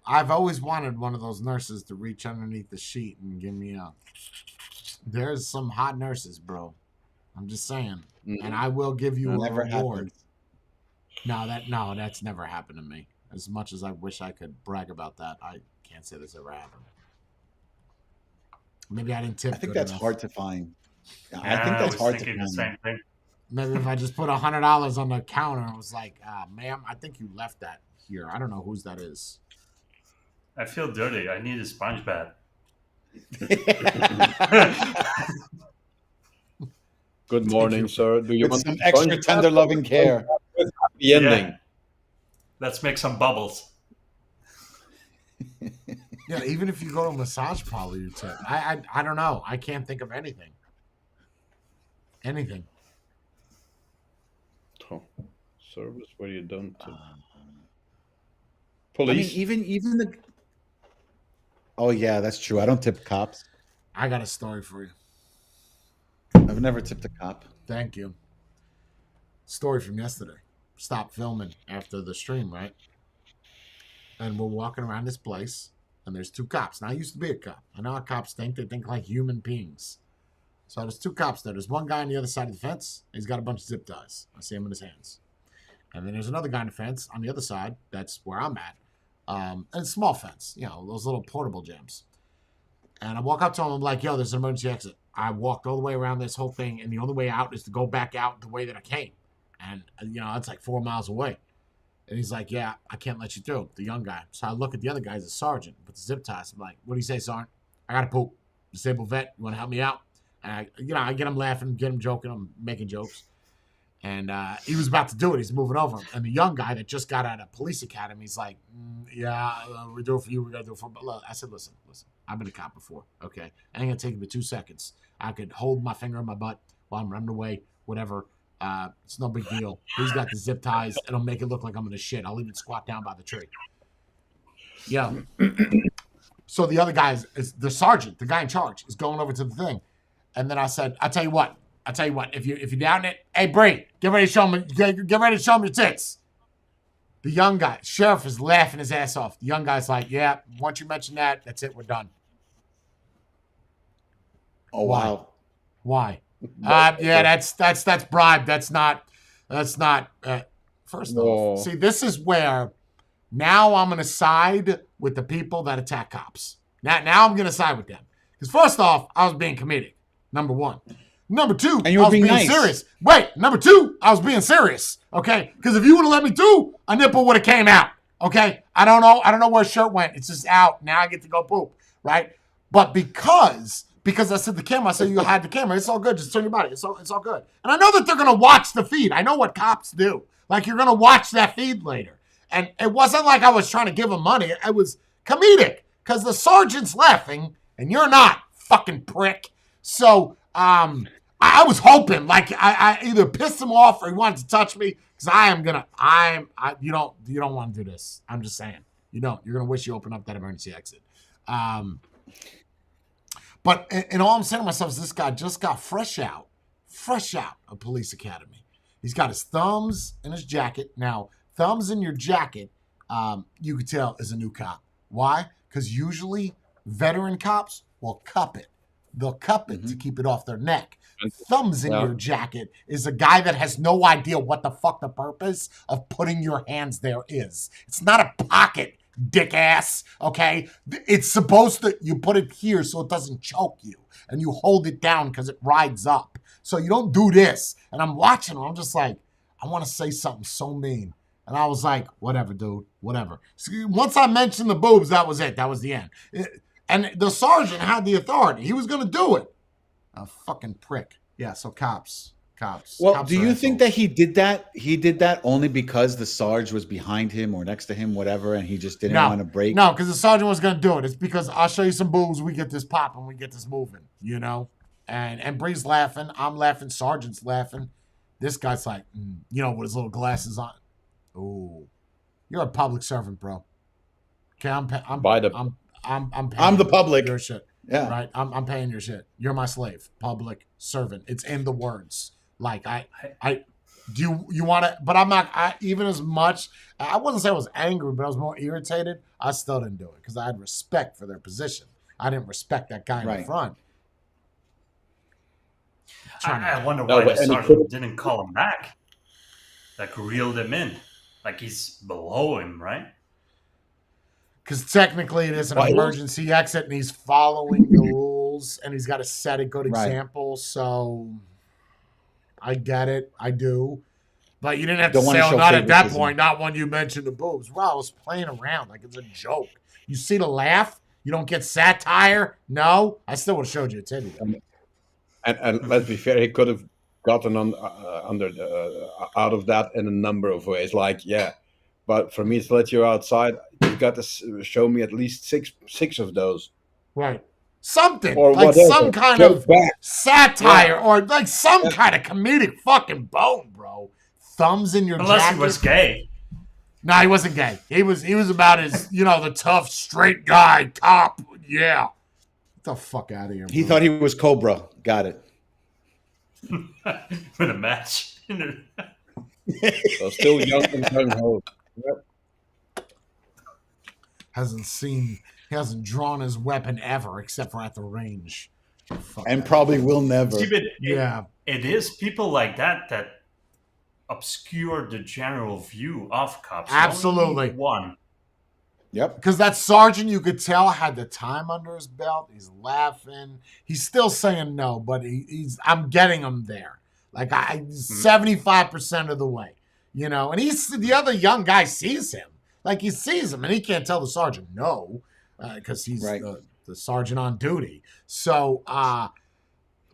I've always wanted one of those nurses to reach underneath the sheet and give me a. There's some hot nurses, bro. I'm just saying, and I will give you That a never reward. happens. No, that's never happened to me. As much as I wish I could brag about that, I can't say this ever happened. Maybe I didn't tip. I think good that's enough. hard to find. I Yeah, think I that's was hard to thinking the find. same thing. Maybe if I just put $100 on the counter and was like, "Ma'am, I think you left that here. I don't know whose that is." I feel dirty. I need a sponge bath. Good morning, sir. Do you With want some a extra sponge tender bath? loving care. The ending. Yeah. Let's make some bubbles. Yeah, even if you go to a massage parlor, you tip. I don't know. I can't think of anything. Anything. Oh, service where you don't. I mean, Police. even the. Oh yeah, that's true. I don't tip cops. I got a story for you. I've never tipped a cop. Thank you. Story from yesterday. Stopped filming after the stream, right? And we're walking around this place, and there's two cops. Now, I used to be a cop. I know how cops think. They think like human beings. So there's two cops there. There's one guy on the other side of the fence. He's got a bunch of zip ties. I see him in his hands. And then there's another guy on the fence on the other side. That's where I'm at. And it's a small fence, you know, those little portable jams. And I walk up to him. I'm like, yo, there's an emergency exit. I walked all the way around this whole thing, and the only way out is to go back out the way that I came. And, you know, that's like 4 miles away. And he's like, yeah, I can't let you through, the young guy. So I look at the other guy, he's a sergeant with the zip ties. I'm like, what do you say, Sergeant? I got to poop. Disabled vet, you want to help me out? And I get him laughing, get him joking, I'm making jokes. And he was about to do it. He's moving over. And the young guy that just got out of police academy, he's like, yeah, we do it for you. We got to do it for. But I said, listen. I've been a cop before. Okay, I ain't gonna take me 2 seconds. I could hold my finger in my butt while I'm running away. Whatever. It's no big deal. He's got the zip ties. It'll make it look like I'm in a shit. I'll even squat down by the tree. Yeah. So the other guy is the sergeant, the guy in charge, is going over to the thing. And then I said, I'll tell you what. If you're down it, hey Bree, get ready to show me. Get ready to show me your tits. The young guy, sheriff, is laughing his ass off. The young guy's like, yeah, once you mention that, that's it. We're done. Oh wow. Why? Yeah, that's bribe. That's not. First off, see, this is where now I'm gonna side with the people that attack cops. Now I'm gonna side with them because first off, I was being comedic. Number one. Number two, And you I were was being being nice. serious. Wait, number two, I was being serious. Okay, because if you would have let me through, a nipple would have came out. Okay, I don't know where shirt went. It's just out. Now I get to go poop, right? But because because I said the camera. I said, you hide the camera. It's all good. Just turn your body. It's all good. And I know that they're going to watch the feed. I know what cops do. Like, you're going to watch that feed later. And it wasn't like I was trying to give him money. It was comedic because the sergeant's laughing and you're not, fucking prick. So I was hoping, like, I either pissed him off or he wanted to touch me because you don't want to do this. I'm just saying. You don't. You're going to wish you opened up that emergency exit. But and all I'm saying to myself is this guy just got fresh out of police academy. He's got his thumbs in his jacket. Now, thumbs in your jacket, you could tell is a new cop. Why? Because usually veteran cops will cup it. They'll cup it to keep it off their neck. Thumbs in your jacket is a guy that has no idea what the fuck the purpose of putting your hands there is. It's not a pocket, dick ass, okay? It's supposed to, you put it here so it doesn't choke you, and you hold it down because it rides up. So you don't do this. And I'm watching him, I'm just like, I want to say something so mean. And I was like, whatever, dude, whatever. So once I mentioned the boobs, that was it. That was the end. And the sergeant had the authority. He was going to do it. A fucking prick. Yeah, so cops. Well, Cops do you are think assholes. that he did that only because the Sarge was behind him or next to him, whatever, and he just didn't want to break? No, because the sergeant was going to do it. It's because I'll show you some boobs, we get this popping, we get this moving, you know? And Bree's laughing, I'm laughing, sergeant's laughing. This guy's like, you know, with his little glasses on. Ooh, you're a public servant, bro. Okay, I'm paying I'm the public. your shit. Yeah. Right? I'm paying your shit. You're my slave. Public servant. It's in the words. Like, do you want to, but I'm not, even as much, I wouldn't say I was angry, but I was more irritated. I still didn't do it because I had respect for their position. I didn't respect that guy in the front. I wonder why the sergeant didn't call him back. Like, reeled him in. Like, he's below him, right? Because technically it is an emergency exit and he's following the rules and he's got to set a good example. So I get it. I do. But you didn't have to say, oh, not at that point, not when you mentioned the boobs. Well, I was playing around like it's a joke. You see the laugh? You don't get satire? No? I still would have showed you a titty. And let's be fair, he could have gotten out of that in a number of ways. Like, yeah, but for me to let you outside, you've got to show me at least six of those. Right. Something. Or like whatever. some kind of satire or like some kind of comedic fucking bone, bro. Thumbs in your jacket. Unless he was gay. No, he wasn't gay. He was about his, the tough, straight guy, cop. Yeah. Get the fuck out of here, bro. He thought he was Cobra. Got it. With a match. So still young and gung-ho. Yep. He hasn't drawn his weapon ever except for at the range. And probably will never. It is people like that obscure the general view of cops. Absolutely. One. Yep. Because that sergeant, you could tell, had the time under his belt. He's laughing. He's still saying no, but I'm getting him there. Like 75% of the way, And the other young guy sees him. Like he sees him, and he can't tell the sergeant no, because he's the sergeant on duty. So,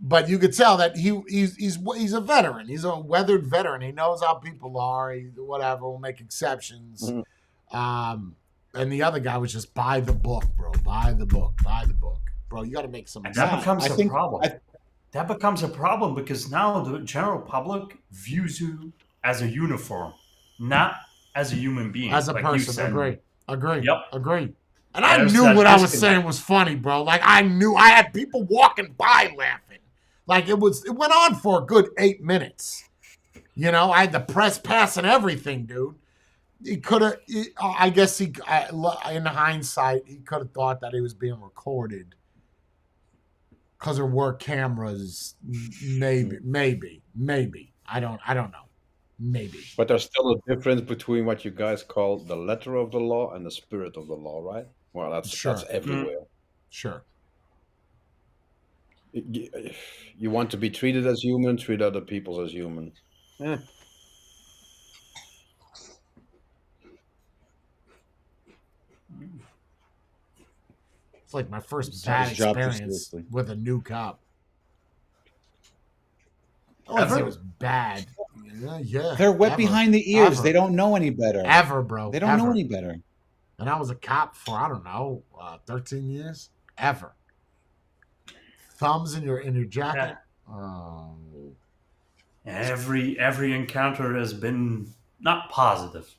but you could tell that he's a veteran. He's a weathered veteran. He knows how people are. We'll make exceptions. Mm-hmm. And the other guy was just buy the book, bro. Buy the book. Bro, you got to make some sense. That becomes a problem. That becomes a problem because now the general public views you as a uniform, not as a human being. As a person. Agree. Yep. Agree. And I knew what I was saying was funny, bro. Like I knew I had people walking by laughing. Like it went on for a good 8 minutes. I had the press pass and everything, dude. He could have, I guess in hindsight, he could have thought that he was being recorded because there were cameras. Maybe. I don't know. Maybe. But there's still a difference between what you guys call the letter of the law and the spirit of the law, right? Well, that's everywhere. Sure. You want to be treated as human, treat other people as human. Yeah. It's like my first His bad job too experience seriously. with a new cop. I wouldn't say it Ever? was bad. Yeah. They're wet ever, behind the ears. ever, They don't know any better. Ever, bro. They don't know ever. any better. And I was a cop for, I don't know, 13 years. Ever. Thumbs in your jacket. Oh. Every encounter has been not positive.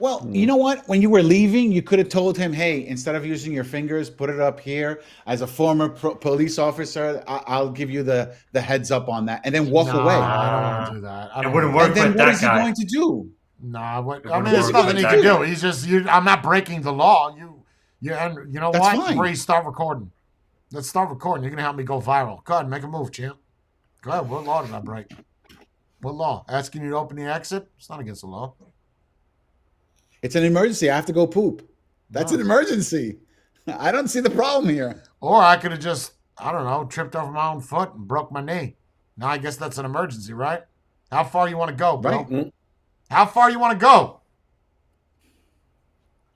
Well, you know what? When you were leaving, you could have told him, "Hey, instead of using your fingers, put it up here." As a former police officer, I'll give you the heads up on that, and then walk No, away. I don't want to do that. I It don't wouldn't wanna work do And then with what that is he guy. going to do? Nah, what? It I mean, wouldn't there's work nothing with he that can guy. do. He's just, I'm not breaking the law. And you know That's what? fine. Bree, start recording. Let's start recording. You're gonna help me go viral. Go ahead, make a move, champ. Go ahead. What law did I break? What law? Asking you to open the exit? It's not against the law. It's an emergency. I have to go poop. That's an emergency. I don't see the problem here. Or I could have just, I don't know, tripped over my own foot and broke my knee. Now I guess that's an emergency, right? How far you want to go, bro? Right. How far you want to go?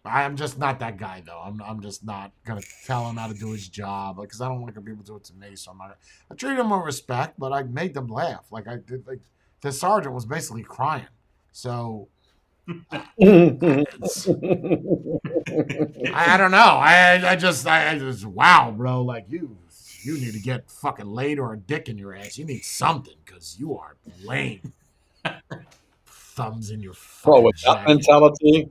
I am just not that guy, though. I'm just not gonna tell him how to do his job because I don't like when people do it to me. So I treat him with respect, but I made them laugh. Like I did. Like the sergeant was basically crying. So it's, I don't know. I just wow, bro. Like you need to get fucking laid or a dick in your ass. You need something because you are lame. Thumbs in your fucking Well, with that jacket. mentality,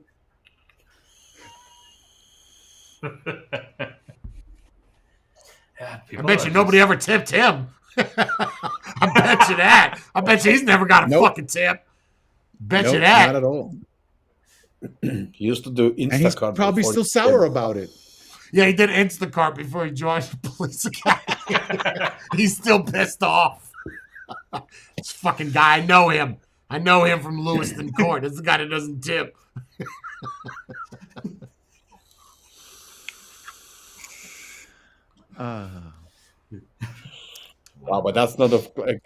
Yeah, I people bet are you just- nobody ever tipped him. I bet you that. I bet you he's never got a Nope. fucking tip. Bet you Nope, that. not at all. he used to do Instacart. And he's probably before still he sour did. about it. Yeah, he did Instacart before he joined the police academy. He's still pissed off. This fucking guy, I know him. I know him from Lewiston Court. This is the guy that doesn't tip. Wow, but that's not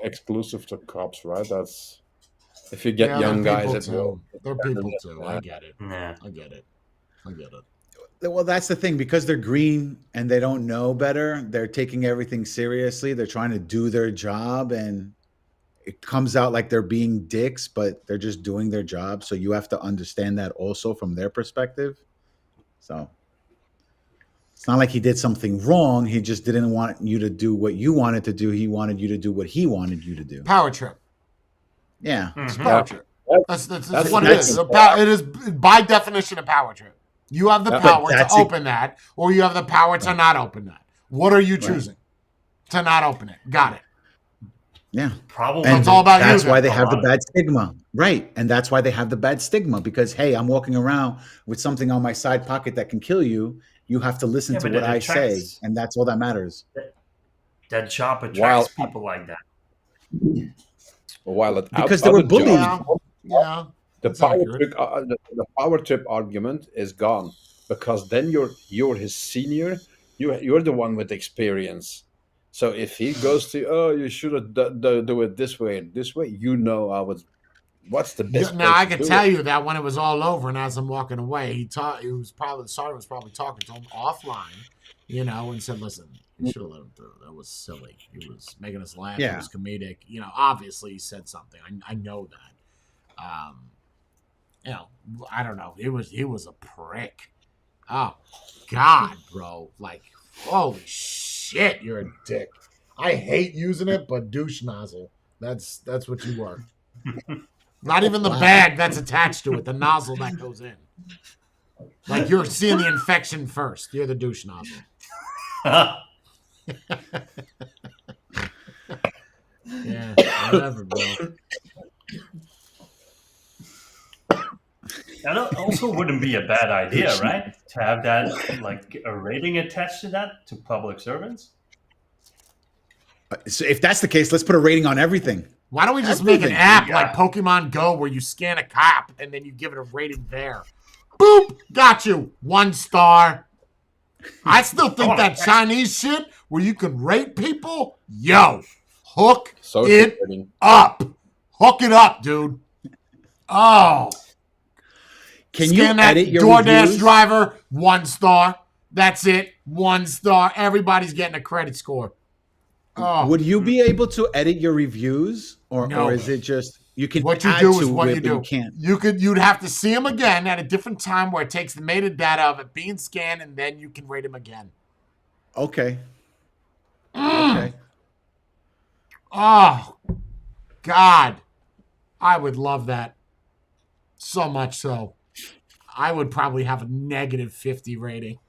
exclusive to cops, right? That's if you get Yeah, young they're guys people at too. will. They're people too. I get it. Yeah. I get it. I get it. Well, that's the thing. Because they're green and they don't know better, they're taking everything seriously. They're trying to do their job, and it comes out like they're being dicks, but they're just doing their job. So you have to understand that also from their perspective. So it's not like he did something wrong. He just didn't want you to do what you wanted to do. He wanted you to do what he wanted you to do. Power trip. Yeah. It's Mhm. power trip. That's That's- what it that's- is. It is by definition a power trip. You have the Yeah, power but to that's it. open that, or you have the power to not open that. What are you choosing? To not open it. Got it. Yeah. Probably. And it's all about you that's then. why they have the Right. bad stigma. Right. And that's why they have the bad stigma, because, hey, I'm walking around with something on my side pocket that can kill you. You have to listen Yeah, to but what it I say. attracts- And that's all that matters. That job attracts Wow. people like that. While at Because they were other bullied. jobs, Yeah. the That's power accurate. trip, the power trip argument is gone because then you're his senior. You're the one with experience. So if he goes to, oh, you should have do it this way and this way, you know, what's the best. Now I way to can do tell it. you that when it was all over and as I'm walking away, the sergeant was probably talking to him offline, and said, "Listen, you should have let him through. That was silly. He was making us laugh. It Yeah. was comedic. Obviously he said something. I know that. I don't know. He was a prick. Oh God, bro. Like, holy shit, you're a dick. I hate using it, but douche nozzle. That's what you are. Not even the bag that's attached to it, the nozzle that goes in. Like you're seeing the infection first. You're the douche nozzle. Yeah, whatever, bro. That also wouldn't be a bad idea, right? To have that, like, a rating attached to that, to public servants. So if that's the case, let's put a rating on everything. Why don't we just make an Everything. app Yeah. like Pokemon Go where you scan a cop and then you give it a rating there? Boop! Got you. 1 star. I still think that Chinese shit where you can rate people, hook Social it rating. up. Hook it up, dude. Oh. Can Scan you that edit your DoorDash reviews? driver, 1 star. That's it. 1 star. Everybody's getting a credit score. Oh, Would you be able to edit your reviews, or No. is it just you can what you add do to is what it, you but you do. can't? You'd have to see them again at a different time where it takes the metadata of it being scanned, and then you can rate them again. Okay. Mm. Okay. Oh, God. I would love that. So much so. I would probably have a negative 50 rating.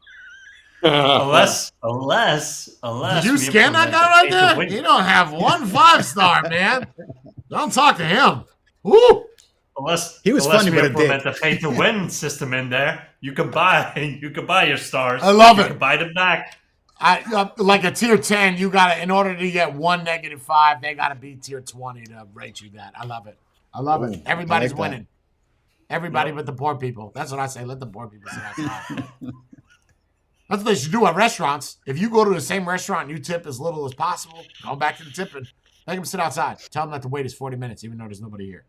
Unless Did you we scan that implement guy the right pay to there? win. He don't have 1 5-star, man. Don't talk to him. Woo! Unless He was unless funny, we but a implement dick. the pay to win system in there, you can buy your stars. I love you it. can buy them back. Like a tier 10, you gotta, in order to get 1 negative 5, they gotta be tier 20 to rate you that. I love it. I love it. Ooh, Everybody's I like that. winning. Everybody Yep. but the poor people. That's what I say. Let the poor people sit outside. That's what they should do at restaurants. If you go to the same restaurant and you tip as little as possible, go back to the tipping. Make them sit outside. Tell them that the wait is 40 minutes, even though there's nobody here.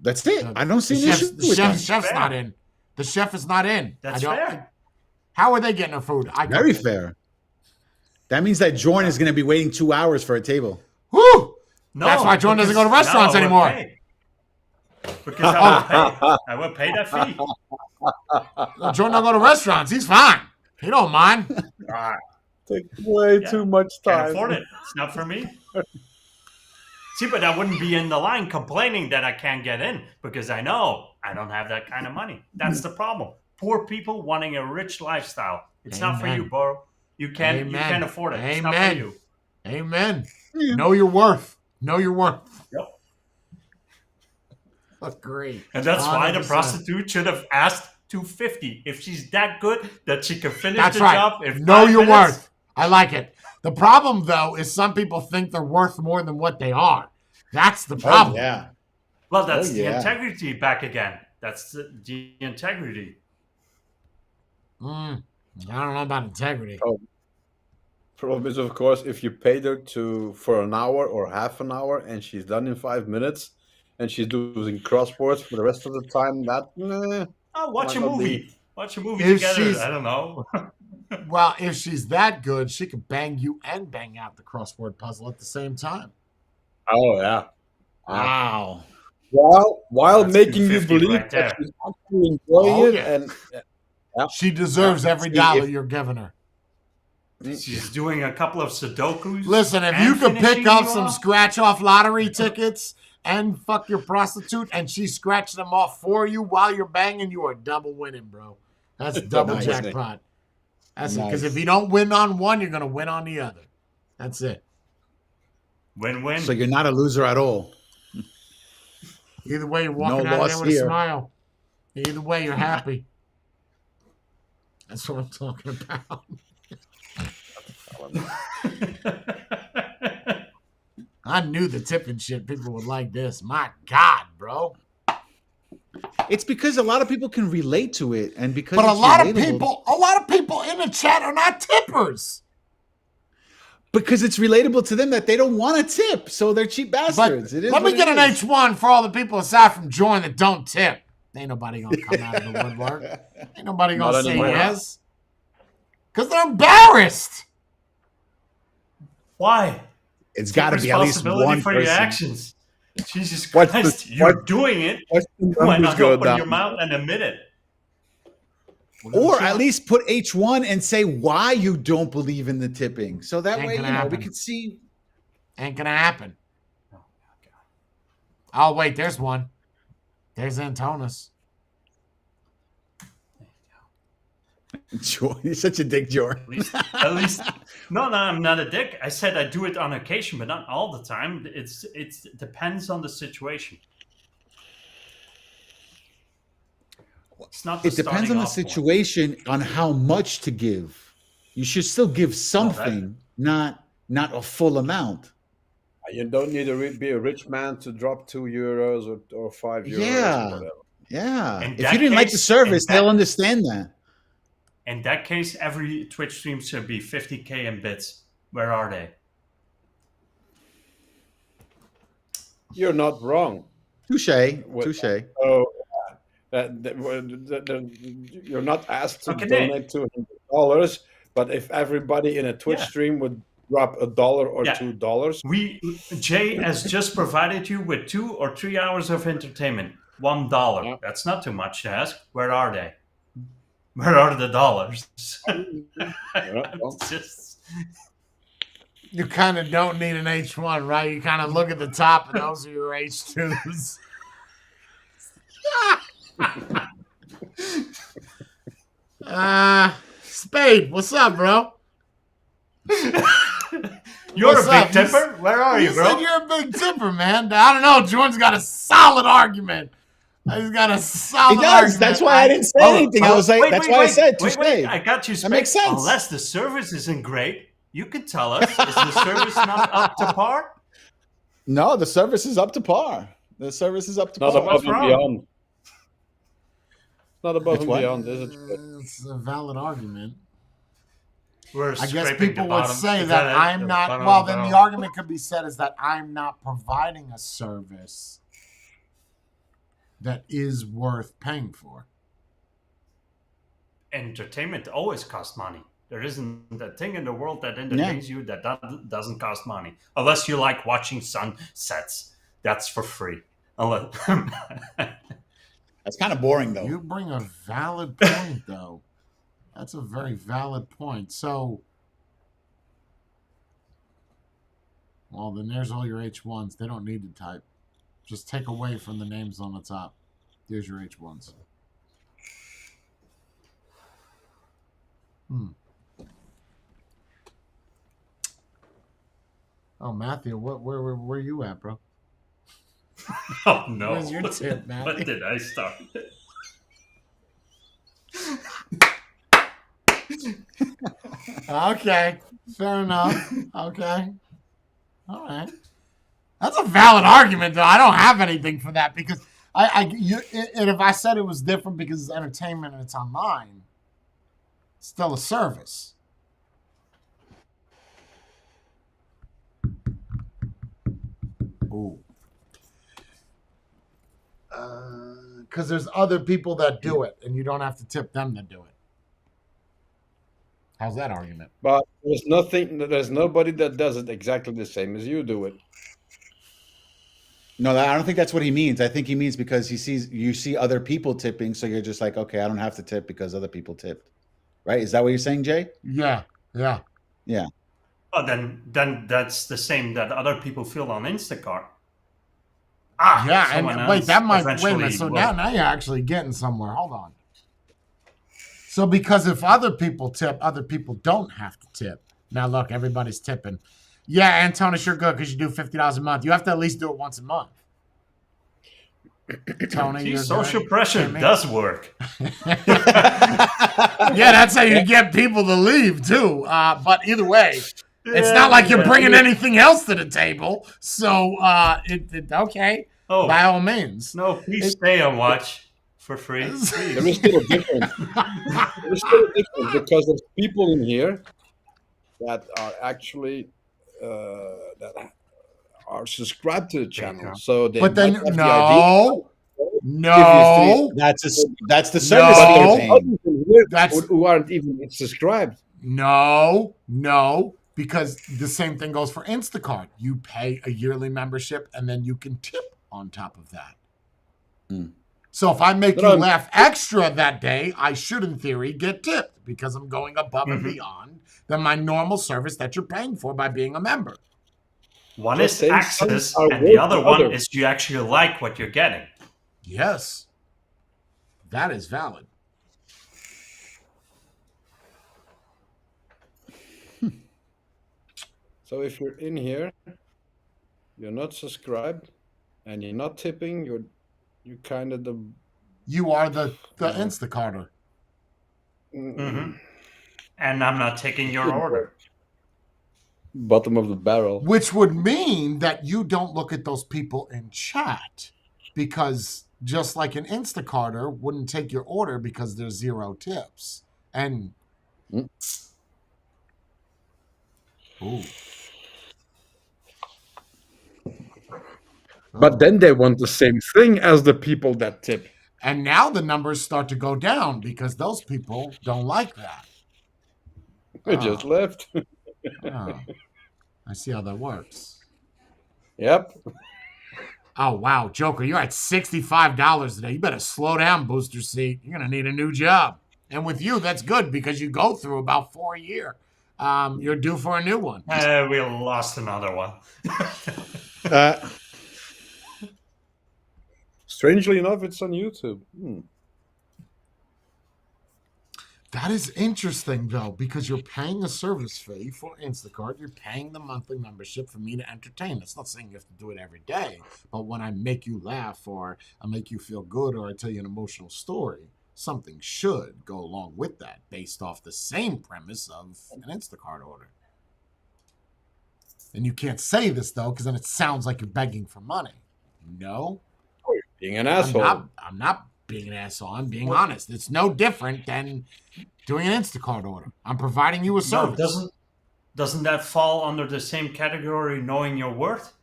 That's it. I don't see The an chef's, issue the with chef's, that. chef's Fair. not in. The chef is not in. That's I don't. fair. How are they getting their food? Very fair. That means that Jordan is going to be waiting 2 hours for a table. Woo! No, That's why Jordan doesn't because go to restaurants now I will anymore. pay. Because I will pay. I will pay that fee. Jordan don't go to restaurants. He's fine. He don't mind. Take way Yeah. too much Can't time. afford it. It's not for me. See, but I wouldn't be in the line complaining that I can't get in because I know I don't have that kind of money. That's the problem. Poor people wanting a rich lifestyle. It's not for Amen. you, bro. You can't afford it. It's not for Amen. you. Amen. Know your worth. Know your worth. Yep. Agree. And that's why the 100%. prostitute should have asked $250 if she's that good that she can finish That's the right. job. In Know 5 your minutes. worth. I like it. The problem, though, is some people think they're worth more than what they are. That's the problem. Oh, yeah. Well, that's Oh, the yeah. integrity back again. That's the integrity. I don't know about integrity. Problem is, of course, if you paid her for an hour or half an hour and she's done in 5 minutes and she's doing crosswords for the rest of the time, Oh, watch Might a not movie. be. Watch a movie If together. she's- I don't know. Well, if she's that good, she could bang you and bang out the crossword puzzle at the same time. oh yeah. Wow. While That's making you 250 believe right that there. she's actually enjoying Oh, it, yeah. and She deserves Yeah. every See, dollar if- you're giving her. She's doing a couple of Sudokus. Listen, if and you could finishing pick up you some off, scratch-off lottery tickets and fuck your prostitute and she scratched them off for you while you're banging, you are double winning, bro. That's double Nice. jackpot. That's it. Because Nice. if you don't win on one, you're going to win on the other. That's it. win-win. So you're not a loser at all. Either way, you're walking No out of loss there with here. a smile. Either way, you're happy. That's what I'm talking about. I knew the tipping shit people would like this. My God, bro. It's because a lot of people can relate to it, and because But a it's lot relatable- of people in the chat are not tippers. because it's relatable to them that they don't want to tip, so they're cheap But bastards. It is let me what get it an is. H1 for all the people aside from Jordan that don't tip. Ain't nobody gonna come out of the woodwork. Ain't nobody gonna Not say anymore. yes. Because they're embarrassed. Why? It's Take got to be at least responsibility one for your person. actions. Jesus What's the- Christ, you're what- doing it. watch the Why numbers not go open down. your mouth and admit it? Or at least put H1 and say why you don't believe in the tipping. So that Ain't way, gonna we happen. can see. Ain't gonna happen. Oh, wait, there's one. There's Antonis. You're such a dick, Jordan. At least, no, I'm not a dick. I said I do it on occasion, but not all the time. It depends on the situation. It's not. The It depends starting on the off point. situation, on how much to give. You should still give something, not a full amount. You don't need to be a rich man to drop €2 or €5 Yeah. or whatever. Yeah. In If that you didn't like the case- service, in that- they'll understand that. In that case, every Twitch stream should be 50K in bits. Where are they? You're not wrong. Touche. What- Touche. So You're not asked to Okay, donate $200, but if everybody in a Twitch yeah, stream would drop $1 or yeah. $2, Jay has just provided you with 2 or 3 hours of entertainment. $1. yeah, That's not too much to ask. Where are they? Where are the dollars? yeah, well, It's just You kind of don't need an H1, right? You kind of look at the top, and those are your H2s. Spade, what's up, bro? you're What's a big up? tipper. Where are you, You bro? said you're a big tipper, man. I don't know. Jordan's got a solid argument. He's got a solid He does. argument. That's why I didn't say anything. I was like, wait, that's wait, why I wait, said wait, touche. wait. I got you, That makes Spade. sense. Unless the service isn't great, you can tell us. Is the service not up to par? No, the service is up to par. The service is up to not par. above what's and wrong? beyond. Not above It's and what? beyond, is it? It's a valid argument. We're I guess scraping people the would bottom. say Is that it? I'm The not. bottom Well, of the then the barrel? argument could be said is that I'm not providing a service that is worth paying for. Entertainment always costs money. There isn't a thing in the world that entertains you that doesn't cost money. Unless you like watching sunsets. That's for free. Unless That's kind of boring, though. You bring a valid point, though. That's a very valid point. So, well, then there's all your H1s. They don't need to type. Just take away from the names on the top. There's your H1s. Oh, Matthew, where you at, bro? oh no. Where's your tip, Matthew? What did I start? Okay, fair enough. Okay, all right. That's a valid argument, though. I don't have anything for that because and if I said it was different because it's entertainment and it's online, it's still a service. Ooh. Because there's other people that do it, and you don't have to tip them to do it. How's that argument? But there's nobody that does it exactly the same as you do it. No, I don't think that's what he means. I think he means because you see other people tipping, so you're just like, okay, I don't have to tip because other people tipped. Right? Is that what you're saying, Jay? Yeah. Oh, then that's the same that other people feel on Instacart. Yeah, someone and wait, else that might wait a minute. eventually So will. now you're actually getting somewhere. Hold on. So because if other people tip, other people don't have to tip. Now look, everybody's tipping. Yeah, Antonis, you're good because you do $50 a month. You have to at least do it once a month. Tony, See, you're social good. pressure Jimmy? does work. Yeah, that's how you get people to leave too. But either way, it's not like you're bringing anything else to the table. So, okay, Oh, by all means. no, please stay and watch for free. There Please. is still a difference. There is still a difference because there's people in here that are actually that are subscribed to the channel. So they But then might have the idea. no, That's the service No. that you're There's paying. others in here That's- who aren't even subscribed. no, because the same thing goes for Instacart. You pay a yearly membership and then you can tip on top of that. Hmm. So if I make But you I'm- laugh extra that day, I should, in theory, get tipped because I'm going above and beyond than my normal service that you're paying for by being a member. One Just is saying access, some are and the worth other the one other. is you actually like what you're getting. Yes, that is valid. So if you're in here, you're not subscribed, and you're not tipping, you're kind of the You are the Instacarter. Mm-hmm. And I'm not taking your order. bottom of the barrel. Which would mean that you don't look at those people in chat because just like an Instacarter wouldn't take your order because there's 0 tips. And ooh. But then they want the same thing as the people that tip. And now the numbers start to go down because those people don't like that. It just left. Oh, I see how that works. Yep. Oh, wow. Joker, you're at $65 today. You better slow down, Booster Seat. You're going to need a new job. And with you, that's good because you go through about 4 a year. You're due for a new one. We lost another one. Strangely enough, it's on YouTube. That is interesting, though, because you're paying a service fee for Instacart. You're paying the monthly membership for me to entertain. It's not saying you have to do it every day, but when I make you laugh or I make you feel good or I tell you an emotional story, something should go along with that based off the same premise of an Instacart order. And you can't say this, though, because then it sounds like you're begging for money. No. Being an asshole. I'm not being an asshole. I'm being honest. It's no different than doing an Instacart order. I'm providing you a service. No, doesn't that fall under the same category, knowing your worth?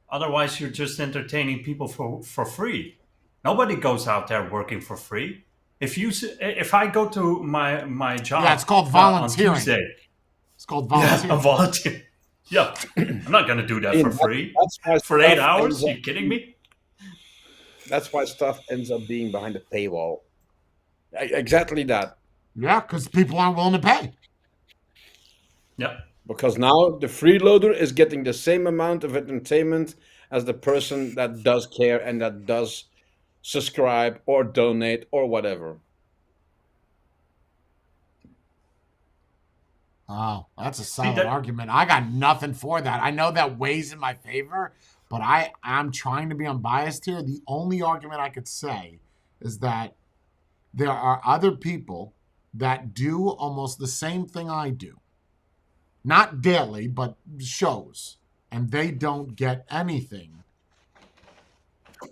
Otherwise, you're just entertaining people for free. Nobody goes out there working for free. If I go to my job, yeah, it's called volunteering. On Tuesday, it's called volunteering. Yeah, a volunteer. Yeah, I'm not going to do that for free. For 8 hours? Are you kidding me? That's why stuff ends up being behind the paywall. Exactly that. Yeah, because people aren't willing to pay. Yeah. Because now the freeloader is getting the same amount of entertainment as the person that does care and that does subscribe or donate or whatever. Oh, that's a solid argument. I got nothing for that. I know that weighs in my favor, but I'm trying to be unbiased here. The only argument I could say is that there are other people that do almost the same thing I do. Not daily, but shows. And they don't get anything.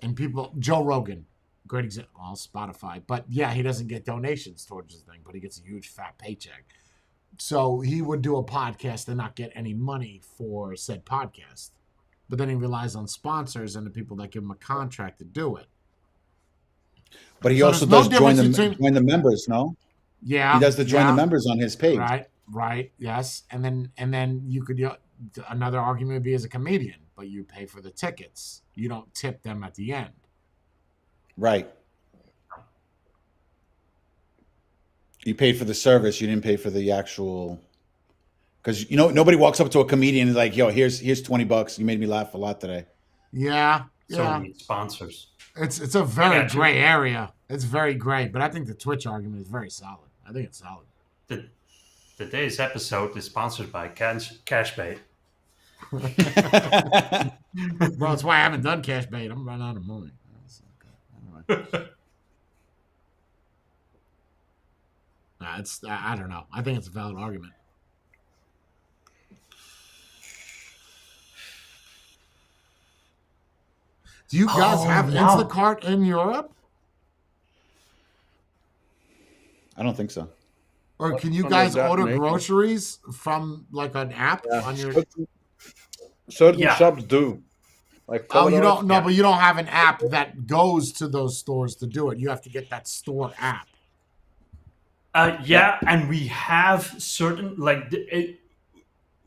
And people, Joe Rogan, great example, well, Spotify. But yeah, he doesn't get donations towards his thing, but he gets a huge fat paycheck. So he would do a podcast and not get any money for said podcast. But then he relies on sponsors and the people that give him a contract to do it. But he also does join the members, no? Yeah. He does join the members on his page. Right, yes. And then you could, another argument would be as a comedian, but you pay for the tickets. You don't tip them at the end. Right. You paid for the service. You didn't pay for the actual. Because nobody walks up to a comedian and is like, "Yo, here's $20. You made me laugh a lot today." Yeah. So many sponsors. It's a very gray area. It's very gray, but I think the Twitch argument is very solid. I think it's solid. Today's episode is sponsored by Cashbait. Bro, that's why I haven't done Cashbait. I'm running out of money. Anyway. I don't know. I think it's a valid argument. Do you guys have Instacart in Europe? I don't think so. Or can you guys order groceries from like an app on your? Certain shops do. Like you don't know, but you don't have an app that goes to those stores to do it. You have to get that store app. And we have certain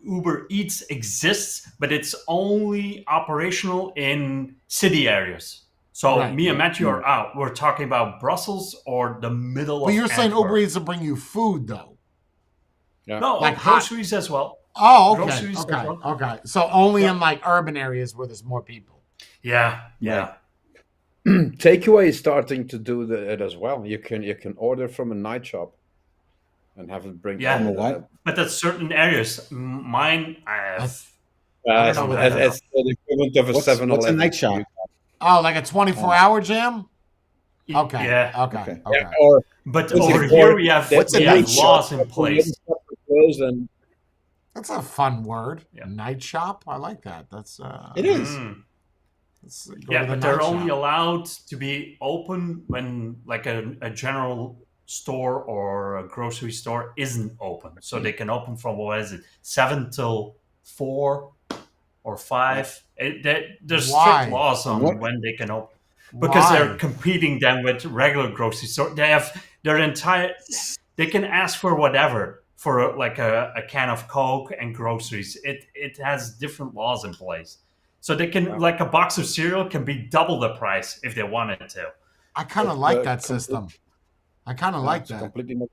Uber Eats exists, but it's only operational in city areas. So me and Matthew are out. We're talking about Brussels or the middle of But you're saying Antwerp. Uber Eats will bring you food, though. Yeah. No, like groceries as well. Oh, okay. Groceries as well. Okay. So only in like urban areas where there's more people. Yeah. Takeaway is starting to do it as well. You can order from a night shop and have it bring. From a what? But that's certain areas. Mine, it's the equivalent of a 7-Eleven. What's a night shop? Oh, like a 24-hour jam? Okay. Yeah. Okay. Yeah, but over here we have laws in place. That's a fun word. Yeah. Night shop. I like that. That's it is. But they're only allowed to be open when like a general store or a grocery store isn't open. So they can open from 7 till 4 or 5. There's strict laws on when they can open. because they're Why? competing then with regular grocery store. They have their entire. They can ask for whatever for like a can of Coke and groceries. It has different laws in place, so they can Yeah. like a box of cereal can be double the price if they wanted to. I kind of It's like that system. I kind of like it's that. completely. Well,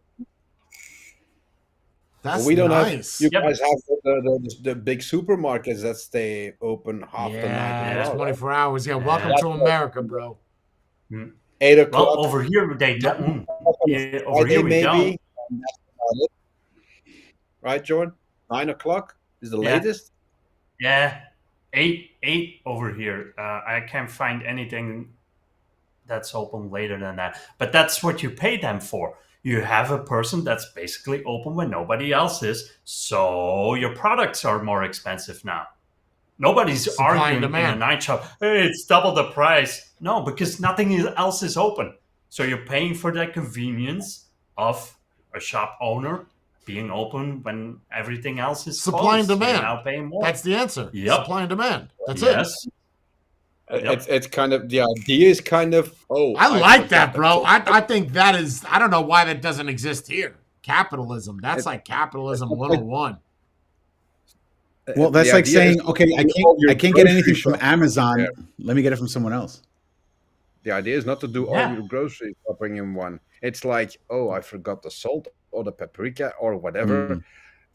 That's we don't have. nice. You Yep. guys have the big supermarkets that stay open half the night as Yeah, Yeah. well. Right? 24 hours. Yeah, welcome Yeah. to America, bro. 8 o'clock. Well, over here they don't. On a Yeah, over Friday here we don't. maybe. And that's about it. Right, Jordan? 9 o'clock is the Yeah. latest. Yeah, eight over here. I can't find anything that's open later than that. But that's what you pay them for. You have a person that's basically open when nobody else is, so your products are more expensive now. Nobody's Supply and arguing in a demand. night shop, hey, it's double the price. No, because nothing else is open. So you're paying for the convenience of a shop owner being open when everything else is Supply and closed. demand. You're now paying more. That's the answer. Yep. Supply and demand. That's it. Yes. Yep. It's kind of the idea is kind of I like forgot that, bro. something. I think that is, I don't know why that doesn't exist here. Capitalism. That's It- like capitalism 101. Well, that's The like idea is saying, okay, to do all your I can't get grocery anything from shopping. Amazon. Yeah. Let me get it from someone else. The idea is not to do all Yeah. your grocery shopping in one. It's like, oh, I forgot the salt or the paprika or whatever. Mm.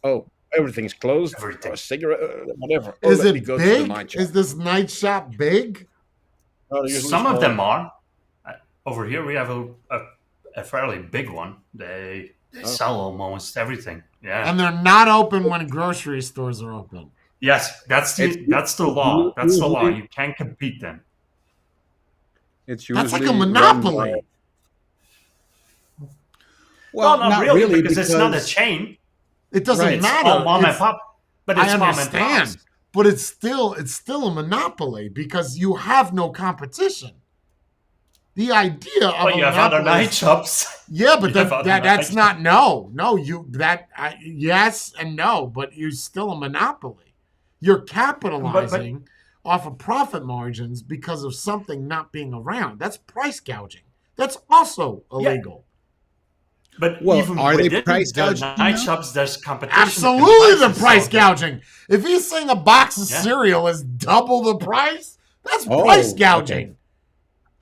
Oh, everything's closed. Everything. Or a cigarette, whatever. Oh, Is let me it go to the big? night shop. Is this night shop big? No, they're usually Some of small. them are. Over here, we have a fairly big one. They sell almost everything. Yeah. And they're not open when grocery stores are open. Yes, that's the law. That's the law. You can't compete then. It's That's like a usually run monopoly. by- Well, not really, because it's not a chain. It doesn't Right. It's matter. all mom and It's- pop. But it's I mom and understand, pops. but it's still a monopoly because you have no competition. The idea of But a you have other monopoly night shops. yeah, but You have other that's night not yes and no, but you're still a monopoly. You're capitalizing off of profit margins because of something not being around. That's price gouging. That's also illegal. But Well, even are they within price the gouging night now? shops, there's competition. Absolutely, the in prices, price so gouging. If he's saying a box of Yeah. cereal is double the price, that's Oh, price okay. gouging.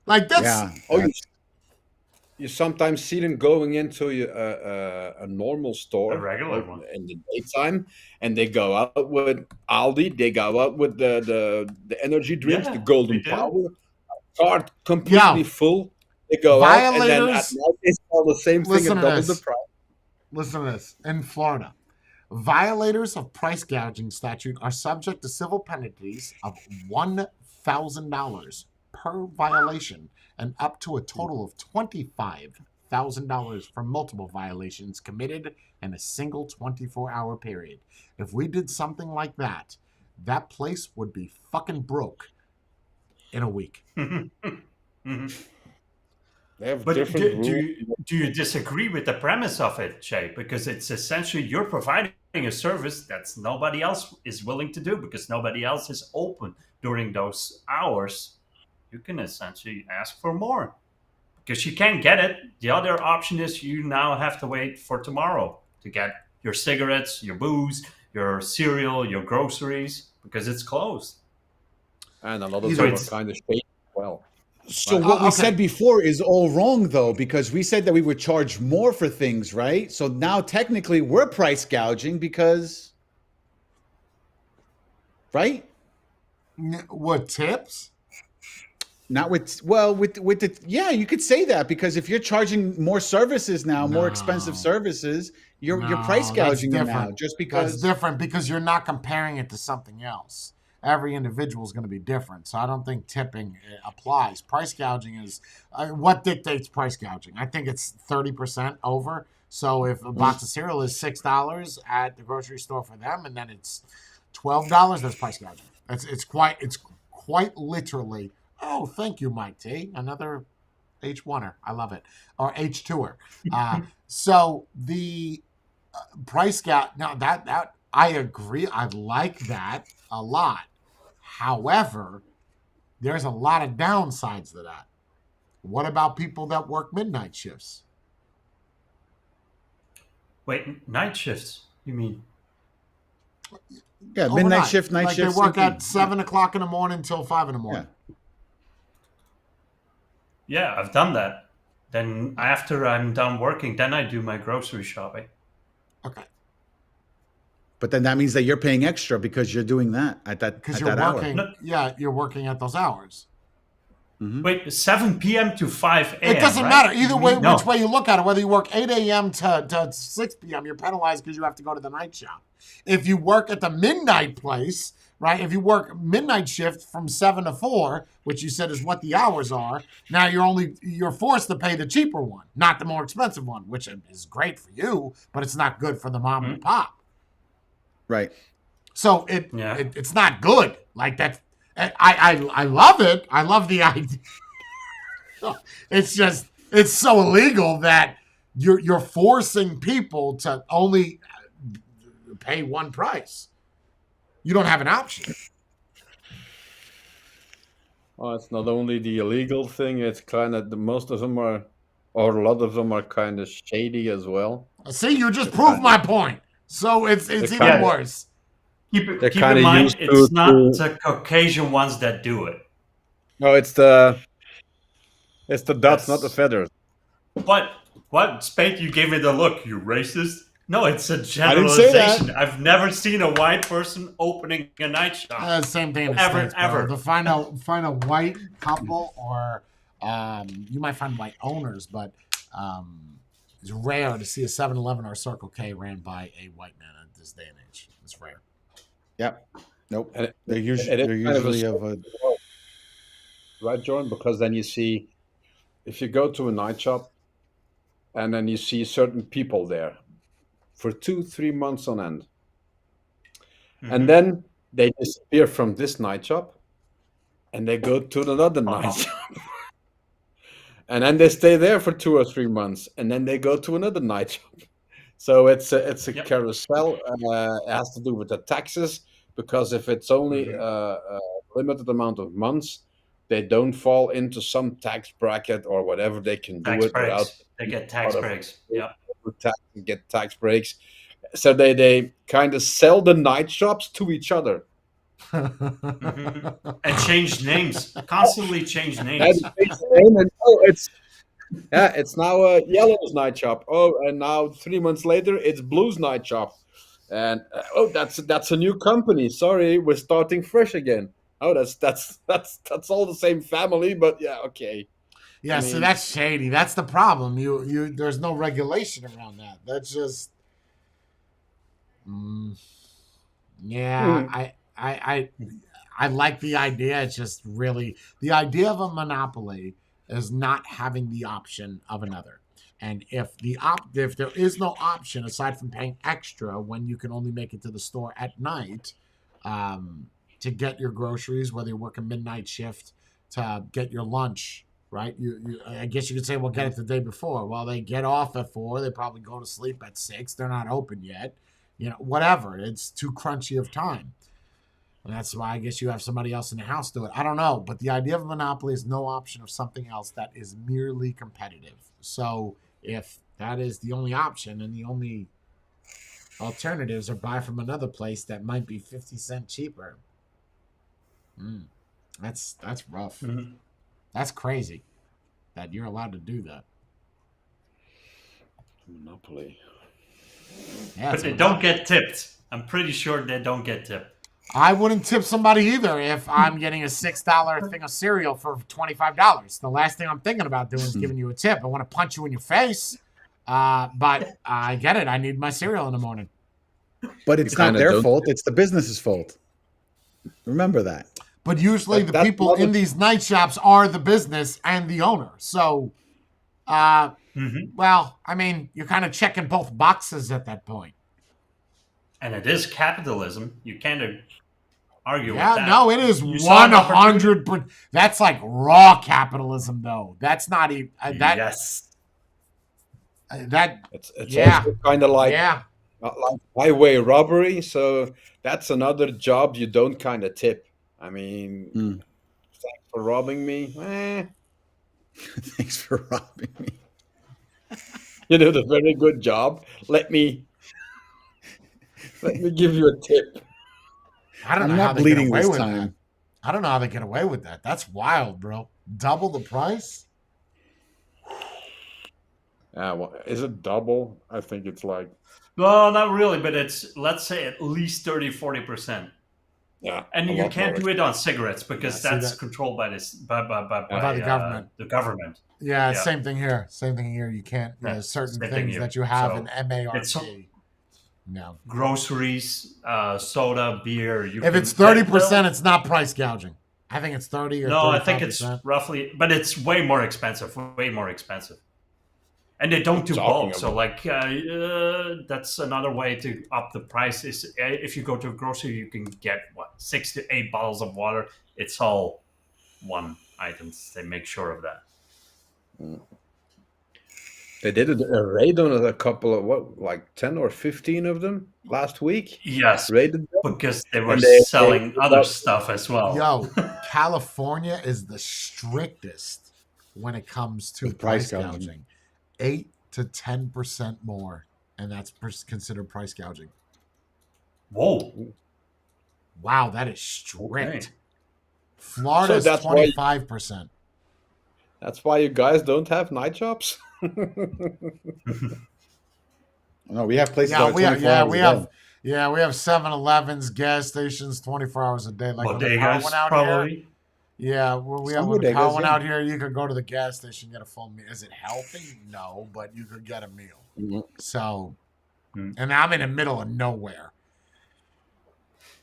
Like that's Yeah. Oh, you sometimes see them going into a normal store, A regular one. in the daytime, and they go out with Aldi. They go out with the energy drinks, Yeah, the Golden they do. Power, cart completely Yeah. full. They go out, and then at Violators- night they sell the same thing Listen at to double the this. price. Listen to this. In Florida, violators of price gouging statute are subject to civil penalties of $1,000 per violation and up to a total of $25,000 for multiple violations committed in a single 24-hour period. If we did something like that, that place would be fucking broke in a week. Mhm. They have But different rules. do you disagree with the premise of it, Jay? Because it's essentially you're providing a service that nobody else is willing to do because nobody else is open during those hours. You can essentially ask for more because you can't get it. The other option is you now have to wait for tomorrow to get your cigarettes, your booze, your cereal, your groceries because it's closed. And a lot of Either them are it's- kind of shady as well. So Right. what we Okay. said before is all wrong, though, because we said that we would charge more for things, right? So now technically we're price gouging because, right? What tips? Not with with the yeah, you could say that because if you're charging more services now, more expensive No. services, you're No, price that's gouging them now different. just That's because. different because you're not comparing it to something else. Every individual is going to be different. So I don't think tipping applies. Price gouging is what dictates price gouging. I think it's 30% over. So if a box of cereal is $6 at the grocery store for them, and then it's $12, that's price gouging. It's quite literally. Oh, thank you, Mike T. Another H1er. I love it. Or H2er. So the price gap. Now that I agree. I like that a lot. However, there's a lot of downsides to that. What about people that work midnight shifts? Wait, night shifts? You mean? Yeah, midnight Overnight. shift, night like shift. they work same at thing. 7 o'clock in the morning till 5 in the morning. Yeah, I've done that. Then after I'm done working, then I do my grocery shopping. Okay. But then that means that you're paying extra because you're doing that at that Because at you're that working. hour. Yeah, you're working at those hours. Wait, 7 p.m. to 5 a.m. It doesn't right? matter. Either way, No. which way you look at it, whether you work 8 a.m. to 6 p.m., you're penalized because you have to go to the night shop. If you work at the midnight place, right, if you work midnight shift from 7 to 4, which you said is what the hours are, now you're forced to pay the cheaper one, not the more expensive one, which is great for you, but it's not good for the mom and the pop. Right. So it's not good. Like that. I love it. I love the idea. It's just it's so illegal that you're forcing people to only pay one price. You don't have an option. Well, it's not only the illegal thing; it's kind of most of them are, or a lot of them are kind of shady as well. See, you just proved my point. So it's even kinda- worse. Keep in kinda mind, used it's not to- the Caucasian ones that do it. No, it's the dots, not the That's- feathers. What? What? Spade, you gave me the look, you racist. No, it's a didn't say that. generalization. I've never seen a white person opening a night shop. Same thing in the Ever, States, bro. ever. To find a white couple or you might find white owners, but it's rare to see a 7-Eleven or a Circle K ran by a white man at this day and age. It's rare. Yep. Nope. And They're it usually is kind of a of a right, Jordan? Because then you see, if you go to a night shop, and then you see certain people there for 2-3 months on end, and then they disappear from this night shop, and they go to another night shop, and then they stay there for 2 or 3 months, and then they go to another night shop. So it's a Yep. carousel. It has to do with the taxes, because if it's only a limited amount of months, they don't fall into some tax bracket or whatever. They can do Tax it without breaks. They get tax out of- breaks. Yeah. get tax breaks. So they kind of sell the night shops to each other. And change names. Constantly change And names. it's now Yellow's night shop. Oh, and now 3 months later, it's Blue's night shop. And that's a new company. Sorry, we're starting fresh again. Oh, that's all the same family, but yeah, okay. Yeah, so that's shady. That's the problem. You there's no regulation around that. That's just I like the idea. It's just really the idea of a monopoly is not having the option of another. And if there is no option aside from paying extra when you can only make it to the store at night to get your groceries, whether you work a midnight shift to get your lunch, right? I guess you could say, well, get it the day before. Well, they get off at 4. They probably go to sleep at 6. They're not open yet. Whatever. It's too crunchy of time. And that's why I guess you have somebody else in the house do it. I don't know. But the idea of a monopoly is no option of something else that is merely competitive. So if that is the only option and the only alternatives are buy from another place that might be 50 cents cheaper, that's rough. Mhm. That's crazy that you're allowed to do that. Monopoly. Yeah, But it's they a don't get tipped. I'm pretty sure they don't get tipped. I wouldn't tip somebody either if I'm getting a $6 thing of cereal for $25. The last thing I'm thinking about doing is giving you a tip. I want to punch you in your face. But I get it. I need my cereal in the morning. But it's You not kinda their don't- fault. It's the business's fault. Remember that. But usually the That's people not in a- these night shops are the business and the owner. So, well, I mean, you're kind of checking both boxes at that point. And it is capitalism. You can't argue with Yeah, that. no, it is You saw an 100%. That's like raw capitalism, though. That's not even that. Yes. That It's Yeah. also kind of like yeah. highway robbery. So that's another job you don't kind of tip. I mean, thanks for robbing me. Thanks for robbing me. You did a very good job. Let me give you a tip. I don't I'm know how not they get bleeding away this with that. time. I don't know how they get away with that. That's wild, bro. Double the price? Well, is it double? I think it's like, Well, not really, but it's, let's say, at least 30-40%. yeah, And a you lot can't more. do it on cigarettes because Yeah, see that's that- controlled by this by By the government. the government. Yeah, Yeah. same thing here. Same thing here. You can't. Yeah, Yeah, certain same thing things here. that you have So, in it's MARP. No. groceries, soda, beer. If it's 30%, it's not price gouging. I think it's 30 or no, 35%. I think it's roughly, but it's way more expensive. Way more expensive. And they don't do Talking bulk, so about- like that's another way to up the price. Is if you go to a grocery, you can get 6 to 8 bottles of water. It's all one items. They make sure of that. They did a raid on a couple of, like 10 or 15 of them last week. Yes, Raided them. because they were And they- selling they- other stuff as well. Yo, California is the strictest when it comes to With price price gouging. gouging. 8 to 10% more, and that's considered price gouging. Whoa. Wow, that is strict. Okay. Florida's So that's why- 25%. That's why you guys don't have night jobs? No, we have places Yeah, that are we have, 24 hours a day. we have 7-Elevens, gas stations, 24 hours a day. Like when the power Bodegas, went out probably. here. Yeah, when Some the power bodegas, went yeah. out here, you could go to the gas station, get a full meal. Is it healthy? No, but you could get a meal. Mhm. So, Hmm. and I'm in the middle of nowhere.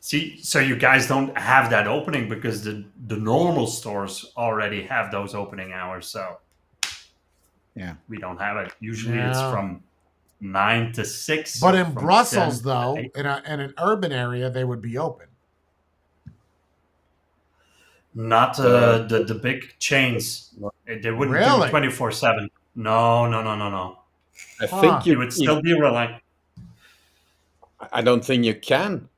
See, so you guys don't have that opening because the normal stores already have those opening hours. So Yeah. we don't have it. Usually it's Yeah. from 9 to 6. But or in from Brussels, 10 to though, 8. in an urban area, they would be open. Not the big chains. They wouldn't Really? do 24/7. No. I Huh. think You would still be relying. I don't think you can.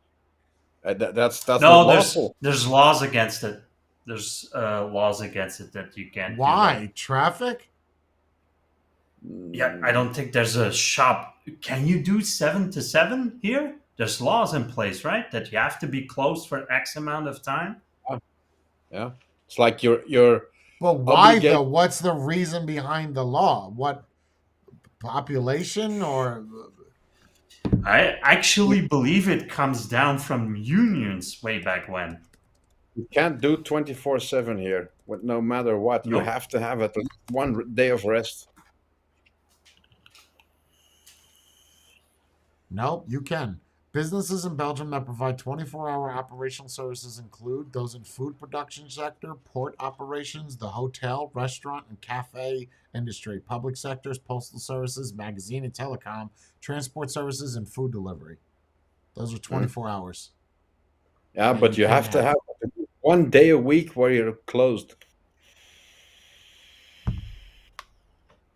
That's No, not there's lawful. laws against it. There's laws against it that you can't. do Why? Traffic? that. Yeah, I don't think there's a shop. Can you do 7 to 7 here? There's laws in place, right? That you have to be closed for X amount of time. Yeah, it's like you're But why, Obligate- though? What's the reason behind the law? What population or... I actually believe it comes down from unions way back when. you can't do 24/7 here. No matter what, you Nope. have to have at least one day of rest. Nope, you can. Businesses in Belgium that provide 24-hour operational services include those in food production sector, port operations, the hotel, restaurant, and cafe industry, public sectors, postal services, magazine and telecom, transport services, and food delivery. Those are 24 hours. Yeah, Yeah, but you you have can to have have one day a week where you're closed.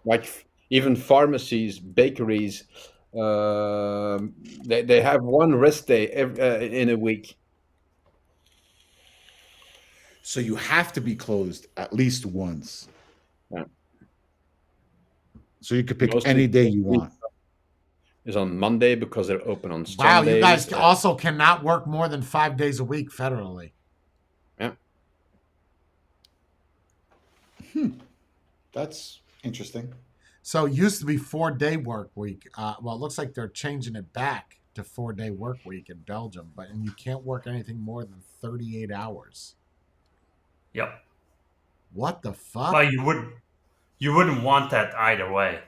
Like even pharmacies, bakeries, they have one rest day in a week. So you have to be closed at least once. Yeah. So you could pick Mostly- any day you want. Is on Monday because they're open on Wow, Sundays. you guys also cannot work more than 5 days a week federally. That's interesting. So it used to be 4-day work week. Well, it looks like they're changing it back to 4-day work week in Belgium, and you can't work anything more than 38 hours. Yep. What the fuck? Well, you wouldn't want that either way.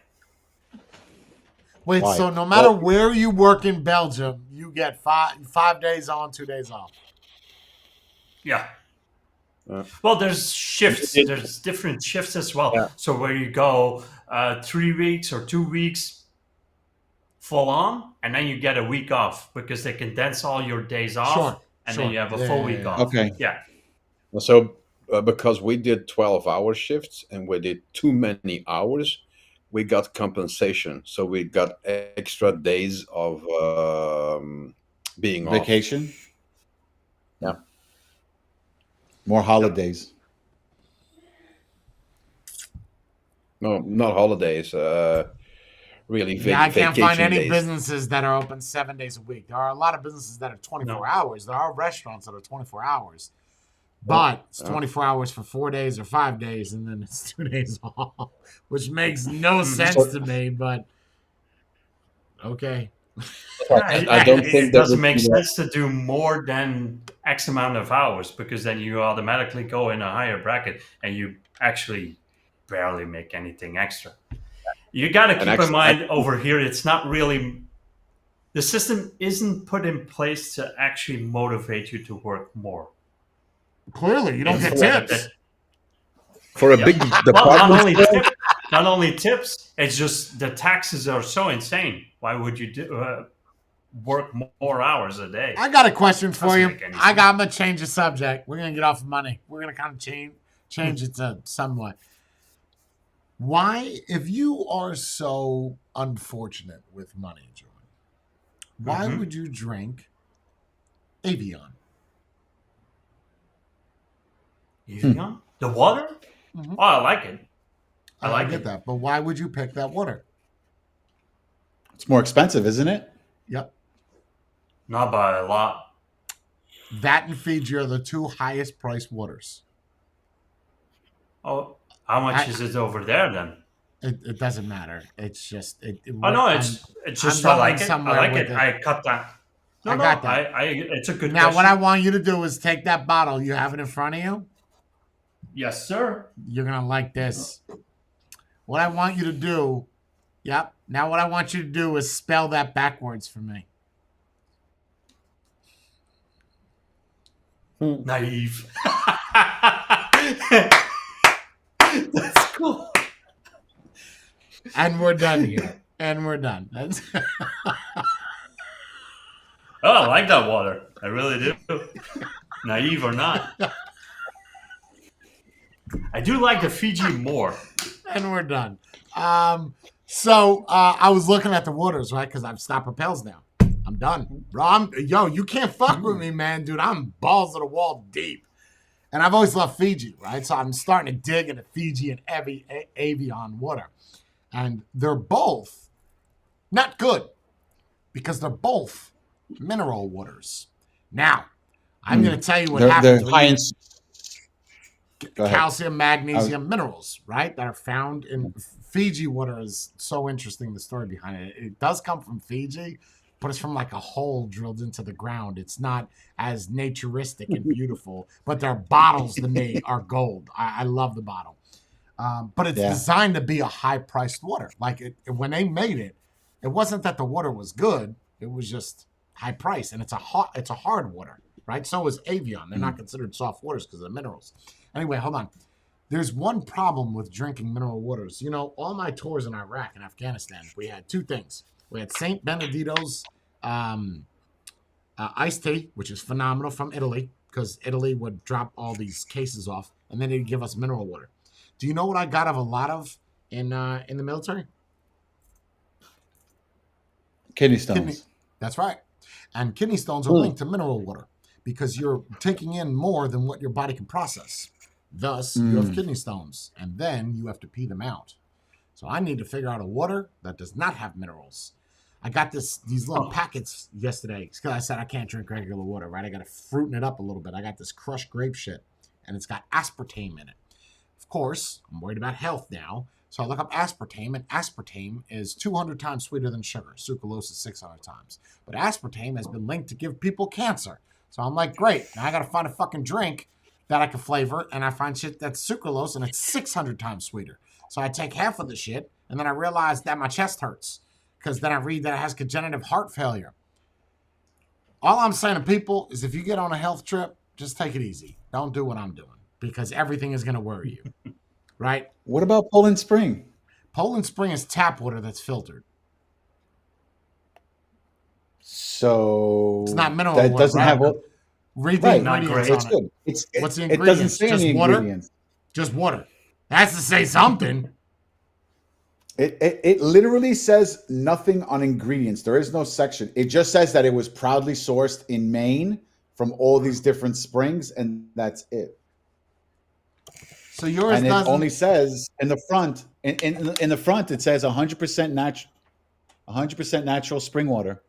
Wait, Why? so no matter where you work in Belgium, you get 5 days on, 2 days off. Yeah. Yeah. Well, there's shifts. There's different shifts as well. Yeah. So where you go 3 weeks or 2 weeks full on, and then you get a week off because they condense all your days off, Sure, and sure. then you have a Yeah, full yeah, week yeah. off. Okay. Yeah. So because we did 12-hour shifts and we did too many hours, we got compensation. So we got extra days of being off. Vacation? Yeah. More holidays. No, not holidays. Really, Yeah, I can't find vacation any days. businesses that are open 7 days a week. There are a lot of businesses that are 24 No. hours. There are restaurants that are 24 hours. Oh, But it's yeah. 24 hours for 4 days or 5 days, and then it's 2 days off, which makes no Mhm. sense to me, but okay. Yeah, I don't it think that doesn't would make be that. sense to do more than X amount of hours because then you automatically go in a higher bracket and you actually barely make anything extra. You got to And keep in actually, mind over here, it's not really, the system isn't put in place to actually motivate you to work more. Clearly, you don't It's get that- tips. for a Yeah. big Well, department store, not only tips, it's just the taxes are so insane. Why would you work more hours a day? I got a question for Doesn't you. make any I'm gonna change the subject. We're gonna get off of money. We're gonna kind of change it to somewhat. Why, if you are so unfortunate with money, John, why Mhm. would you drink Avion? Evian? The water? Mhm. Oh, I like it. I like get it. that, but why would you pick that water? It's more expensive, isn't it? Yep. Not by a lot. That and Fiji are the two highest priced waters. Oh, how much is it over there then? It doesn't matter. It's just Oh no, I'm it's just I'm I like going it. I somewhere like with it. it. I cut that. No, I no, got that. I it's a good Now, question. what I want you to do is take that bottle. You have it in front of you. Yes, sir. You're gonna like this. What I want you to do. Yep. Now, what I want you to do is spell that backwards for me. Naive. That's cool. And we're done here. And we're done. That's Oh, I like that water. I really do. Naive or not. I do like the Fiji more. and we're done. So I was looking at the waters, right? Because I've stopped propels now. I'm done. Bro, you can't fuck with me, man, dude. I'm balls to the wall deep. And I've always loved Fiji, right? So I'm starting to dig into Fiji and Avion water. And they're both not good because they're both mineral waters. Now, I'm going to tell you what happens They're when high you in. Go ahead. calcium, magnesium, minerals, right? That are found in Fiji water is so interesting, the story behind it. It does come from Fiji, but it's from like a hole drilled into the ground. It's not as naturistic and beautiful, but their bottles to me are gold. I love the bottle. But it's designed to be a high-priced water. Like when they made it, it wasn't that the water was good. It was just high price, and it's a hard water, right? So is Avion. They're not considered soft waters because of the minerals. Anyway, hold on. There's one problem with drinking mineral waters. You know, all my tours in Iraq and Afghanistan, we had two things. We had St. Benedito's iced tea, which is phenomenal, from Italy, because Italy would drop all these cases off, and then they'd give us mineral water. Do you know what I got of a lot of in the military? Kidney stones. That's right. And kidney stones are linked to mineral water because you're taking in more than what your body can process. Thus, you have kidney stones, and then you have to pee them out. So I need to figure out a water that does not have minerals. I got these little packets yesterday because I said I can't drink regular water, right? I got to fruiten it up a little bit. I got this crushed grape shit, and it's got aspartame in it. Of course, I'm worried about health now. So I look up aspartame, and aspartame is 200 times sweeter than sugar. Sucralose is 600 times. But aspartame has been linked to give people cancer. So I'm like, great. Now I got to find a fucking drink that I can flavor, and I find shit that's sucralose, and it's 600 times sweeter. So I take half of the shit, and then I realize that my chest hurts because then I read that it has congenital heart failure. All I'm saying to people is if you get on a health trip, just take it easy. Don't do what I'm doing because everything is going to worry you, right? What about Poland Spring? Poland Spring is tap water that's filtered. So It's not mineral that water, doesn't right? have what. Read the Right, Not ingredients great. on it's it. good. What's the It doesn't ingredients? say Just any water? ingredients. Just water. It has to say something. It literally says nothing on ingredients. There is no section. It just says that it was proudly sourced in Maine from all these different springs, and that's it. So yours and it only doesn't. says in the front. In the front, it says 100% natural spring water.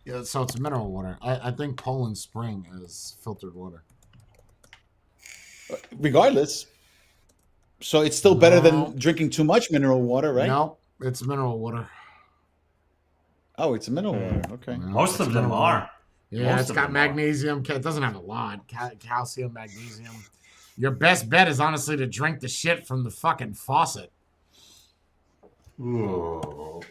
Yeah, so it's mineral water. I think Poland Spring is filtered water. Regardless, so it's still better No, than drinking too much mineral water, right? nope, it's mineral water. Oh, it's a mineral water. Okay. No, Most it's of them mineral water. are. Yeah, Most it's of got them are. magnesium. It doesn't have a lot. Calcium, magnesium. Your best bet is honestly to drink the shit from the fucking faucet. Ooh.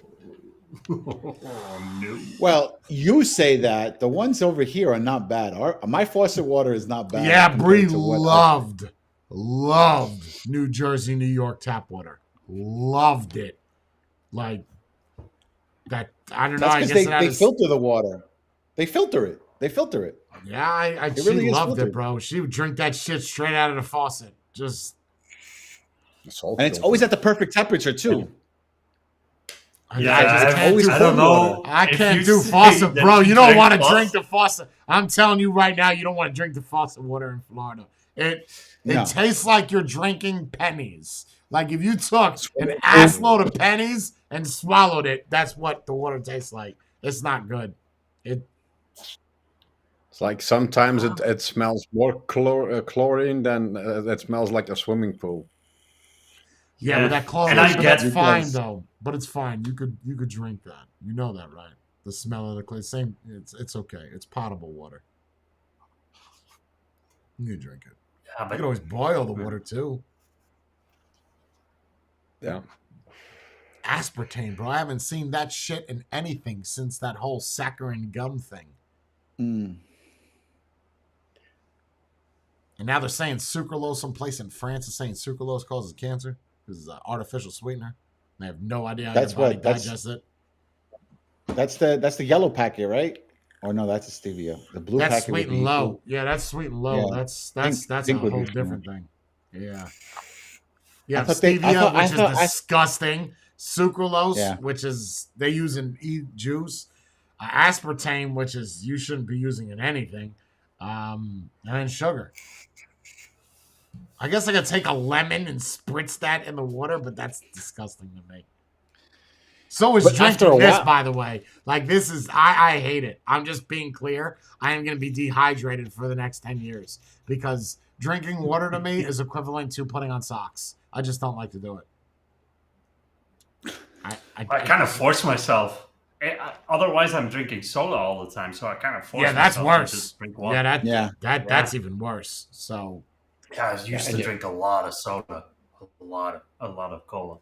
Oh, no. Well, you say that. The ones over here are not bad. My faucet water is not bad. Yeah, compared Bree to what loved New Jersey, New York tap water. Loved it. Like that. I don't know. That's I because guess they filter the water. They filter it. They filter it. Yeah, she really is loved it, filtered. bro. She would drink that shit straight out of the faucet. Just Salt And it's filter. always at the perfect temperature too. Yeah, I just can't always do. I don't cold know. I if can't you do say faucet, that bro. You don't drink want to faucet- drink the faucet. I'm telling you right now, you don't want to drink the faucet water in Florida. It No. tastes like you're drinking pennies. Like if you took an ass load of pennies and swallowed it, that's what the water tastes like. It's not good. It It's like sometimes it smells more chlorine than it smells like a swimming pool. yeah, Yeah, with that chlorine, and I but get- that's fine because- though. But it's fine. You could drink that. You know that, right? The smell of the clay, same. It's okay. It's potable water. You can drink it. Yeah, You but can always boil the water too. Yeah. Aspartame, bro. I haven't seen that shit in anything since that whole saccharin gum thing. Mm. And now they're saying sucralose. Someplace in France is saying sucralose causes cancer because it's an artificial sweetener. They have no idea how That's your body what- that's- digests it. That's the yellow packet, right? Or no, that's a stevia. The blue That's packet sweet would and be low. Yeah, that's sweet and low. Yeah. That's a think would be whole too different thing. Yeah. I Yeah, thought they- I stevia, thought- I which is thought- I- disgusting. Sucralose, Yeah. which is they use in juice. Aspartame, which is you shouldn't be using in anything. And then sugar. I guess I could take a lemon and spritz that in the water, but that's disgusting to me. So is But after drinking a this, while- by the way. Like this is, I hate it. I'm just being clear. I am going to be dehydrated for the next 10 years because drinking water to me is equivalent to putting on socks. I just don't like to do it. I kind of force myself. Otherwise, I'm drinking soda all the time, so I kind of force Yeah, that's myself to worse. just drink water. Yeah, Yeah. that's even worse. So Yeah, I used to Yeah. drink a lot of soda, a lot of cola.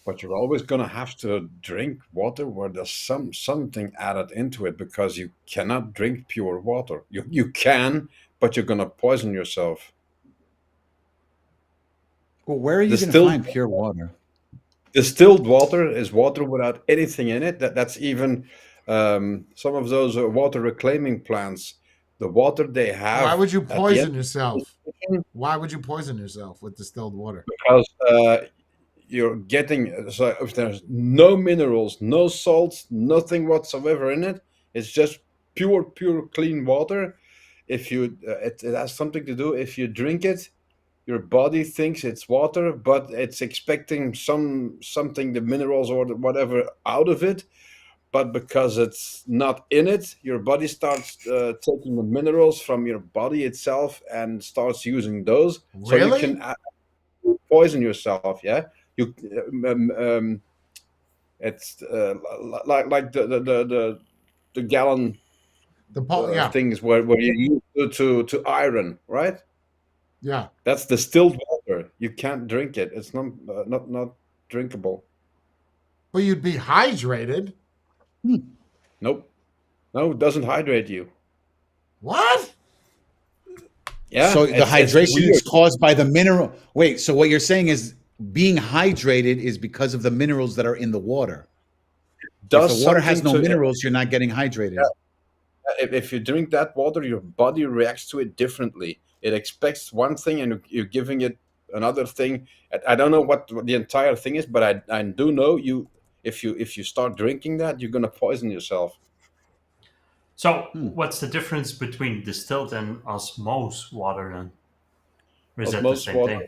But you're always gonna have to drink water where there's something added into it because you cannot drink pure water. You can, but you're gonna poison yourself. Well, where are you going to Distilled- find pure water? Distilled water is water without anything in it. That's even some of those water reclaiming plants. The water they have. why would you at the poison end- yourself? Why would you poison yourself with distilled water? Because you're getting, so if there's no minerals, no salts, nothing whatsoever in it, it's just pure clean water. If you it has something to do, if you drink it, your body thinks it's water, but it's expecting something, the minerals or whatever out of it. But because it's not in it, your body starts taking the minerals from your body itself and starts using those. So you Really? can poison yourself. Yeah, you. It's like the gallon things where you use to iron, right? Yeah. That's distilled water. You can't drink it. It's not drinkable. But you'd be hydrated. Nope. No, it doesn't hydrate you. What? Yeah. So the it's hydration weird. is caused by the mineral. Wait, so what you're saying is being hydrated is because of the minerals that are in the water. Does If the water has no something to- minerals, you're not getting hydrated. If you drink that water, your body reacts to it differently. It expects one thing, and you're giving it another thing. I don't know what the entire thing is, but I do know if you start drinking that, you're gonna poison yourself. So, what's the difference between distilled and osmosis water then? Or is that the osmosis same water, thing?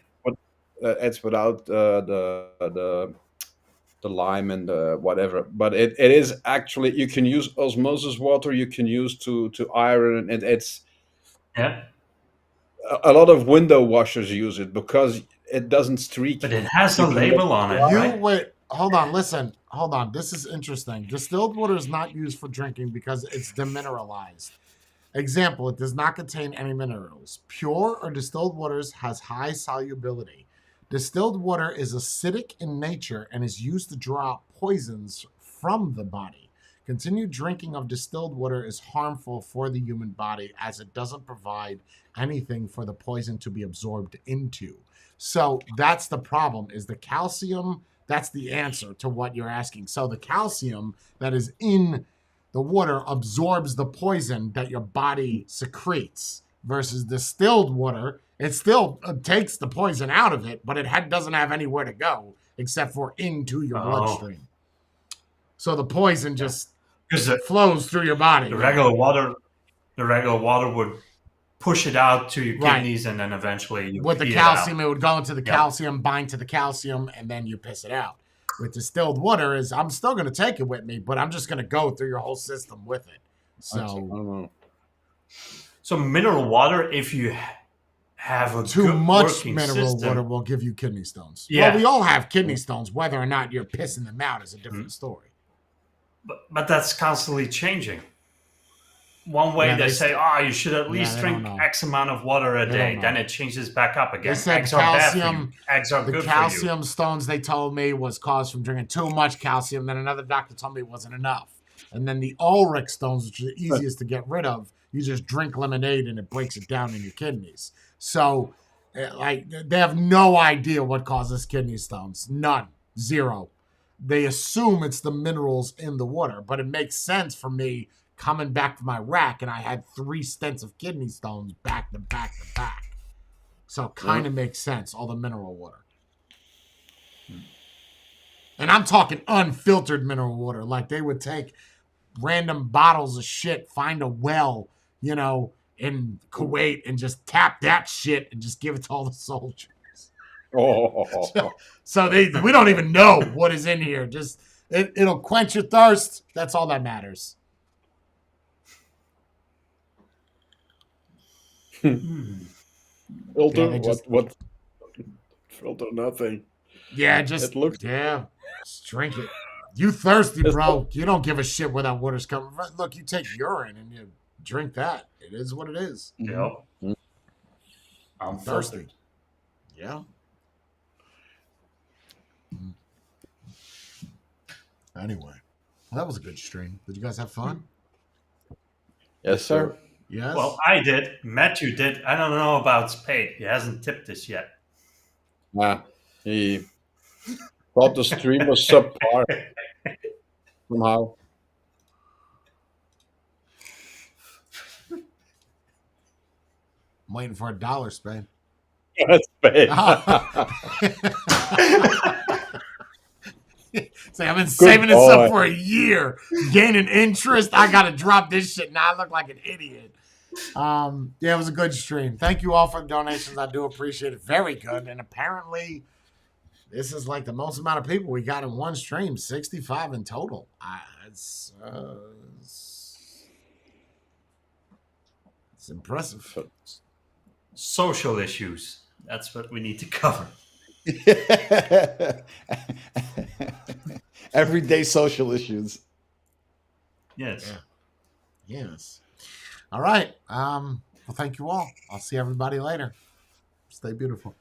but it's without the lime and the whatever. But it is actually, you can use osmosis water. You can use to iron, and it's Yeah, a lot of window washers use it because it doesn't streak. but it has You a can let label it on it, dry. You right? wait, hold on, listen, hold on. This is interesting. Distilled water is not used for drinking because it's demineralized. Example, it does not contain any minerals. Pure or distilled waters has high solubility. Distilled water is acidic in nature and is used to draw out poisons from the body. Continued drinking of distilled water is harmful for the human body as it doesn't provide anything for the poison to be absorbed into. So that's the problem is the calcium, that's the answer to what you're asking. So the calcium that is in the water absorbs the poison that your body secretes versus distilled water. It still takes the poison out of it, but it doesn't have anywhere to go except for into your Oh, bloodstream. So the poison yeah. just Because flows through your body. the Yeah. regular water would push it out to your Right. kidneys, and then eventually you With the pee calcium, it it would go into the Yep. calcium, bind to the calcium, and then you piss it out. With distilled water, is I'm still going to take it with me, but I'm just going to go through your whole system with it. I So don't know. out. So mineral water, if you have a too good much working mineral system, water will give you kidney stones. Yeah. Well, we all have kidney stones. Whether or not you're pissing them out is a different story. but that's constantly changing. One way Yeah, they they say, you should at least they drink don't know. X amount of water a They day. don't Then know. it changes back up again. They said Eggs are bad for you. calcium. Eggs are The good for calcium stones they told me was caused from drinking too much calcium. Then another doctor told me it wasn't enough. And then the Ulrich stones, which are the easiest to get rid of, you just drink lemonade and it breaks it down in your kidneys. So, like, they have no idea what causes kidney stones. None. Zero. They assume it's the minerals in the water, but it makes sense for me coming back from Iraq and I had 3 stents of kidney stones back to back to back. So it kind of makes sense, all the mineral water. And I'm talking unfiltered mineral water. Like they would take random bottles of shit, find a well, in Kuwait and just tap that shit and just give it to all the soldiers. Oh, So we don't even know what is in here. Just it'll quench your thirst. That's all that matters. filter? Yeah, they just- What? Filter nothing. Yeah, just It looks- just drink it. You thirsty, bro. You don't give a shit where that water's coming from. Look, you take urine and you drink that. It is what it is. you. Yep. I'm Thirsty. thirsty. Yeah. Anyway, well, that was a good stream. Did you guys have fun? Yes, sir. Yes. Well, I did. Matthew did. I don't know about Spade. He hasn't tipped us yet. He thought the stream was subpar somehow. I'm waiting for $1, Spain. That's bad. Say, I've been saving this boy. up for a year, gaining interest. I gotta drop this shit now. I look like an idiot. Yeah, it was a good stream. Thank you all for the donations. I do appreciate it. Very good. And apparently, this is like the most amount of people we got in one stream. 65 in total. It's impressive. Social issues. That's what we need to cover. Everyday social issues. Yes. Yeah. Yes. All right. Well, thank you all. I'll see everybody later. Stay beautiful.